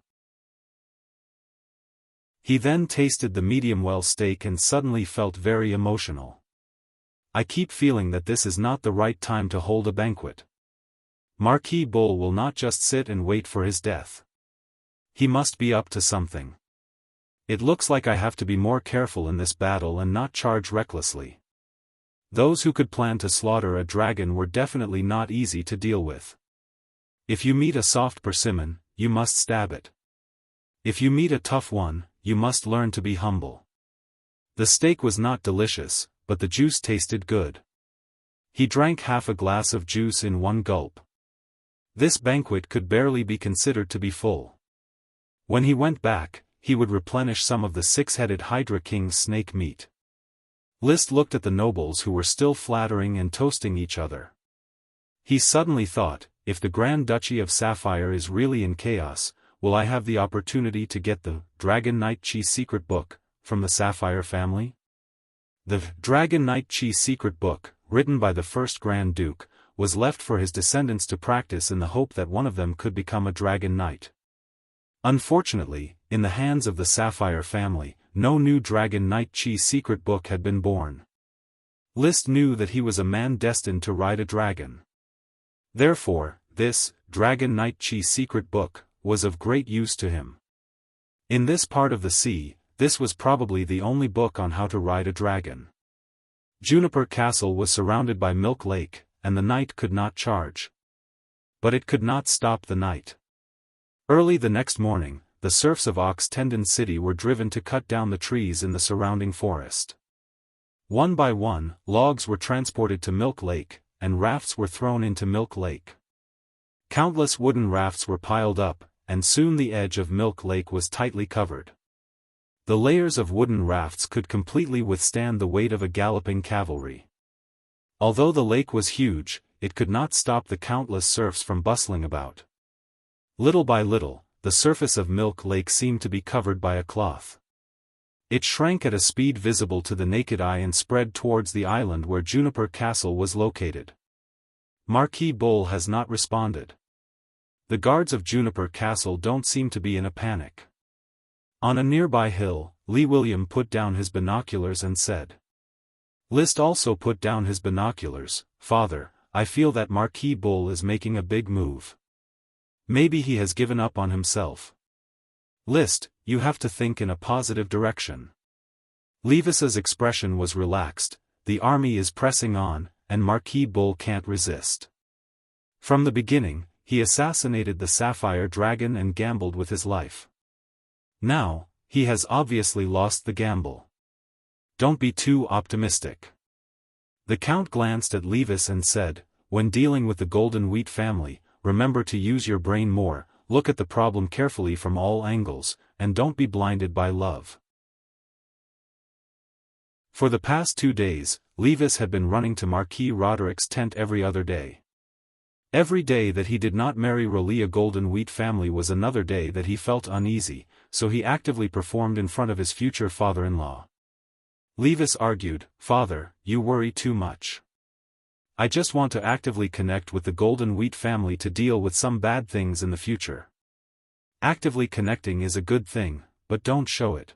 He then tasted the medium-well steak and suddenly felt very emotional. I keep feeling that this is not the right time to hold a banquet. Marquis Bull will not just sit and wait for his death. He must be up to something. It looks like I have to be more careful in this battle and not charge recklessly. Those who could plan to slaughter a dragon were definitely not easy to deal with. If you meet a soft persimmon, you must stab it. If you meet a tough one, you must learn to be humble. The steak was not delicious, but the juice tasted good. He drank half a glass of juice in one gulp. This banquet could barely be considered to be full. When he went back, he would replenish some of the 6-headed Hydra King's snake meat. Liszt looked at the nobles who were still flattering and toasting each other. He suddenly thought, if the Grand Duchy of Sapphire is really in chaos, will I have the opportunity to get the Dragon Knight Chi secret book from the Sapphire family? The Dragon Knight Chi secret book, written by the first Grand Duke, was left for his descendants to practice in the hope that one of them could become a Dragon Knight. Unfortunately, in the hands of the Sapphire family, no new Dragon Knight Chi secret book had been born. List knew that he was a man destined to ride a dragon. Therefore, this, Dragon Knight Chi's secret book, was of great use to him. In this part of the sea, this was probably the only book on how to ride a dragon. Juniper Castle was surrounded by Milk Lake, and the knight could not charge. But it could not stop the knight. Early the next morning, the serfs of Ox Tendon City were driven to cut down the trees in the surrounding forest. One by one, logs were transported to Milk Lake, and rafts were thrown into Milk Lake. Countless wooden rafts were piled up, and soon the edge of Milk Lake was tightly covered. The layers of wooden rafts could completely withstand the weight of a galloping cavalry. Although the lake was huge, it could not stop the countless serfs from bustling about. Little by little, the surface of Milk Lake seemed to be covered by a cloth. It shrank at a speed visible to the naked eye and spread towards the island where Juniper Castle was located. Marquis Bull has not responded. The guards of Juniper Castle don't seem to be in a panic. On a nearby hill, Lee William put down his binoculars and said. List also put down his binoculars. Father, I feel that Marquis Bull is making a big move. Maybe he has given up on himself. List, you have to think in a positive direction. Levis's expression was relaxed. The army is pressing on, and Marquis Bull can't resist. From the beginning, he assassinated the Sapphire Dragon and gambled with his life. Now, he has obviously lost the gamble. Don't be too optimistic. The Count glanced at Levis and said, when dealing with the Golden Wheat family, remember to use your brain more, look at the problem carefully from all angles, and don't be blinded by love. For the past 2 days, Levis had been running to Marquis Roderick's tent every other day. Every day that he did not marry Rolia Golden Wheat family was another day that he felt uneasy, so he actively performed in front of his future father-in-law. Levis argued, Father, you worry too much. I just want to actively connect with the Golden Wheat family to deal with some bad things in the future. Actively connecting is a good thing, but don't show it.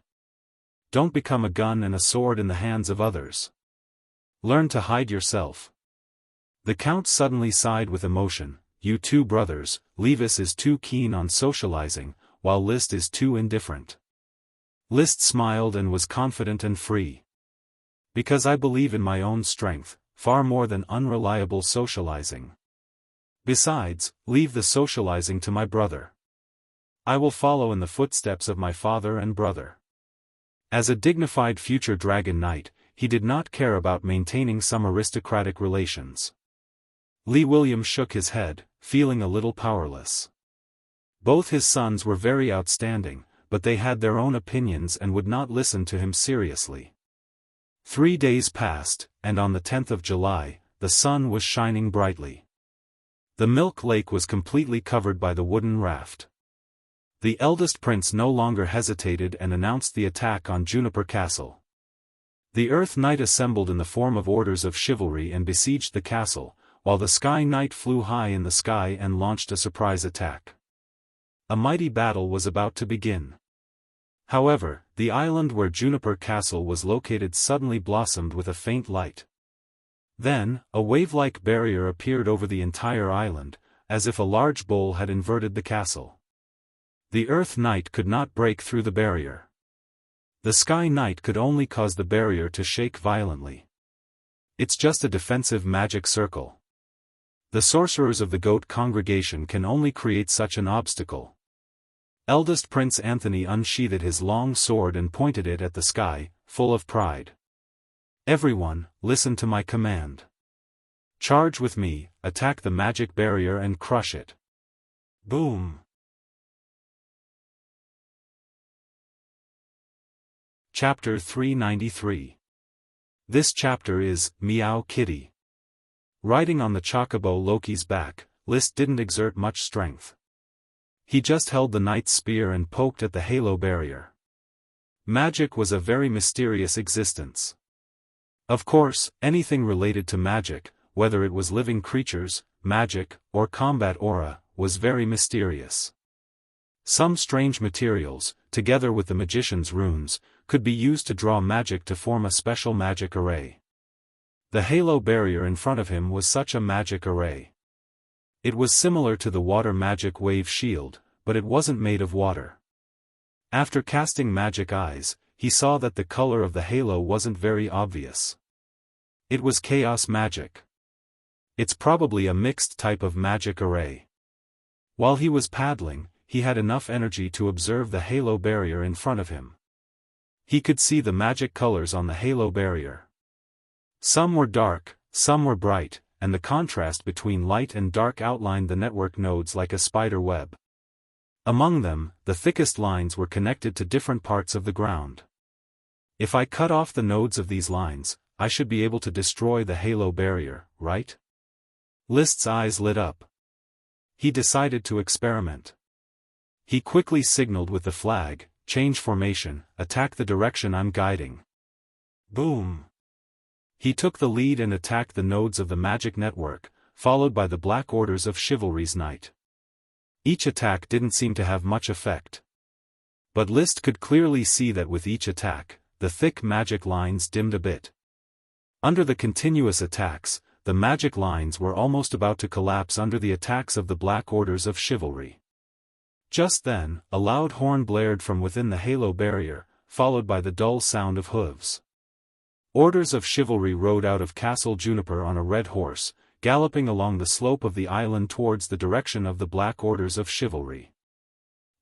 Don't become a gun and a sword in the hands of others. Learn to hide yourself. The Count suddenly sighed with emotion. You two brothers, Levis is too keen on socializing, while List is too indifferent. List smiled and was confident and free. Because I believe in my own strength, far more than unreliable socializing. Besides, leave the socializing to my brother. I will follow in the footsteps of my father and brother. As a dignified future Dragon Knight, he did not care about maintaining some aristocratic relations. Lee William shook his head, feeling a little powerless. Both his sons were very outstanding, but they had their own opinions and would not listen to him seriously. 3 days passed, and on the 10th of July, the sun was shining brightly. The Milk Lake was completely covered by the wooden raft. The eldest prince no longer hesitated and announced the attack on Juniper Castle. The Earth Knight assembled in the form of orders of chivalry and besieged the castle, while the Sky Knight flew high in the sky and launched a surprise attack. A mighty battle was about to begin. However, the island where Juniper Castle was located suddenly blossomed with a faint light. Then, a wave-like barrier appeared over the entire island, as if a large bowl had inverted the castle. The Earth Knight could not break through the barrier. The Sky Knight could only cause the barrier to shake violently. It's just a defensive magic circle. The sorcerers of the Goat congregation can only create such an obstacle. Eldest Prince Anthony unsheathed his long sword and pointed it at the sky, full of pride. Everyone, listen to my command. Charge with me, attack the magic barrier and crush it. Boom! Chapter 393. This chapter is, Meow Kitty. Riding on the chocobo Loki's back, List didn't exert much strength. He just held the knight's spear and poked at the halo barrier. Magic was a very mysterious existence. Of course, anything related to magic, whether it was living creatures, magic, or combat aura, was very mysterious. Some strange materials, together with the magician's runes, could be used to draw magic to form a special magic array. The halo barrier in front of him was such a magic array. It was similar to the water magic wave shield, but it wasn't made of water. After casting magic eyes, he saw that the color of the halo wasn't very obvious. It was chaos magic. It's probably a mixed type of magic array. While he was paddling, he had enough energy to observe the halo barrier in front of him. He could see the magic colors on the halo barrier. Some were dark, some were bright, and the contrast between light and dark outlined the network nodes like a spider web. Among them, the thickest lines were connected to different parts of the ground. If I cut off the nodes of these lines, I should be able to destroy the halo barrier, right? List's eyes lit up. He decided to experiment. He quickly signaled with the flag, change formation, attack the direction I'm guiding. Boom! He took the lead and attacked the nodes of the magic network, followed by the Black Orders of Chivalry's Knight. Each attack didn't seem to have much effect. But List could clearly see that with each attack, the thick magic lines dimmed a bit. Under the continuous attacks, the magic lines were almost about to collapse under the attacks of the Black Orders of Chivalry. Just then, a loud horn blared from within the halo barrier, followed by the dull sound of hooves. Orders of Chivalry rode out of Castle Juniper on a red horse, galloping along the slope of the island towards the direction of the Black Orders of Chivalry.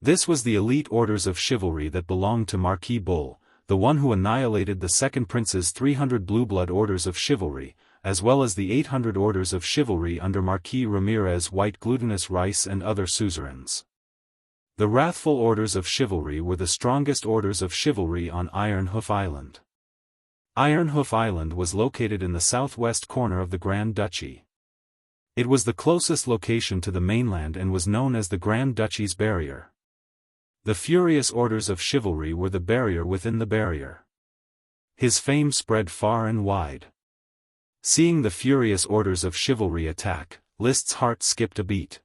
This was the elite Orders of Chivalry that belonged to Marquis Bull, the one who annihilated the Second Prince's 300 Blue Blood Orders of Chivalry, as well as the 800 Orders of Chivalry under Marquis Ramirez White Glutinous Rice and other suzerains. The wrathful Orders of Chivalry were the strongest Orders of Chivalry on Iron Hoof Island. Iron Hoof Island was located in the southwest corner of the Grand Duchy. It was the closest location to the mainland and was known as the Grand Duchy's Barrier. The furious Orders of Chivalry were the barrier within the barrier. His fame spread far and wide. Seeing the furious Orders of Chivalry attack, List's heart skipped a beat.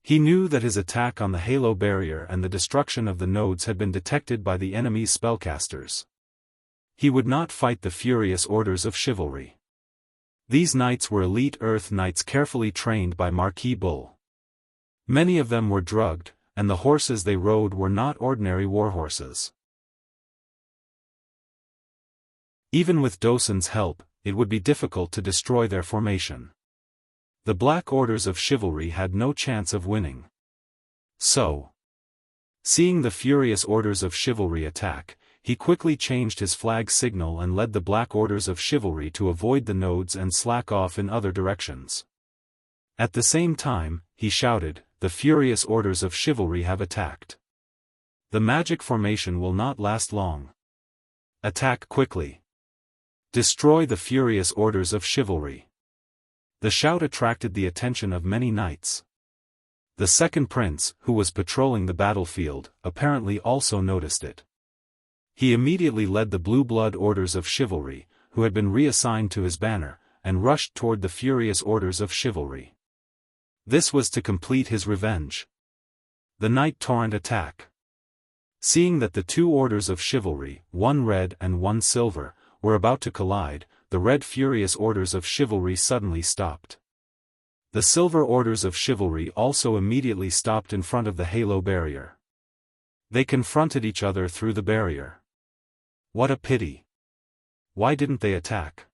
He knew that his attack on the halo barrier and the destruction of the nodes had been detected by the enemy's spellcasters. He would not fight the furious Orders of Chivalry. These knights were elite Earth knights carefully trained by Marquis Bull. Many of them were drugged, and the horses they rode were not ordinary warhorses. Even with Dosun's help, it would be difficult to destroy their formation. The Black Orders of Chivalry had no chance of winning. So, seeing the furious Orders of Chivalry attack, he quickly changed his flag signal and led the Black Orders of Chivalry to avoid the nodes and slack off in other directions. At the same time, he shouted, "The furious Orders of Chivalry have attacked. The magic formation will not last long. Attack quickly. Destroy the furious Orders of Chivalry." The shout attracted the attention of many knights. The Second Prince, who was patrolling the battlefield, apparently also noticed it. He immediately led the Blue Blood Orders of Chivalry, who had been reassigned to his banner, and rushed toward the furious Orders of Chivalry. This was to complete his revenge. The Knight Torrent attack. Seeing that the two Orders of Chivalry, one red and one silver, were about to collide, the red furious Orders of Chivalry suddenly stopped. The silver Orders of Chivalry also immediately stopped in front of the halo barrier. They confronted each other through the barrier. What a pity. Why didn't they attack?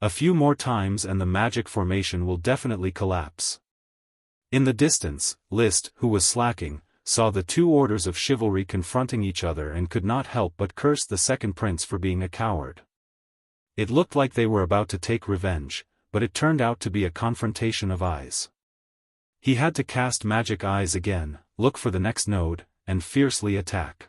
A few more times and the magic formation will definitely collapse. In the distance, List, who was slacking, saw the two Orders of Chivalry confronting each other and could not help but curse the Second Prince for being a coward. It looked like they were about to take revenge, but it turned out to be a confrontation of eyes. He had to cast magic eyes again, look for the next node, and fiercely attack.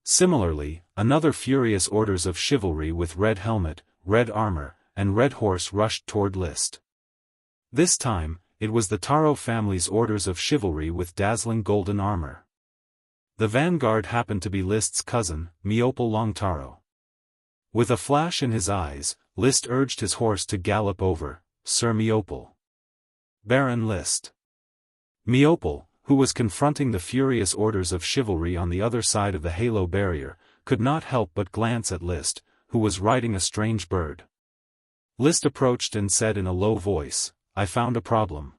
Similarly, another furious Orders of Chivalry with red helmet, red armor, and red horse rushed toward List. This time, it was the Taro family's Orders of Chivalry with dazzling golden armor. The vanguard happened to be List's cousin, Meopal Longtaro. With a flash in his eyes, List urged his horse to gallop over. "Sir Meopal." "Baron List." Meopal, who was confronting the furious Orders of Chivalry on the other side of the halo barrier, could not help but glance at List, who was riding a strange bird. List approached and said in a low voice, "I found a problem.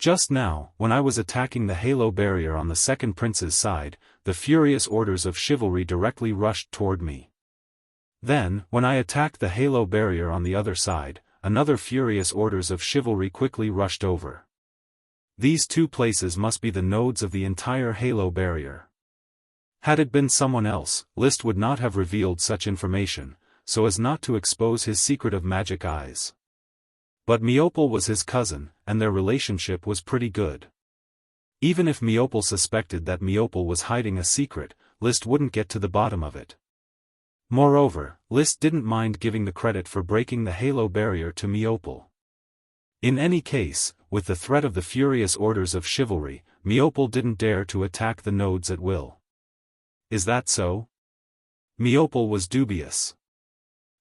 Just now, when I was attacking the halo barrier on the second prince's side, the furious orders of chivalry directly rushed toward me. Then, when I attacked the halo barrier on the other side, another furious orders of chivalry quickly rushed over. These two places must be the nodes of the entire halo barrier." Had it been someone else, List would not have revealed such information, so as not to expose his secret of magic eyes. But Meopel was his cousin, and their relationship was pretty good. Even if Meopel suspected that Meopel was hiding a secret, List wouldn't get to the bottom of it. Moreover, List didn't mind giving the credit for breaking the halo barrier to Meopel. In any case, with the threat of the furious orders of chivalry, Meopel didn't dare to attack the nodes at will. Is that so? Meopel was dubious.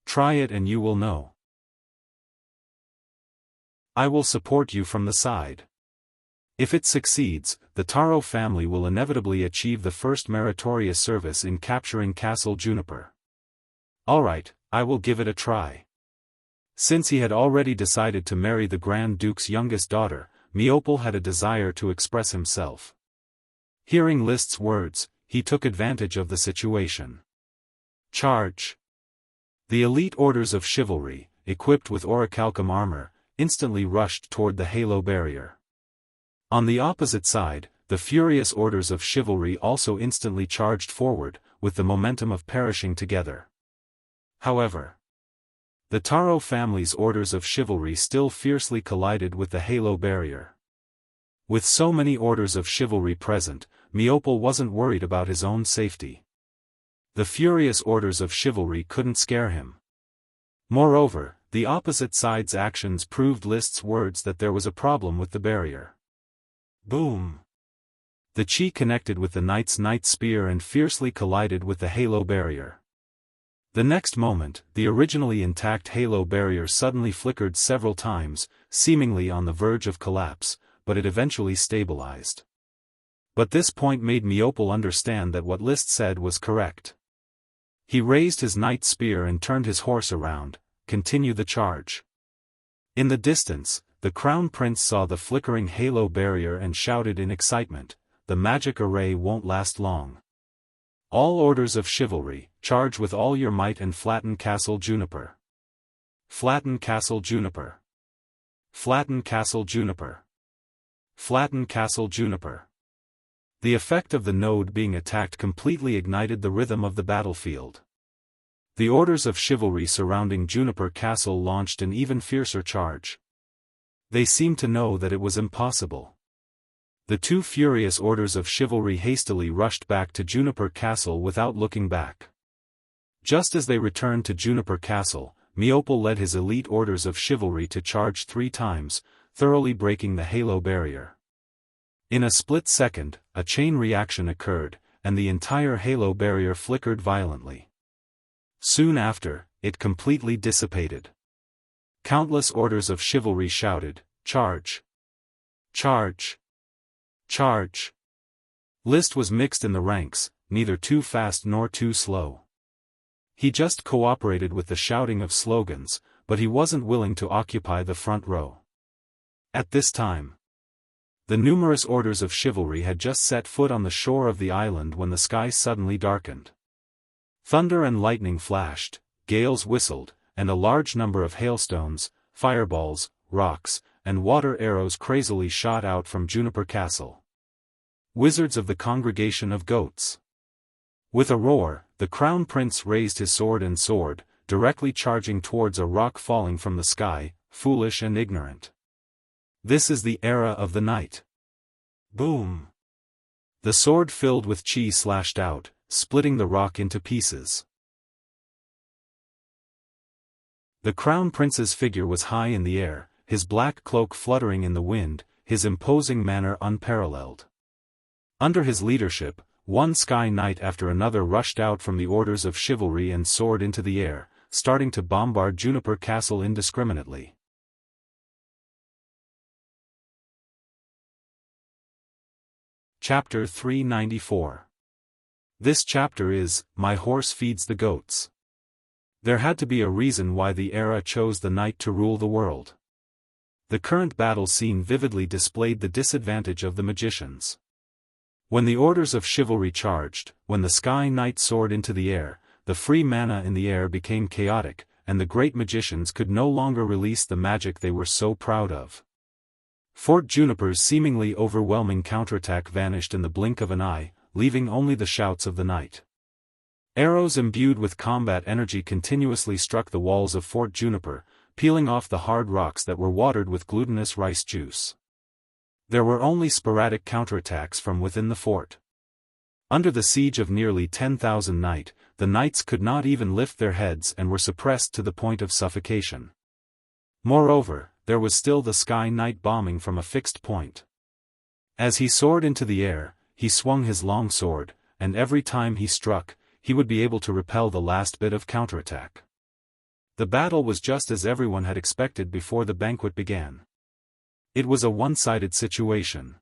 Try it and you will know. I will support you from the side. If it succeeds, the Taro family will inevitably achieve the first meritorious service in capturing Castle Juniper. Alright, I will give it a try. Since he had already decided to marry the Grand Duke's youngest daughter, Meopel had a desire to express himself. Hearing List's words, he took advantage of the situation. Charge! The elite orders of chivalry, equipped with orichalcum armor, instantly rushed toward the halo barrier. On the opposite side, the furious orders of chivalry also instantly charged forward, with the momentum of perishing together. However, the Taro family's orders of chivalry still fiercely collided with the halo barrier. With so many orders of chivalry present, Meopel wasn't worried about his own safety. The furious orders of chivalry couldn't scare him. Moreover, the opposite side's actions proved List's words that there was a problem with the barrier. Boom! The chi connected with the knight's knight spear and fiercely collided with the halo barrier. The next moment, the originally intact halo barrier suddenly flickered several times, seemingly on the verge of collapse, but it eventually stabilized. But this point made Meopel understand that what List said was correct. He raised his knight spear and turned his horse around. Continue the charge. In the distance, the Crown Prince saw the flickering halo barrier and shouted in excitement, "The magic array won't last long. All orders of chivalry, charge with all your might and flatten Castle Juniper. Flatten Castle Juniper. Flatten Castle Juniper. Flatten Castle Juniper." The effect of the node being attacked completely ignited the rhythm of the battlefield. The orders of chivalry surrounding Juniper Castle launched an even fiercer charge. They seemed to know that it was impossible. The two furious orders of chivalry hastily rushed back to Juniper Castle without looking back. Just as they returned to Juniper Castle, Meopel led his elite orders of chivalry to charge 3 times, thoroughly breaking the halo barrier. In a split second, a chain reaction occurred, and the entire halo barrier flickered violently. Soon after, it completely dissipated. Countless orders of chivalry shouted, "Charge! Charge! Charge!" List was mixed in the ranks, neither too fast nor too slow. He just cooperated with the shouting of slogans, but he wasn't willing to occupy the front row. At this time, the numerous orders of chivalry had just set foot on the shore of the island when the sky suddenly darkened. Thunder and lightning flashed, gales whistled, and a large number of hailstones, fireballs, rocks, and water arrows crazily shot out from Juniper Castle. Wizards of the Congregation of Goats. With a roar, the Crown Prince raised his sword and soared, directly charging towards a rock falling from the sky, foolish and ignorant. This is the era of the night. Boom! The sword filled with chi slashed out, splitting the rock into pieces. The Crown Prince's figure was high in the air, his black cloak fluttering in the wind, his imposing manner unparalleled. Under his leadership, one Sky Knight after another rushed out from the orders of chivalry and soared into the air, starting to bombard Juniper Castle indiscriminately. Chapter 394. This chapter is, My Horse Feeds the Goats. There had to be a reason why the era chose the knight to rule the world. The current battle scene vividly displayed the disadvantage of the magicians. When the orders of chivalry charged, when the Sky Knight soared into the air, the free mana in the air became chaotic, and the great magicians could no longer release the magic they were so proud of. Fort Juniper's seemingly overwhelming counterattack vanished in the blink of an eye, leaving only the shouts of the knight. Arrows imbued with combat energy continuously struck the walls of Fort Juniper, peeling off the hard rocks that were watered with glutinous rice juice. There were only sporadic counterattacks from within the fort. Under the siege of nearly 10,000 knight, the knights could not even lift their heads and were suppressed to the point of suffocation. Moreover, there was still the Sky Knight bombing from a fixed point. As he soared into the air, he swung his long sword, and every time he struck, he would be able to repel the last bit of counterattack. The battle was just as everyone had expected before the banquet began. It was a one-sided situation.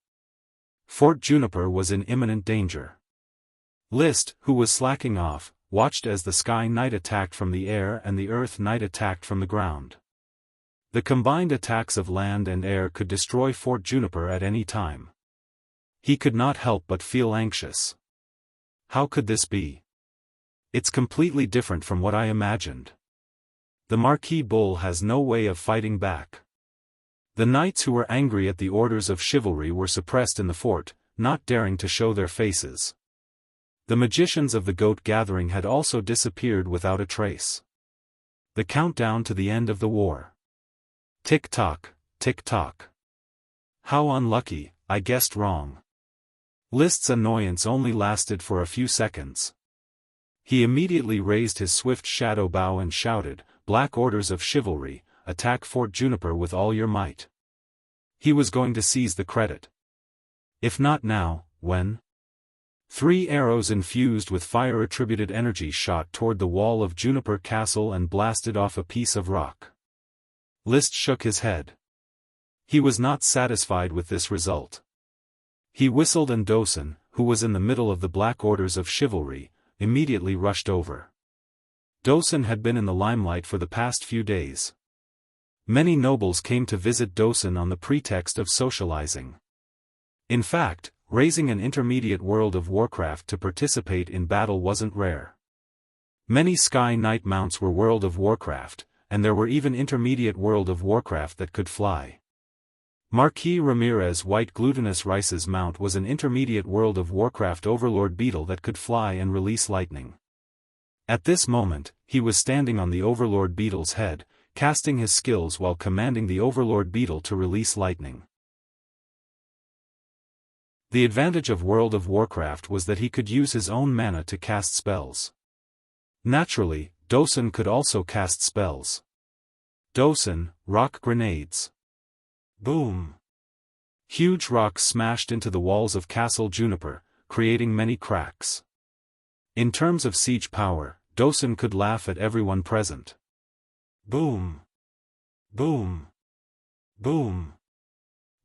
Fort Juniper was in imminent danger. Liszt, who was slacking off, watched as the Sky Knight attacked from the air and the Earth Knight attacked from the ground. The combined attacks of land and air could destroy Fort Juniper at any time. He could not help but feel anxious. How could this be? It's completely different from what I imagined. The Marquis Bull has no way of fighting back. The knights who were angry at the orders of chivalry were suppressed in the fort, not daring to show their faces. The magicians of the Goat Gathering had also disappeared without a trace. The countdown to the end of the war. Tick-tock, tick-tock. How unlucky, I guessed wrong. Liszt's annoyance only lasted for a few seconds. He immediately raised his swift shadow bow and shouted, "Black orders of chivalry, attack Fort Juniper with all your might." He was going to seize the credit. If not now, when? 3 arrows infused with fire-attributed energy shot toward the wall of Juniper Castle and blasted off a piece of rock. Liszt shook his head. He was not satisfied with this result. He whistled and Dosen, who was in the middle of the Black Orders of Chivalry, immediately rushed over. Dosen had been in the limelight for the past few days. Many nobles came to visit Dosen on the pretext of socializing. In fact, raising an intermediate World of Warcraft to participate in battle wasn't rare. Many Sky Knight mounts were World of Warcraft, and there were even intermediate World of Warcraft that could fly. Marquis Ramirez White Glutinous Rice's mount was an intermediate World of Warcraft Overlord Beetle that could fly and release lightning. At this moment, he was standing on the Overlord Beetle's head, casting his skills while commanding the Overlord Beetle to release lightning. The advantage of World of Warcraft was that he could use his own mana to cast spells. Naturally, Dosen could also cast spells. Dosen, rock grenades. Boom! Huge rocks smashed into the walls of Castle Juniper, creating many cracks. In terms of siege power, Dosen could laugh at everyone present. Boom! Boom! Boom!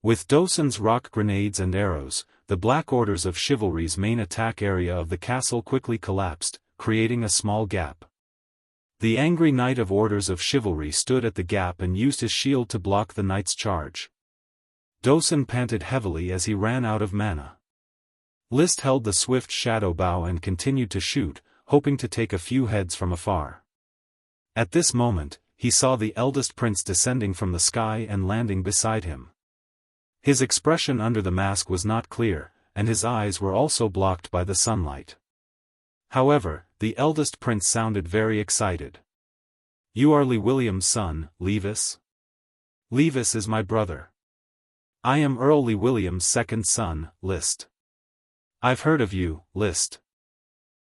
With Dosen's rock grenades and arrows, the Black Orders of Chivalry's main attack area of the castle quickly collapsed, creating a small gap. The angry Knight of Orders of Chivalry stood at the gap and used his shield to block the knight's charge. Dosen panted heavily as he ran out of mana. Liszt held the swift shadow bow and continued to shoot, hoping to take a few heads from afar. At this moment, he saw the eldest prince descending from the sky and landing beside him. His expression under the mask was not clear, and his eyes were also blocked by the sunlight. However, the eldest prince sounded very excited. "You are Llywelyn's son, Levis?" "Levis is my brother. I am Earl Llywelyn's second son, Liszt." "I've heard of you, Liszt."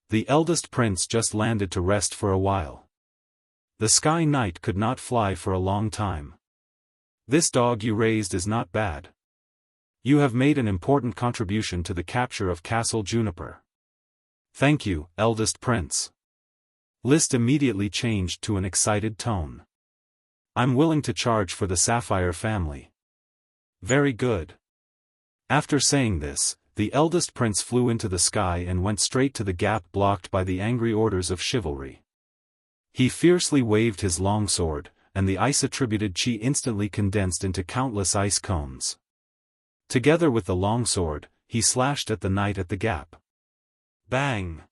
The eldest prince just landed to rest for a while. The Sky Knight could not fly for a long time. "This dog you raised is not bad. You have made an important contribution to the capture of Castle Juniper." "Thank you, eldest prince." Liszt immediately changed to an excited tone. "I'm willing to charge for the Sapphire family." "Very good." After saying this, the eldest prince flew into the sky and went straight to the gap blocked by the angry Orders of Chivalry. He fiercely waved his long sword, and the ice-attributed chi instantly condensed into countless ice cones. Together with the long sword, he slashed at the knight at the gap. Bang!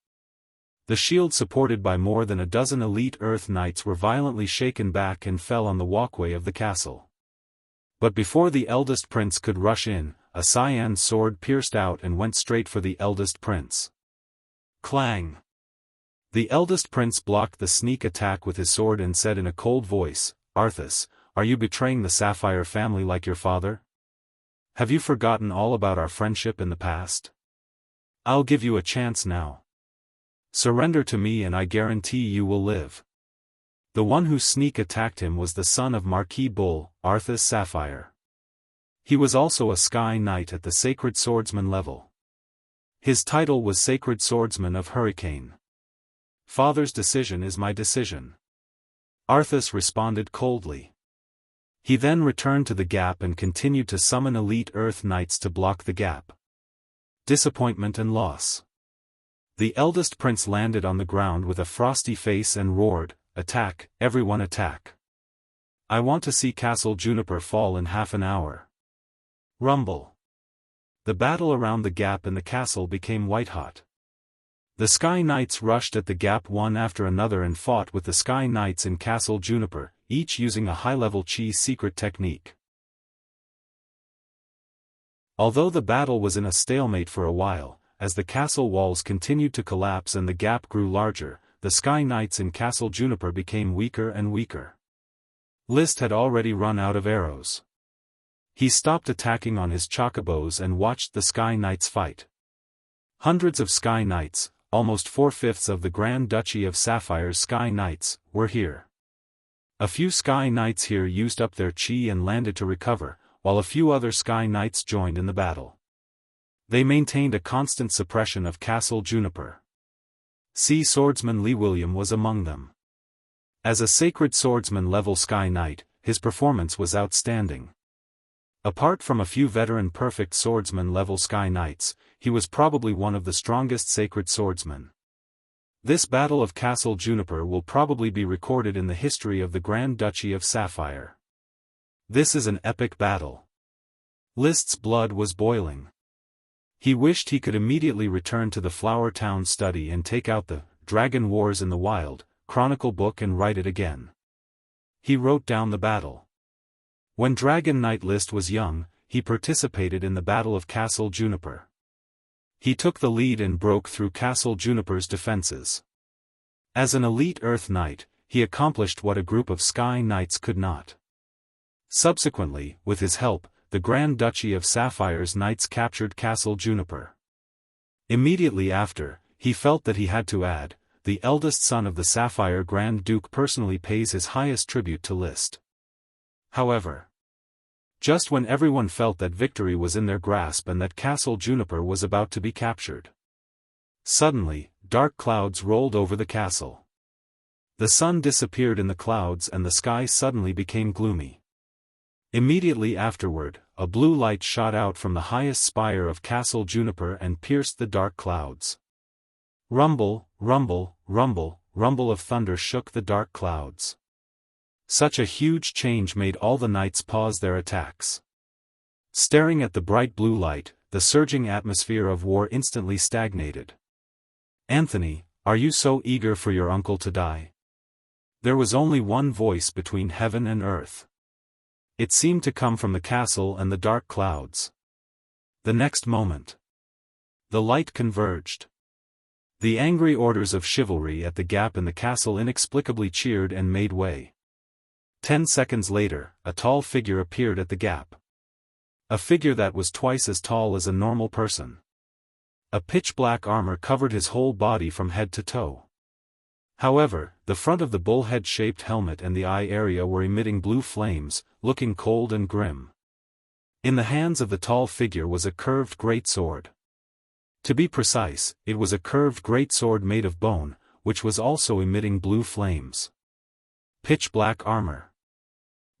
The shield supported by more than a dozen elite Earth Knights were violently shaken back and fell on the walkway of the castle. But before the eldest prince could rush in, a cyan sword pierced out and went straight for the eldest prince. Clang! The eldest prince blocked the sneak attack with his sword and said in a cold voice, "Arthas, are you betraying the Sapphire family like your father? Have you forgotten all about our friendship in the past? I'll give you a chance now. Surrender to me and I guarantee you will live." The one who sneak attacked him was the son of Marquis Bull, Arthas Sapphire. He was also a Sky Knight at the Sacred Swordsman level. His title was Sacred Swordsman of Hurricane. "Father's decision is my decision," Arthas responded coldly. He then returned to the gap and continued to summon elite Earth Knights to block the gap. Disappointment and loss. The eldest prince landed on the ground with a frosty face and roared, "Attack, everyone attack! I want to see Castle Juniper fall in half an hour." Rumble. The battle around the gap in the castle became white-hot. The Sky Knights rushed at the gap one after another and fought with the Sky Knights in Castle Juniper, each using a high-level chi secret technique. Although the battle was in a stalemate for a while, as the castle walls continued to collapse and the gap grew larger, the Sky Knights in Castle Juniper became weaker and weaker. List had already run out of arrows. He stopped attacking on his chocobos and watched the Sky Knights fight. Hundreds of Sky Knights, almost 4/5 of the Grand Duchy of Sapphire's Sky Knights, were here. A few Sky Knights here used up their chi and landed to recover, while a few other Sky Knights joined in the battle. They maintained a constant suppression of Castle Juniper. Sea Swordsman Lee William was among them. As a Sacred Swordsman level Sky Knight, his performance was outstanding. Apart from a few veteran Perfect Swordsman level Sky Knights, he was probably one of the strongest Sacred Swordsmen. This Battle of Castle Juniper will probably be recorded in the history of the Grand Duchy of Sapphire. This is an epic battle. List's blood was boiling. He wished he could immediately return to the Flower Town study and take out the Dragon Wars in the Wild Chronicle book and write it again. He wrote down the battle. When Dragon Knight List was young, he participated in the Battle of Castle Juniper. He took the lead and broke through Castle Juniper's defenses. As an elite Earth Knight, he accomplished what a group of Sky Knights could not. Subsequently, with his help, the Grand Duchy of Sapphire's Knights captured Castle Juniper. Immediately after, he felt that he had to add, the eldest son of the Sapphire Grand Duke personally pays his highest tribute to List. However, just when everyone felt that victory was in their grasp and that Castle Juniper was about to be captured, suddenly, dark clouds rolled over the castle. The sun disappeared in the clouds and the sky suddenly became gloomy. Immediately afterward, a blue light shot out from the highest spire of Castle Juniper and pierced the dark clouds. Rumble, rumble, rumble, rumble of thunder shook the dark clouds. Such a huge change made all the knights pause their attacks. Staring at the bright blue light, the surging atmosphere of war instantly stagnated. "Anthony, are you so eager for your uncle to die?" There was only one voice between heaven and earth. It seemed to come from the castle and the dark clouds. The next moment, the light converged. The angry orders of chivalry at the gap in the castle inexplicably cheered and made way. 10 seconds later, a tall figure appeared at the gap. A figure that was twice as tall as a normal person. A pitch-black armor covered his whole body from head to toe. However, the front of the bullhead-shaped helmet and the eye area were emitting blue flames, looking cold and grim. In the hands of the tall figure was a curved greatsword. To be precise, it was a curved greatsword made of bone, which was also emitting blue flames. Pitch-black armor,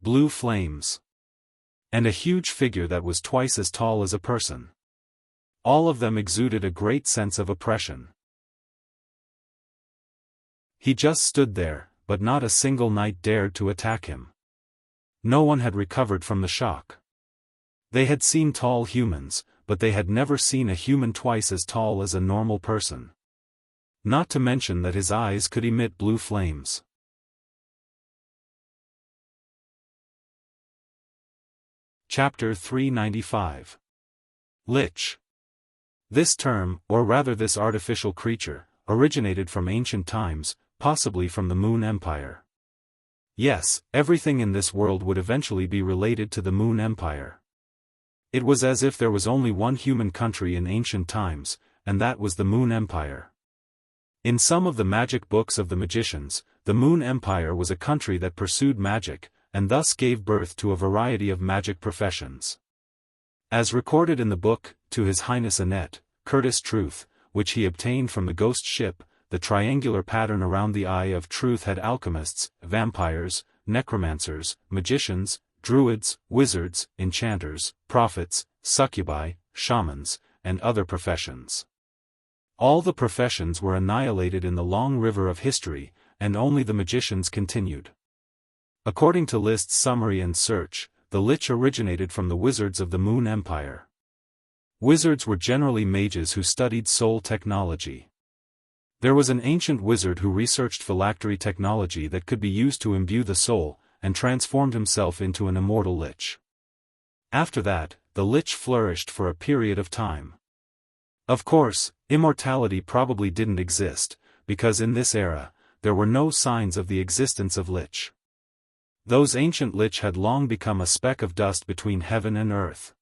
blue flames, and a huge figure that was twice as tall as a person. All of them exuded a great sense of oppression. He just stood there, but not a single knight dared to attack him. No one had recovered from the shock. They had seen tall humans, but they had never seen a human twice as tall as a normal person. Not to mention that his eyes could emit blue flames. Chapter 395. Lich. This term, or rather this artificial creature, originated from ancient times, possibly from the Moon Empire. Yes, everything in this world would eventually be related to the Moon Empire. It was as if there was only one human country in ancient times, and that was the Moon Empire. In some of the magic books of the magicians, the Moon Empire was a country that pursued magic, and thus gave birth to a variety of magic professions. As recorded in the book, To His Highness Annette, Curtis Truth, which he obtained from the ghost ship, the triangular pattern around the eye of truth had alchemists, vampires, necromancers, magicians, druids, wizards, enchanters, prophets, succubi, shamans, and other professions. All the professions were annihilated in the long river of history, and only the magicians continued. According to List's summary and search, the Lich originated from the wizards of the Moon Empire. Wizards were generally mages who studied soul technology. There was an ancient wizard who researched phylactery technology that could be used to imbue the soul, and transformed himself into an immortal Lich. After that, the Lich flourished for a period of time. Of course, immortality probably didn't exist, because in this era, there were no signs of the existence of Lich. Those ancient Lich had long become a speck of dust between heaven and earth.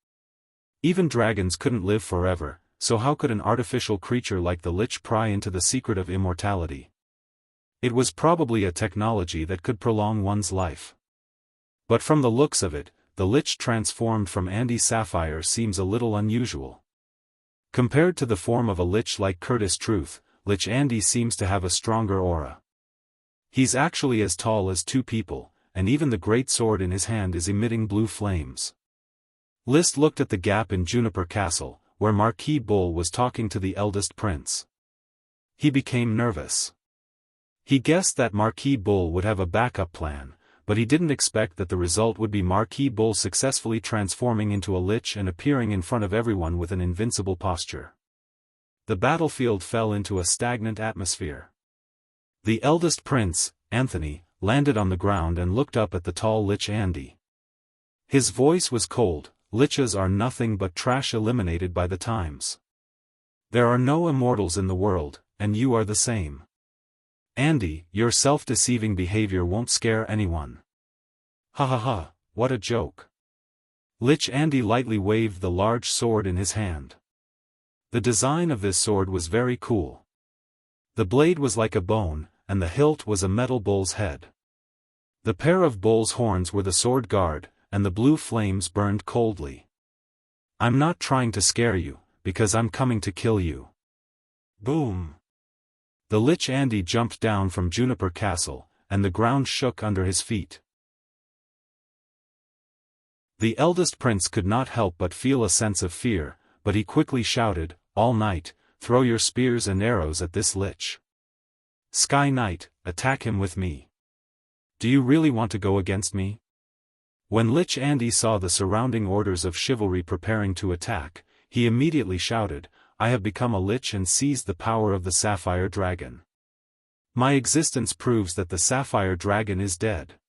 Even dragons couldn't live forever, so how could an artificial creature like the Lich pry into the secret of immortality? It was probably a technology that could prolong one's life. But from the looks of it, the Lich transformed from Andy Sapphire seems a little unusual. Compared to the form of a Lich like Curtis Truth, Lich Andy seems to have a stronger aura. He's actually as tall as two people, and even the great sword in his hand is emitting blue flames. List looked at the gap in Juniper Castle, where Marquis Bull was talking to the eldest prince. He became nervous. He guessed that Marquis Bull would have a backup plan, but he didn't expect that the result would be Marquis Bull successfully transforming into a Lich and appearing in front of everyone with an invincible posture. The battlefield fell into a stagnant atmosphere. The eldest prince, Anthony, landed on the ground and looked up at the tall Lich Andy. His voice was cold. Liches are nothing but trash eliminated by the times. There are no immortals in the world, and you are the same. Andy, your self-deceiving behavior won't scare anyone. Ha ha ha, what a joke. Lich Andy lightly waved the large sword in his hand. The design of this sword was very cool. The blade was like a bone, and the hilt was a metal bull's head. The pair of bull's horns were the sword guard, and the blue flames burned coldly. I'm not trying to scare you, because I'm coming to kill you. Boom! The Lich Andy jumped down from Juniper Castle, and the ground shook under his feet. The eldest prince could not help but feel a sense of fear, but he quickly shouted, "All Knight, throw your spears and arrows at this Lich. Sky Knight, attack him with me. Do you really want to go against me?" When Lich Andy saw the surrounding orders of chivalry preparing to attack, he immediately shouted, "I have become a Lich and seized the power of the Sapphire Dragon. My existence proves that the Sapphire Dragon is dead.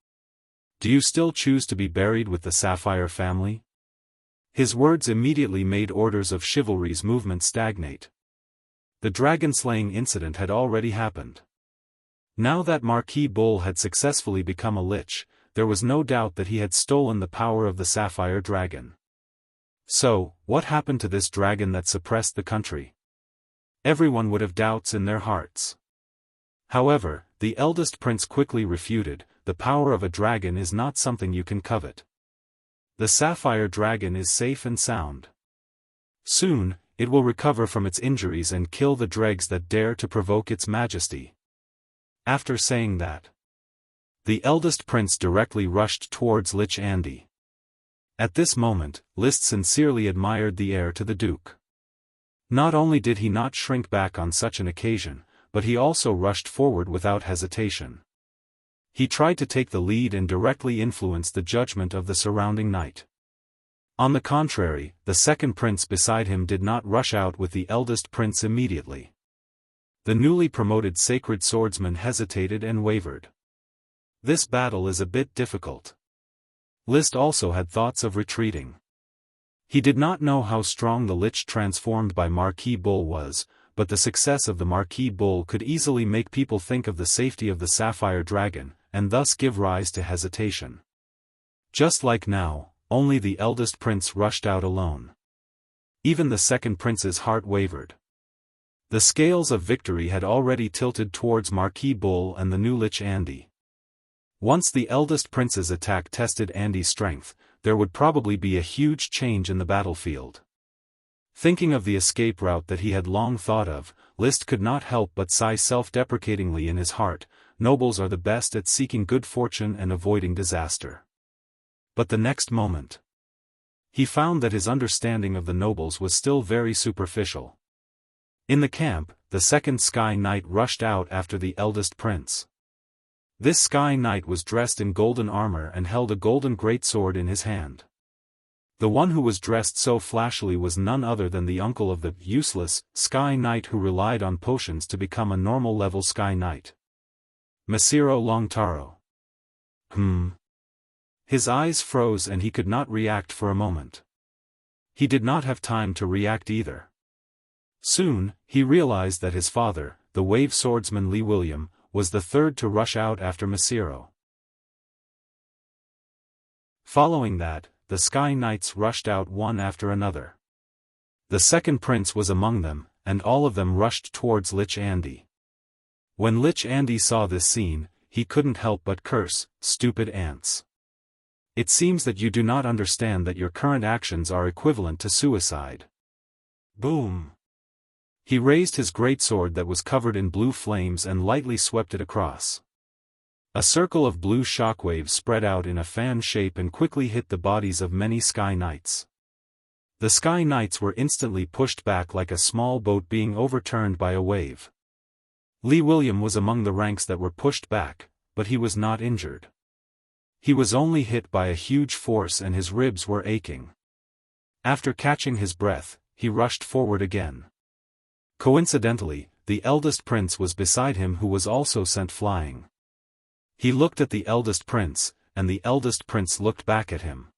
Do you still choose to be buried with the Sapphire family?" His words immediately made orders of chivalry's movement stagnate. The dragon-slaying incident had already happened. Now that Marquis Bull had successfully become a Lich, there was no doubt that he had stolen the power of the Sapphire Dragon. So, what happened to this dragon that suppressed the country? Everyone would have doubts in their hearts. However, the eldest prince quickly refuted, "The power of a dragon is not something you can covet. The Sapphire Dragon is safe and sound. Soon, it will recover from its injuries and kill the dregs that dare to provoke its majesty." After saying that, the eldest prince directly rushed towards Lich Andy. At this moment, List sincerely admired the heir to the Duke. Not only did he not shrink back on such an occasion, but he also rushed forward without hesitation. He tried to take the lead and directly influence the judgment of the surrounding knight. On the contrary, the second prince beside him did not rush out with the eldest prince immediately. The newly promoted sacred swordsman hesitated and wavered. This battle is a bit difficult. Liszt also had thoughts of retreating. He did not know how strong the lich transformed by Marquis Bull was, but the success of the Marquis Bull could easily make people think of the safety of the Sapphire Dragon, and thus give rise to hesitation. Just like now, only the eldest prince rushed out alone. Even the second prince's heart wavered. The scales of victory had already tilted towards Marquis Bull and the new lich Andy. Once the eldest prince's attack tested Andy's strength, there would probably be a huge change in the battlefield. Thinking of the escape route that he had long thought of, Liszt could not help but sigh self-deprecatingly in his heart. Nobles are the best at seeking good fortune and avoiding disaster. But the next moment, he found that his understanding of the nobles was still very superficial. In the camp, the second Sky Knight rushed out after the eldest prince. This Sky Knight was dressed in golden armor and held a golden greatsword in his hand. The one who was dressed so flashily was none other than the uncle of the useless Sky Knight who relied on potions to become a normal-level Sky Knight. Mesiro Longtaro. His eyes froze and he could not react for a moment. He did not have time to react either. Soon, he realized that his father, the wave swordsman Li William, was the third to rush out after Mesiro. Following that, the Sky Knights rushed out one after another. The second prince was among them, and all of them rushed towards Lich Andy. When Lich Andy saw this scene, he couldn't help but curse, "Stupid ants. It seems that you do not understand that your current actions are equivalent to suicide." Boom! He raised his greatsword that was covered in blue flames and lightly swept it across. A circle of blue shockwaves spread out in a fan shape and quickly hit the bodies of many Sky Knights. The Sky Knights were instantly pushed back like a small boat being overturned by a wave. Li William was among the ranks that were pushed back, but he was not injured. He was only hit by a huge force and his ribs were aching. After catching his breath, he rushed forward again. Coincidentally, the eldest prince was beside him who was also sent flying. He looked at the eldest prince, and the eldest prince looked back at him.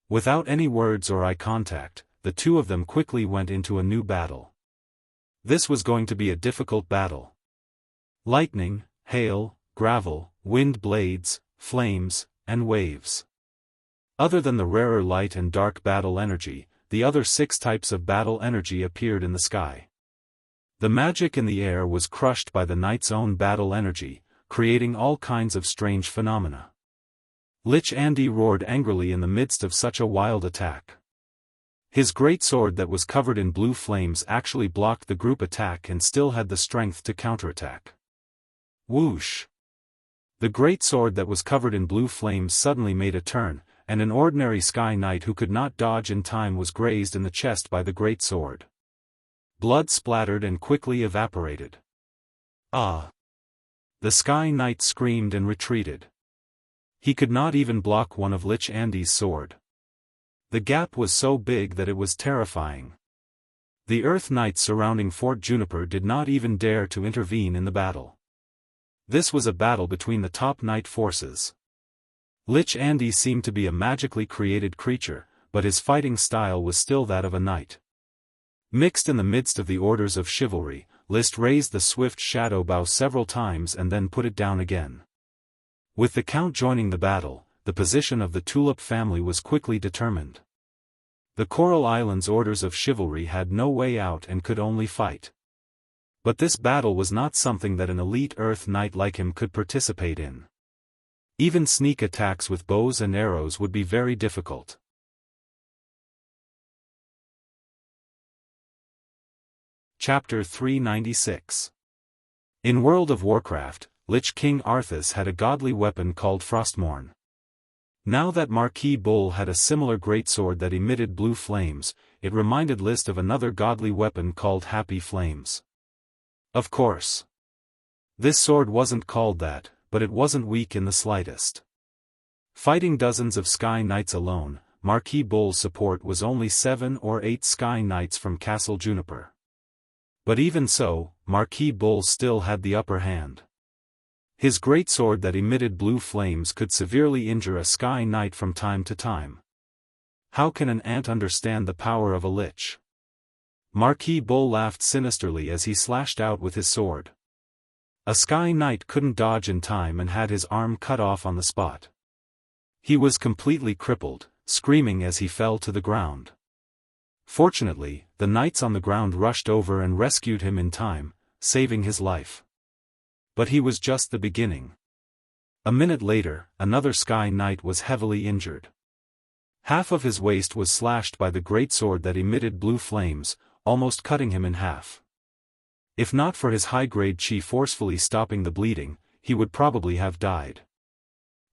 Without any words or eye contact, the two of them quickly went into a new battle. This was going to be a difficult battle. Lightning, hail, gravel, wind blades, flames, and waves. Other than the rarer light and dark battle energy, the other 6 types of battle energy appeared in the sky. The magic in the air was crushed by the knight's own battle energy, creating all kinds of strange phenomena. Lich Andy roared angrily in the midst of such a wild attack. His greatsword that was covered in blue flames actually blocked the group attack and still had the strength to counterattack. Whoosh! The greatsword that was covered in blue flames suddenly made a turn, and an ordinary Sky Knight who could not dodge in time was grazed in the chest by the greatsword. Blood splattered and quickly evaporated. Ah! The Sky Knight screamed and retreated. He could not even block one of Lich Andy's sword. The gap was so big that it was terrifying. The Earth Knights surrounding Fort Juniper did not even dare to intervene in the battle. This was a battle between the top knight forces. Lich Andy seemed to be a magically created creature, but his fighting style was still that of a knight. Mixed in the midst of the orders of chivalry, Liszt raised the swift shadow bow several times and then put it down again. With the Count joining the battle, the position of the Tulip family was quickly determined. The Coral Islands orders of chivalry had no way out and could only fight. But this battle was not something that an elite Earth Knight like him could participate in. Even sneak attacks with bows and arrows would be very difficult. Chapter 396. In World of Warcraft, Lich King Arthas had a godly weapon called Frostmourne. Now that Marquis Bull had a similar greatsword that emitted blue flames, it reminded Liszt of another godly weapon called Happy Flames. Of course. This sword wasn't called that, but it wasn't weak in the slightest. Fighting dozens of Sky Knights alone, Marquis Bull's support was only 7 or 8 Sky Knights from Castle Juniper. But even so, Marquis Bull still had the upper hand. His greatsword that emitted blue flames could severely injure a Sky Knight from time to time. How can an ant understand the power of a lich? Marquis Bull laughed sinisterly as he slashed out with his sword. A Sky Knight couldn't dodge in time and had his arm cut off on the spot. He was completely crippled, screaming as he fell to the ground. Fortunately, the knights on the ground rushed over and rescued him in time, saving his life. But he was just the beginning. A minute later, another Sky Knight was heavily injured. Half of his waist was slashed by the greatsword that emitted blue flames, almost cutting him in half. If not for his high-grade chi forcefully stopping the bleeding, he would probably have died.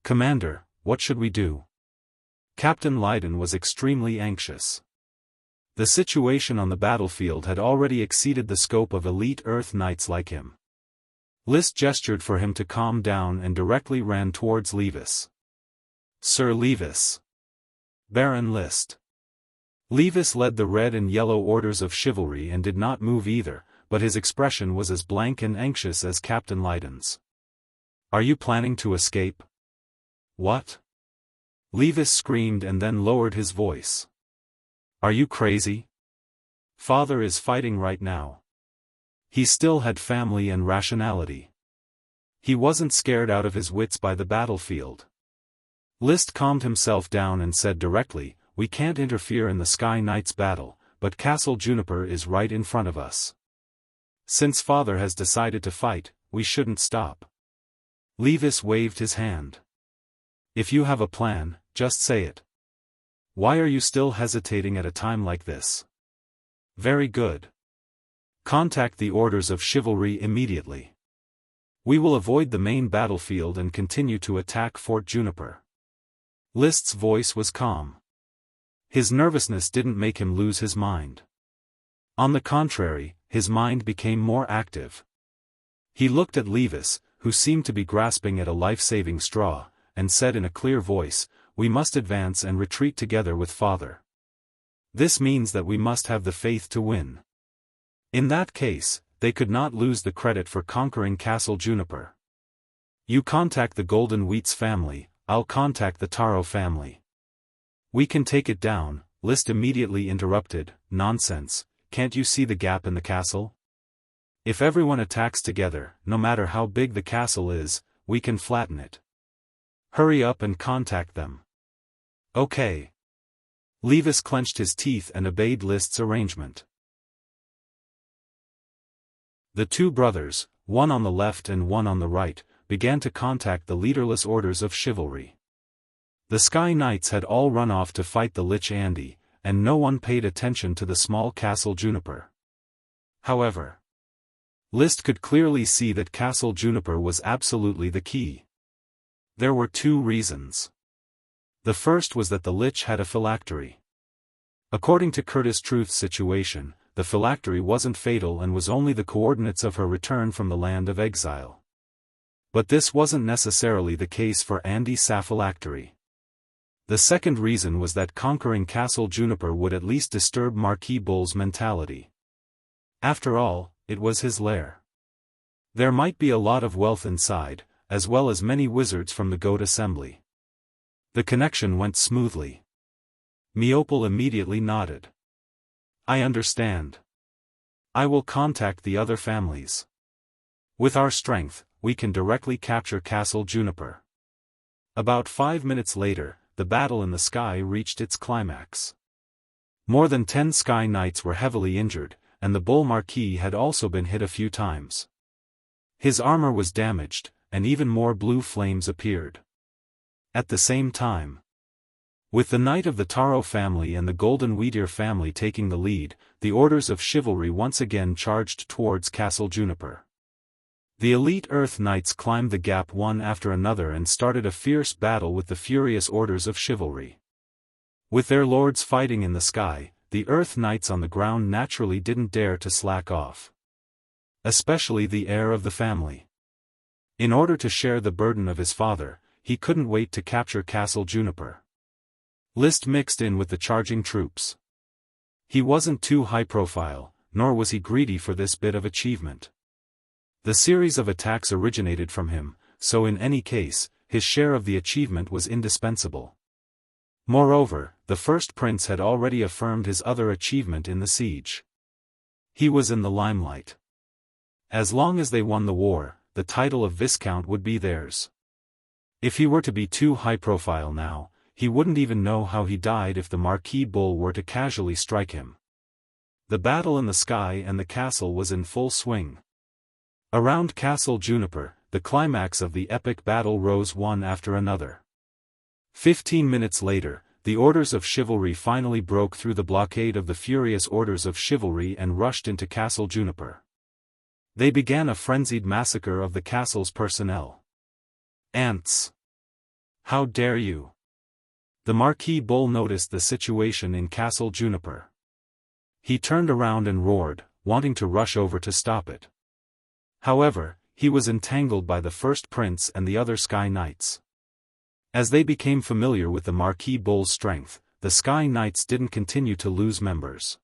"Commander, what should we do?" Captain Lydon was extremely anxious. The situation on the battlefield had already exceeded the scope of elite Earth Knights like him. List gestured for him to calm down and directly ran towards Levis. "Sir Levis." "Baron List." Levis led the red and yellow orders of chivalry and did not move either, but his expression was as blank and anxious as Captain Lydon's. "Are you planning to escape?" "What?" Levis screamed and then lowered his voice. "Are you crazy? Father is fighting right now." He still had family and rationality. He wasn't scared out of his wits by the battlefield. List calmed himself down and said directly, "We can't interfere in the Sky Knights' battle, but Castle Juniper is right in front of us. Since Father has decided to fight, we shouldn't stop." Levis waved his hand. "If you have a plan, just say it. Why are you still hesitating at a time like this? Very good. Contact the orders of chivalry immediately. We will avoid the main battlefield and continue to attack Fort Juniper." List's voice was calm. His nervousness didn't make him lose his mind. On the contrary, his mind became more active. He looked at Levis, who seemed to be grasping at a life-saving straw, and said in a clear voice, "We must advance and retreat together with Father. This means that we must have the faith to win. In that case, they could not lose the credit for conquering Castle Juniper. You contact the Golden Wheats family, I'll contact the Taro family. We can take it down." List immediately interrupted, "Nonsense, can't you see the gap in the castle? If everyone attacks together, no matter how big the castle is, we can flatten it. Hurry up and contact them." "Okay." Levis clenched his teeth and obeyed List's arrangement. The two brothers, one on the left and one on the right, began to contact the leaderless orders of chivalry. The Sky Knights had all run off to fight the Lich Andy, and no one paid attention to the small Castle Juniper. However, List could clearly see that Castle Juniper was absolutely the key. There were two reasons. The first was that the Lich had a phylactery. According to Curtis Truth's situation, the phylactery wasn't fatal and was only the coordinates of her return from the land of exile. But this wasn't necessarily the case for Andy Saphylactery. The second reason was that conquering Castle Juniper would at least disturb Marquis Bull's mentality. After all, it was his lair. There might be a lot of wealth inside, as well as many wizards from the Goat Assembly. The connection went smoothly. Meopal immediately nodded. "I understand. I will contact the other families. With our strength, we can directly capture Castle Juniper." About 5 minutes later, the battle in the sky reached its climax. More than 10 Sky Knights were heavily injured, and the Bull Marquis had also been hit a few times. His armor was damaged, and even more blue flames appeared. At the same time, with the Knight of the Taro family and the Golden Wheatear family taking the lead, the orders of chivalry once again charged towards Castle Juniper. The elite Earth Knights climbed the gap one after another and started a fierce battle with the furious orders of chivalry. With their lords fighting in the sky, the Earth Knights on the ground naturally didn't dare to slack off. Especially the heir of the family. In order to share the burden of his father, he couldn't wait to capture Castle Juniper. List mixed in with the charging troops. He wasn't too high-profile, nor was he greedy for this bit of achievement. The series of attacks originated from him, so in any case, his share of the achievement was indispensable. Moreover, the first prince had already affirmed his other achievement in the siege. He was in the limelight. As long as they won the war, the title of Viscount would be theirs. If he were to be too high-profile now, he wouldn't even know how he died if the Marquis Bull were to casually strike him. The battle in the sky and the castle was in full swing. Around Castle Juniper, the climax of the epic battle rose one after another. 15 minutes later, the Orders of Chivalry finally broke through the blockade of the furious Orders of Chivalry and rushed into Castle Juniper. They began a frenzied massacre of the castle's personnel. Ants! How dare you! The Marquis Bull noticed the situation in Castle Juniper. He turned around and roared, wanting to rush over to stop it. However, he was entangled by the first prince and the other Sky Knights. As they became familiar with the Marquis Bull's strength, the Sky Knights didn't continue to lose members.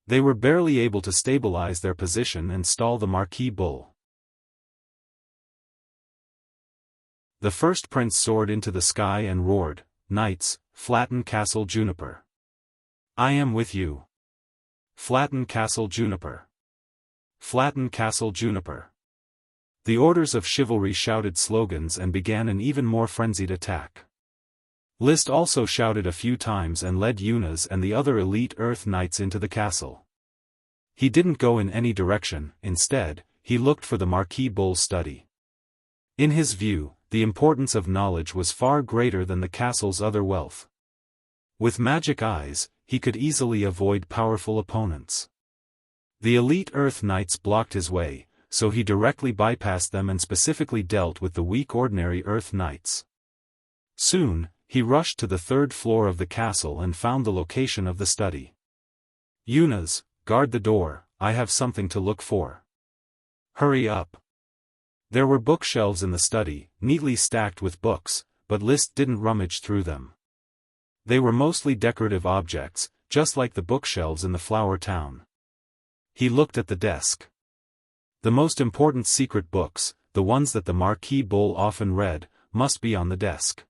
They were barely able to stabilize their position and stall the Marquis Bull. The first prince soared into the sky and roared, "Knights, flatten Castle Juniper. I am with you. Flatten Castle Juniper. Flatten Castle Juniper." The Orders of Chivalry shouted slogans and began an even more frenzied attack. List also shouted a few times and led Yuna's and the other elite Earth Knights into the castle. He didn't go in any direction, instead, he looked for the Marquis Bull's study. In his view, the importance of knowledge was far greater than the castle's other wealth. With magic eyes, he could easily avoid powerful opponents. The elite Earth Knights blocked his way, so he directly bypassed them and specifically dealt with the weak ordinary Earth Knights. Soon, he rushed to the third floor of the castle and found the location of the study. "Yunas, guard the door, I have something to look for. Hurry up." There were bookshelves in the study, neatly stacked with books, but List didn't rummage through them. They were mostly decorative objects, just like the bookshelves in the Flower Town. He looked at the desk. The most important secret books, the ones that the Marquis Bull often read, must be on the desk.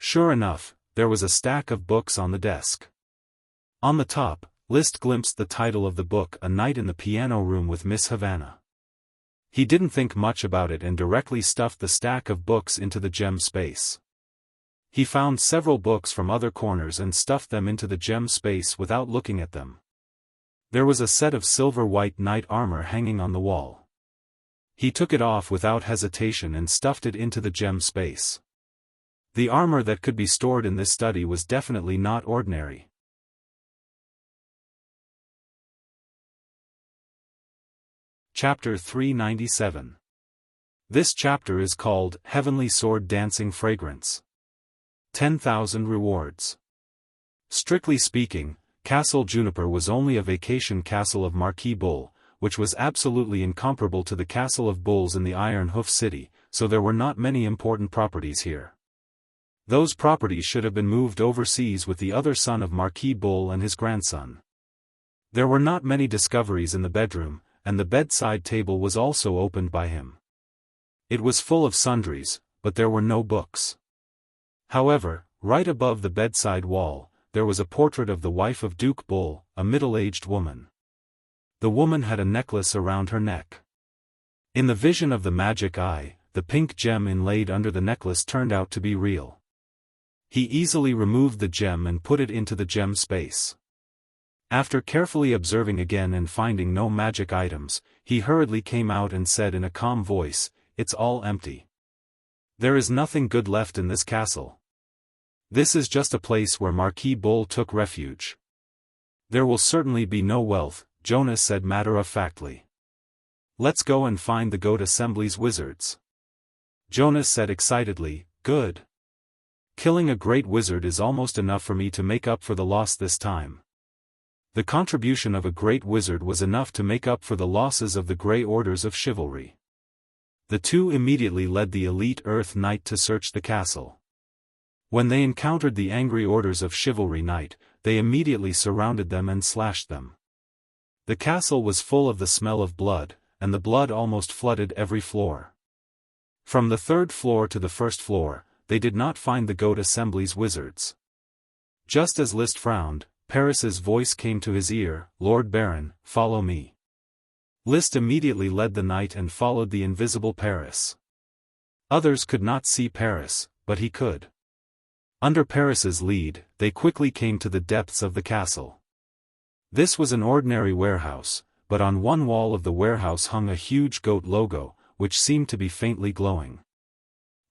Sure enough, there was a stack of books on the desk. On the top, List glimpsed the title of the book, A Night in the Piano Room with Miss Havana. He didn't think much about it and directly stuffed the stack of books into the gem space. He found several books from other corners and stuffed them into the gem space without looking at them. There was a set of silver-white knight armor hanging on the wall. He took it off without hesitation and stuffed it into the gem space. The armor that could be stored in this study was definitely not ordinary. Chapter 397. This chapter is called Heavenly Sword Dancing Fragrance. 10,000 Rewards. Strictly speaking, Castle Juniper was only a vacation castle of Marquis Bull, which was absolutely incomparable to the Castle of Bulls in the Iron Hoof City, so there were not many important properties here. Those properties should have been moved overseas with the other son of Marquis Bull and his grandson. There were not many discoveries in the bedroom, and the bedside table was also opened by him. It was full of sundries, but there were no books. However, right above the bedside wall, there was a portrait of the wife of Duke Bull, a middle-aged woman. The woman had a necklace around her neck. In the vision of the magic eye, the pink gem inlaid under the necklace turned out to be real. He easily removed the gem and put it into the gem space. After carefully observing again and finding no magic items, he hurriedly came out and said in a calm voice, "It's all empty. There is nothing good left in this castle. This is just a place where Marquis Bull took refuge. There will certainly be no wealth," Jonas said matter-of-factly. "Let's go and find the Goat Assembly's wizards." Jonas said excitedly, "Good. Killing a great wizard is almost enough for me to make up for the loss this time." The contribution of a great wizard was enough to make up for the losses of the Grey Orders of Chivalry. The two immediately led the elite Earth Knight to search the castle. When they encountered the angry orders of Chivalry Knight, they immediately surrounded them and slashed them. The castle was full of the smell of blood, and the blood almost flooded every floor. From the third floor to the first floor, they did not find the Goat Assembly's wizards. Just as Liszt frowned, Paris's voice came to his ear, "Lord Baron, follow me." Liszt immediately led the knight and followed the invisible Paris. Others could not see Paris, but he could. Under Paris's lead, they quickly came to the depths of the castle. This was an ordinary warehouse, but on one wall of the warehouse hung a huge goat logo, which seemed to be faintly glowing.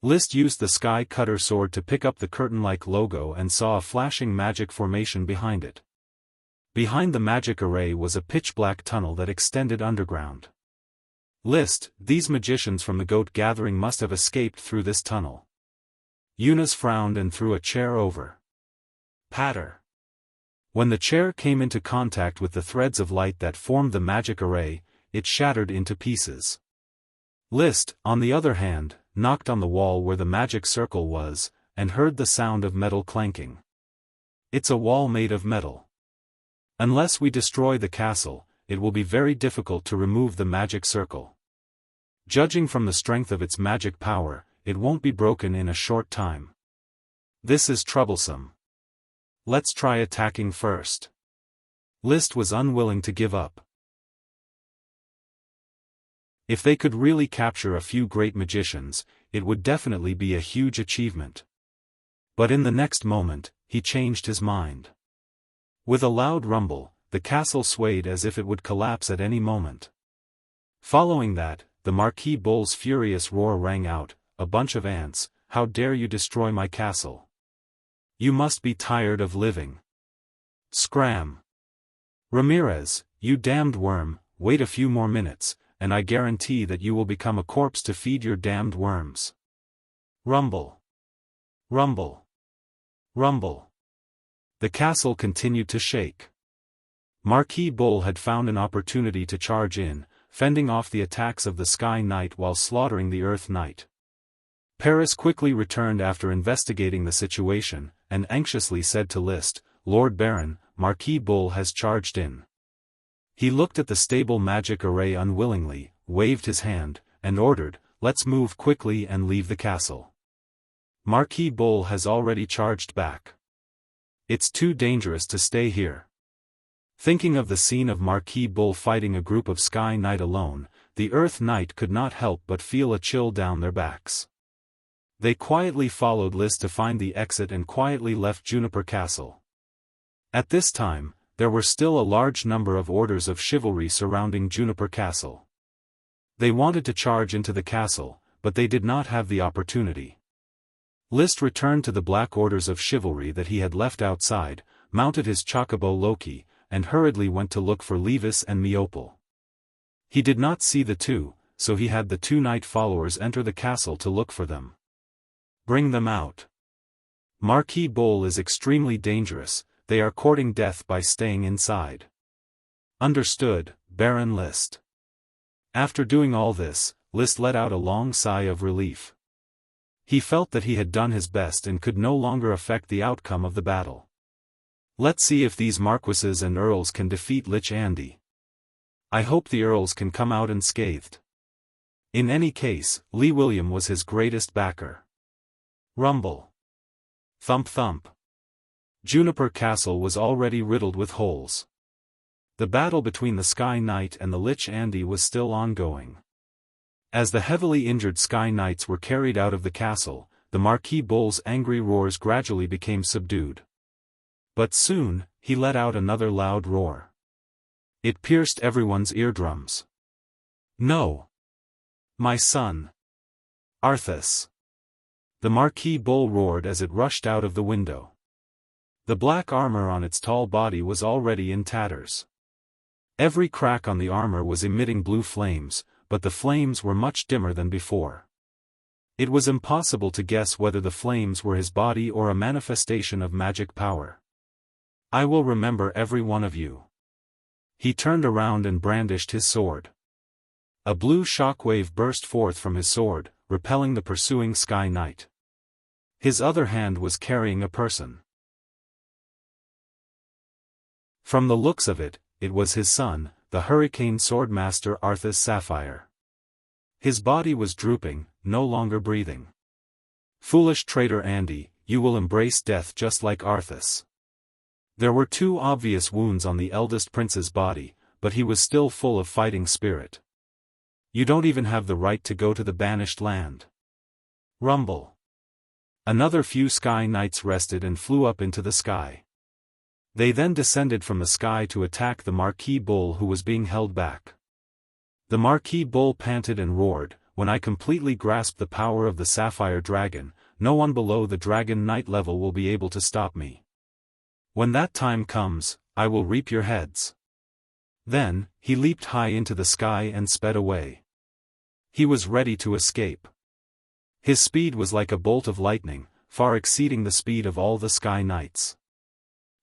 Liszt used the Sky Cutter sword to pick up the curtain-like logo and saw a flashing magic formation behind it. Behind the magic array was a pitch-black tunnel that extended underground. Liszt, these magicians from the Goat Gathering must have escaped through this tunnel. Yunus frowned and threw a chair over. Patter. When the chair came into contact with the threads of light that formed the magic array, it shattered into pieces. Liszt, on the other hand, knocked on the wall where the magic circle was, and heard the sound of metal clanking. It's a wall made of metal. Unless we destroy the castle, it will be very difficult to remove the magic circle. Judging from the strength of its magic power, it won't be broken in a short time. This is troublesome. Let's try attacking first. Liszt was unwilling to give up. If they could really capture a few great magicians, it would definitely be a huge achievement. But in the next moment, he changed his mind. With a loud rumble, the castle swayed as if it would collapse at any moment. Following that, the Marquis Bull's furious roar rang out, "A bunch of ants, how dare you destroy my castle? You must be tired of living. Scram! Ramirez, you damned worm, wait a few more minutes, and I guarantee that you will become a corpse to feed your damned worms." Rumble. Rumble. Rumble. The castle continued to shake. Marquis Bull had found an opportunity to charge in, fending off the attacks of the Sky Knight while slaughtering the Earth Knight. Paris quickly returned after investigating the situation, and anxiously said to Liszt, "Lord Baron, Marquis Bull has charged in." He looked at the stable magic array unwillingly, waved his hand, and ordered, "Let's move quickly and leave the castle." Marquis Bull has already charged back. It's too dangerous to stay here. Thinking of the scene of Marquis Bull fighting a group of Sky Knight alone, the Earth Knight could not help but feel a chill down their backs. They quietly followed Liszt to find the exit and quietly left Juniper Castle. At this time, there were still a large number of orders of chivalry surrounding Juniper Castle. They wanted to charge into the castle, but they did not have the opportunity. Liszt returned to the black orders of chivalry that he had left outside, mounted his chocobo Loki, and hurriedly went to look for Levis and Meopel. He did not see the two, so he had the two knight followers enter the castle to look for them. Bring them out. Marquis Bull is extremely dangerous, they are courting death by staying inside. Understood, Baron Liszt. After doing all this, Liszt let out a long sigh of relief. He felt that he had done his best and could no longer affect the outcome of the battle. Let's see if these marquises and earls can defeat Lich Andy. I hope the earls can come out unscathed. In any case, Lee William was his greatest backer. Rumble. Thump thump. Juniper Castle was already riddled with holes. The battle between the Sky Knight and the Lich Andy was still ongoing. As the heavily injured Sky Knights were carried out of the castle, the Marquis Bull's angry roars gradually became subdued. But soon, he let out another loud roar. It pierced everyone's eardrums. "No! My son! Arthas!" The Marquis Bull roared as it rushed out of the window. The black armor on its tall body was already in tatters. Every crack on the armor was emitting blue flames, but the flames were much dimmer than before. It was impossible to guess whether the flames were his body or a manifestation of magic power. "I will remember every one of you." He turned around and brandished his sword. A blue shockwave burst forth from his sword, repelling the pursuing Sky Knight. His other hand was carrying a person. From the looks of it, it was his son, the Hurricane Swordmaster Arthas Sapphire. His body was drooping, no longer breathing. Foolish traitor Andy, you will embrace death just like Arthas. There were 2 obvious wounds on the eldest prince's body, but he was still full of fighting spirit. You don't even have the right to go to the banished land. Rumble. Another few Sky Knights rested and flew up into the sky. They then descended from the sky to attack the Marquis Bull who was being held back. The Marquis Bull panted and roared, "When I completely grasp the power of the Sapphire Dragon, no one below the Dragon Knight level will be able to stop me. When that time comes, I will reap your heads." Then, he leaped high into the sky and sped away. He was ready to escape. His speed was like a bolt of lightning, far exceeding the speed of all the Sky Knights.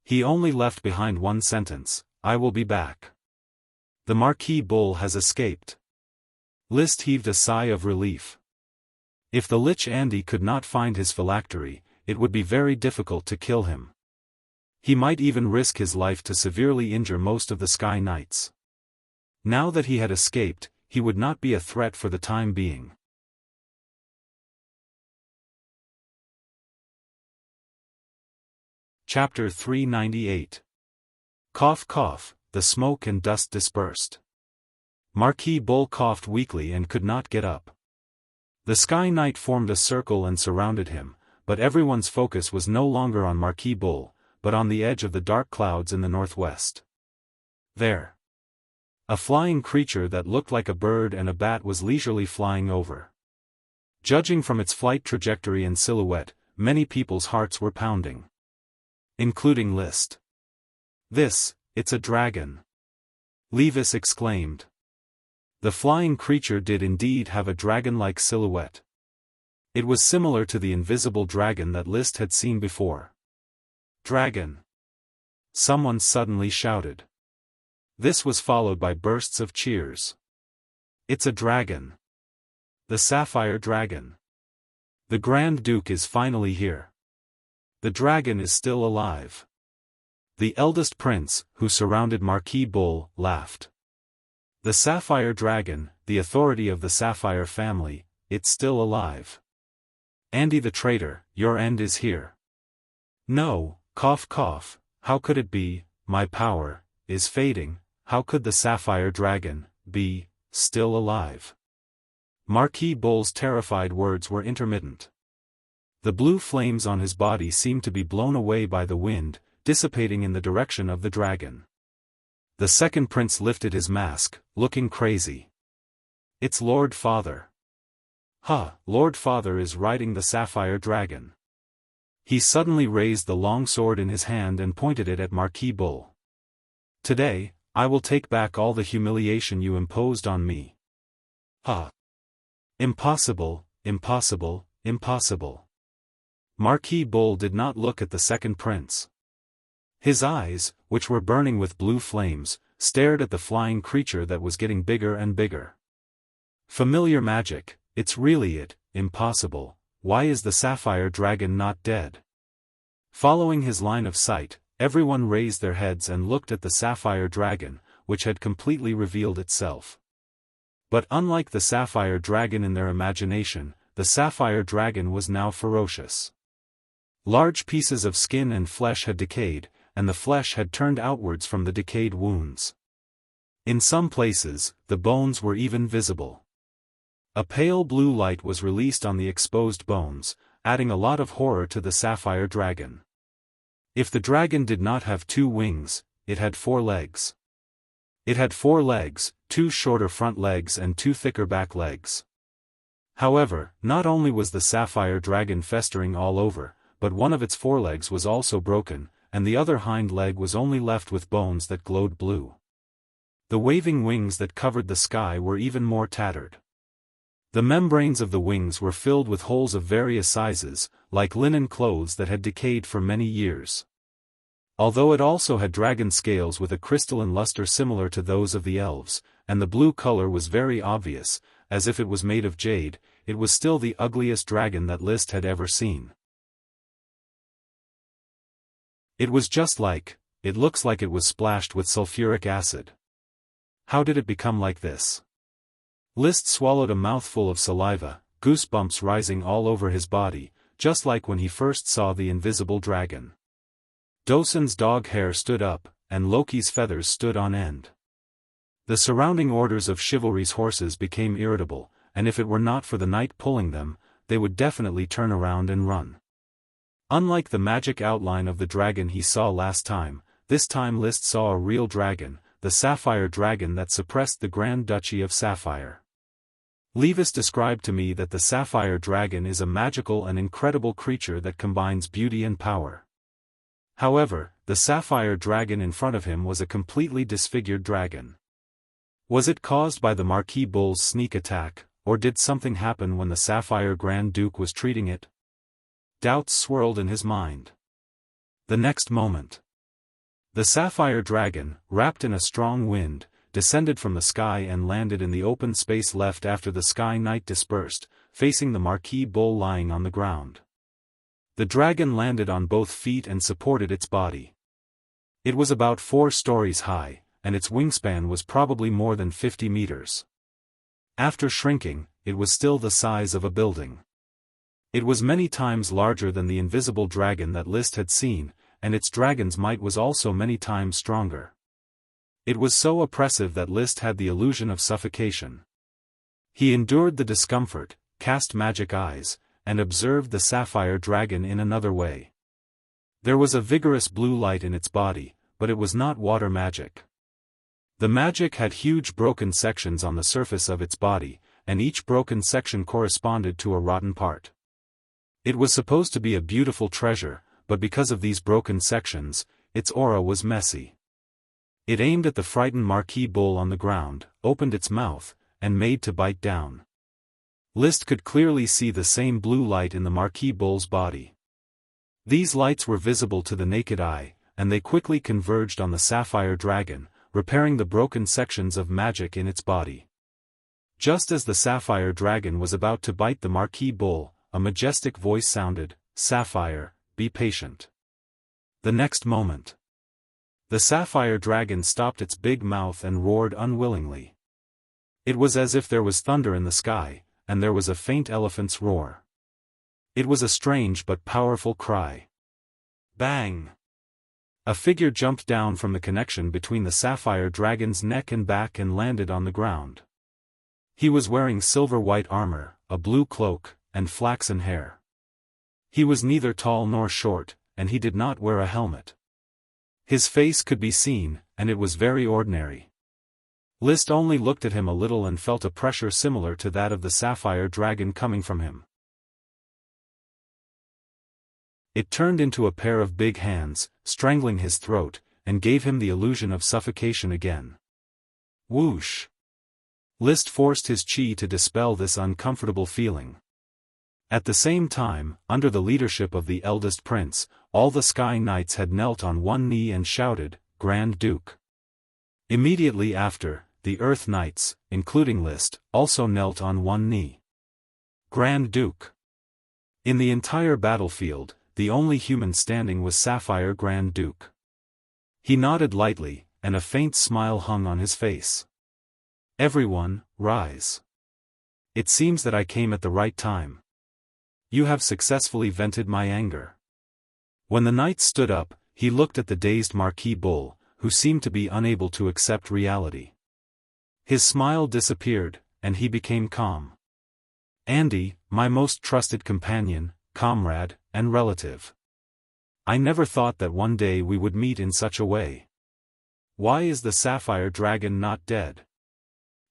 He only left behind one sentence: "I will be back." The Marquis Bull has escaped. List heaved a sigh of relief. If the Lich Andy could not find his phylactery, it would be very difficult to kill him. He might even risk his life to severely injure most of the Sky Knights. Now that he had escaped, he would not be a threat for the time being. Chapter 398. Cough cough, the smoke and dust dispersed. Marquis Bull coughed weakly and could not get up. The Sky Knight formed a circle and surrounded him, but everyone's focus was no longer on Marquis Bull, but on the edge of the dark clouds in the northwest. There. A flying creature that looked like a bird and a bat was leisurely flying over. Judging from its flight trajectory and silhouette, many people's hearts were pounding. Including List. It's a dragon," Levis exclaimed. The flying creature did indeed have a dragon-like silhouette. It was similar to the invisible dragon that List had seen before. "Dragon!" someone suddenly shouted. This was followed by bursts of cheers. "It's a dragon! The Sapphire Dragon! The Grand Duke is finally here! The dragon is still alive!" The eldest prince, who surrounded Marquis Bull, laughed. "The Sapphire Dragon, the authority of the Sapphire family, it's still alive. Andy the traitor, your end is here." "No, cough cough, how could it be? My power is fading. How could the Sapphire Dragon be still alive?" Marquis Bull's terrified words were intermittent. The blue flames on his body seemed to be blown away by the wind, dissipating in the direction of the dragon. The second prince lifted his mask, looking crazy. "It's Lord Father." Lord Father is riding the Sapphire Dragon." He suddenly raised the long sword in his hand and pointed it at Marquis Bull. "Today, I will take back all the humiliation you imposed on me." Impossible, impossible, impossible." Marquis Bull did not look at the second prince. His eyes, which were burning with blue flames, stared at the flying creature that was getting bigger and bigger. "Familiar magic, it's really it, impossible. Why is the Sapphire Dragon not dead?" Following his line of sight, everyone raised their heads and looked at the Sapphire Dragon, which had completely revealed itself. But unlike the Sapphire Dragon in their imagination, the Sapphire Dragon was now ferocious. Large pieces of skin and flesh had decayed, and the flesh had turned outwards from the decayed wounds. In some places, the bones were even visible. A pale blue light was released on the exposed bones, adding a lot of horror to the Sapphire Dragon. If the dragon did not have 2 wings, it had 4 legs. It had 4 legs, 2 shorter front legs and 2 thicker back legs. However, not only was the Sapphire Dragon festering all over, but one of its forelegs was also broken, and the other hind leg was only left with bones that glowed blue. The waving wings that covered the sky were even more tattered. The membranes of the wings were filled with holes of various sizes, like linen clothes that had decayed for many years. Although it also had dragon scales with a crystalline luster similar to those of the elves, and the blue color was very obvious, as if it was made of jade. It was still the ugliest dragon that Liszt had ever seen. It was just like, it looks like it was splashed with sulfuric acid. How did it become like this? Liszt swallowed a mouthful of saliva, goosebumps rising all over his body, just like when he first saw the invisible dragon. Dosun's dog hair stood up, and Loki's feathers stood on end. The surrounding orders of chivalry's horses became irritable, and if it were not for the knight pulling them, they would definitely turn around and run. Unlike the magic outline of the dragon he saw last time, this time Liszt saw a real dragon, the sapphire dragon that suppressed the Grand Duchy of Sapphire. Levis described to me that the sapphire dragon is a magical and incredible creature that combines beauty and power. However, the sapphire dragon in front of him was a completely disfigured dragon. Was it caused by the Marquis Bull's sneak attack, or did something happen when the sapphire Grand Duke was treating it? Doubts swirled in his mind. The next moment, the sapphire dragon, wrapped in a strong wind, descended from the sky and landed in the open space left after the Sky Knight dispersed, facing the Marquis Bull lying on the ground. The dragon landed on both feet and supported its body. It was about 4 stories high, and its wingspan was probably more than 50 meters. After shrinking, it was still the size of a building. It was many times larger than the invisible dragon that Liszt had seen, and its dragon's might was also many times stronger. It was so oppressive that Liszt had the illusion of suffocation. He endured the discomfort, cast magic eyes, and observed the sapphire dragon in another way. There was a vigorous blue light in its body, but it was not water magic. The magic had huge broken sections on the surface of its body, and each broken section corresponded to a rotten part. It was supposed to be a beautiful treasure, but because of these broken sections, its aura was messy. It aimed at the frightened Marquis Bull on the ground, opened its mouth, and made to bite down. Liszt could clearly see the same blue light in the Marquis Bull's body. These lights were visible to the naked eye, and they quickly converged on the sapphire dragon, repairing the broken sections of magic in its body. Just as the sapphire dragon was about to bite the Marquis Bull, a majestic voice sounded, "Sapphire, be patient." The next moment, the sapphire dragon stopped its big mouth and roared unwillingly. It was as if there was thunder in the sky, and there was a faint elephant's roar. It was a strange but powerful cry. Bang! A figure jumped down from the connection between the sapphire dragon's neck and back and landed on the ground. He was wearing silver-white armor, a blue cloak, and flaxen hair. He was neither tall nor short, and he did not wear a helmet. His face could be seen, and it was very ordinary. Liszt only looked at him a little and felt a pressure similar to that of the sapphire dragon coming from him. It turned into a pair of big hands, strangling his throat, and gave him the illusion of suffocation again. Whoosh! Liszt forced his chi to dispel this uncomfortable feeling. At the same time, under the leadership of the eldest prince, all the Sky Knights had knelt on one knee and shouted, "Grand Duke." Immediately after, the Earth Knights, including Liszt, also knelt on one knee. Grand Duke. In the entire battlefield, the only human standing was Sapphire Grand Duke. He nodded lightly, and a faint smile hung on his face. "Everyone, rise. It seems that I came at the right time. You have successfully vented my anger." When the knight stood up, he looked at the dazed Marquis Bull, who seemed to be unable to accept reality. His smile disappeared, and he became calm. "Andy, my most trusted companion, comrade, and relative. I never thought that one day we would meet in such a way. Why is the sapphire dragon not dead?"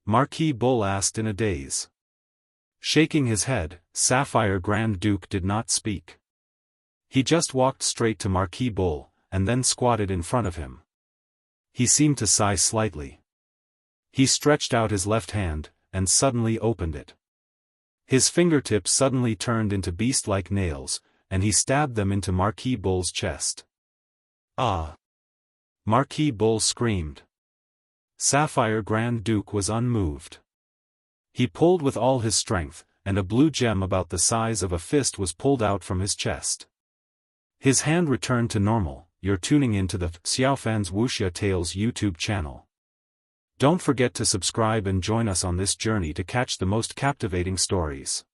Marquis Bull asked in a daze. Shaking his head, Sapphire Grand Duke did not speak. He just walked straight to Marquis Bull, and then squatted in front of him. He seemed to sigh slightly. He stretched out his left hand, and suddenly opened it. His fingertips suddenly turned into beast-like nails, and he stabbed them into Marquis Bull's chest. "Ah!" Marquis Bull screamed. Sapphire Grand Duke was unmoved. He pulled with all his strength, and a blue gem about the size of a fist was pulled out from his chest. His hand returned to normal. You're tuning into the Xiaofan's Wuxia Tales YouTube channel. Don't forget to subscribe and join us on this journey to catch the most captivating stories.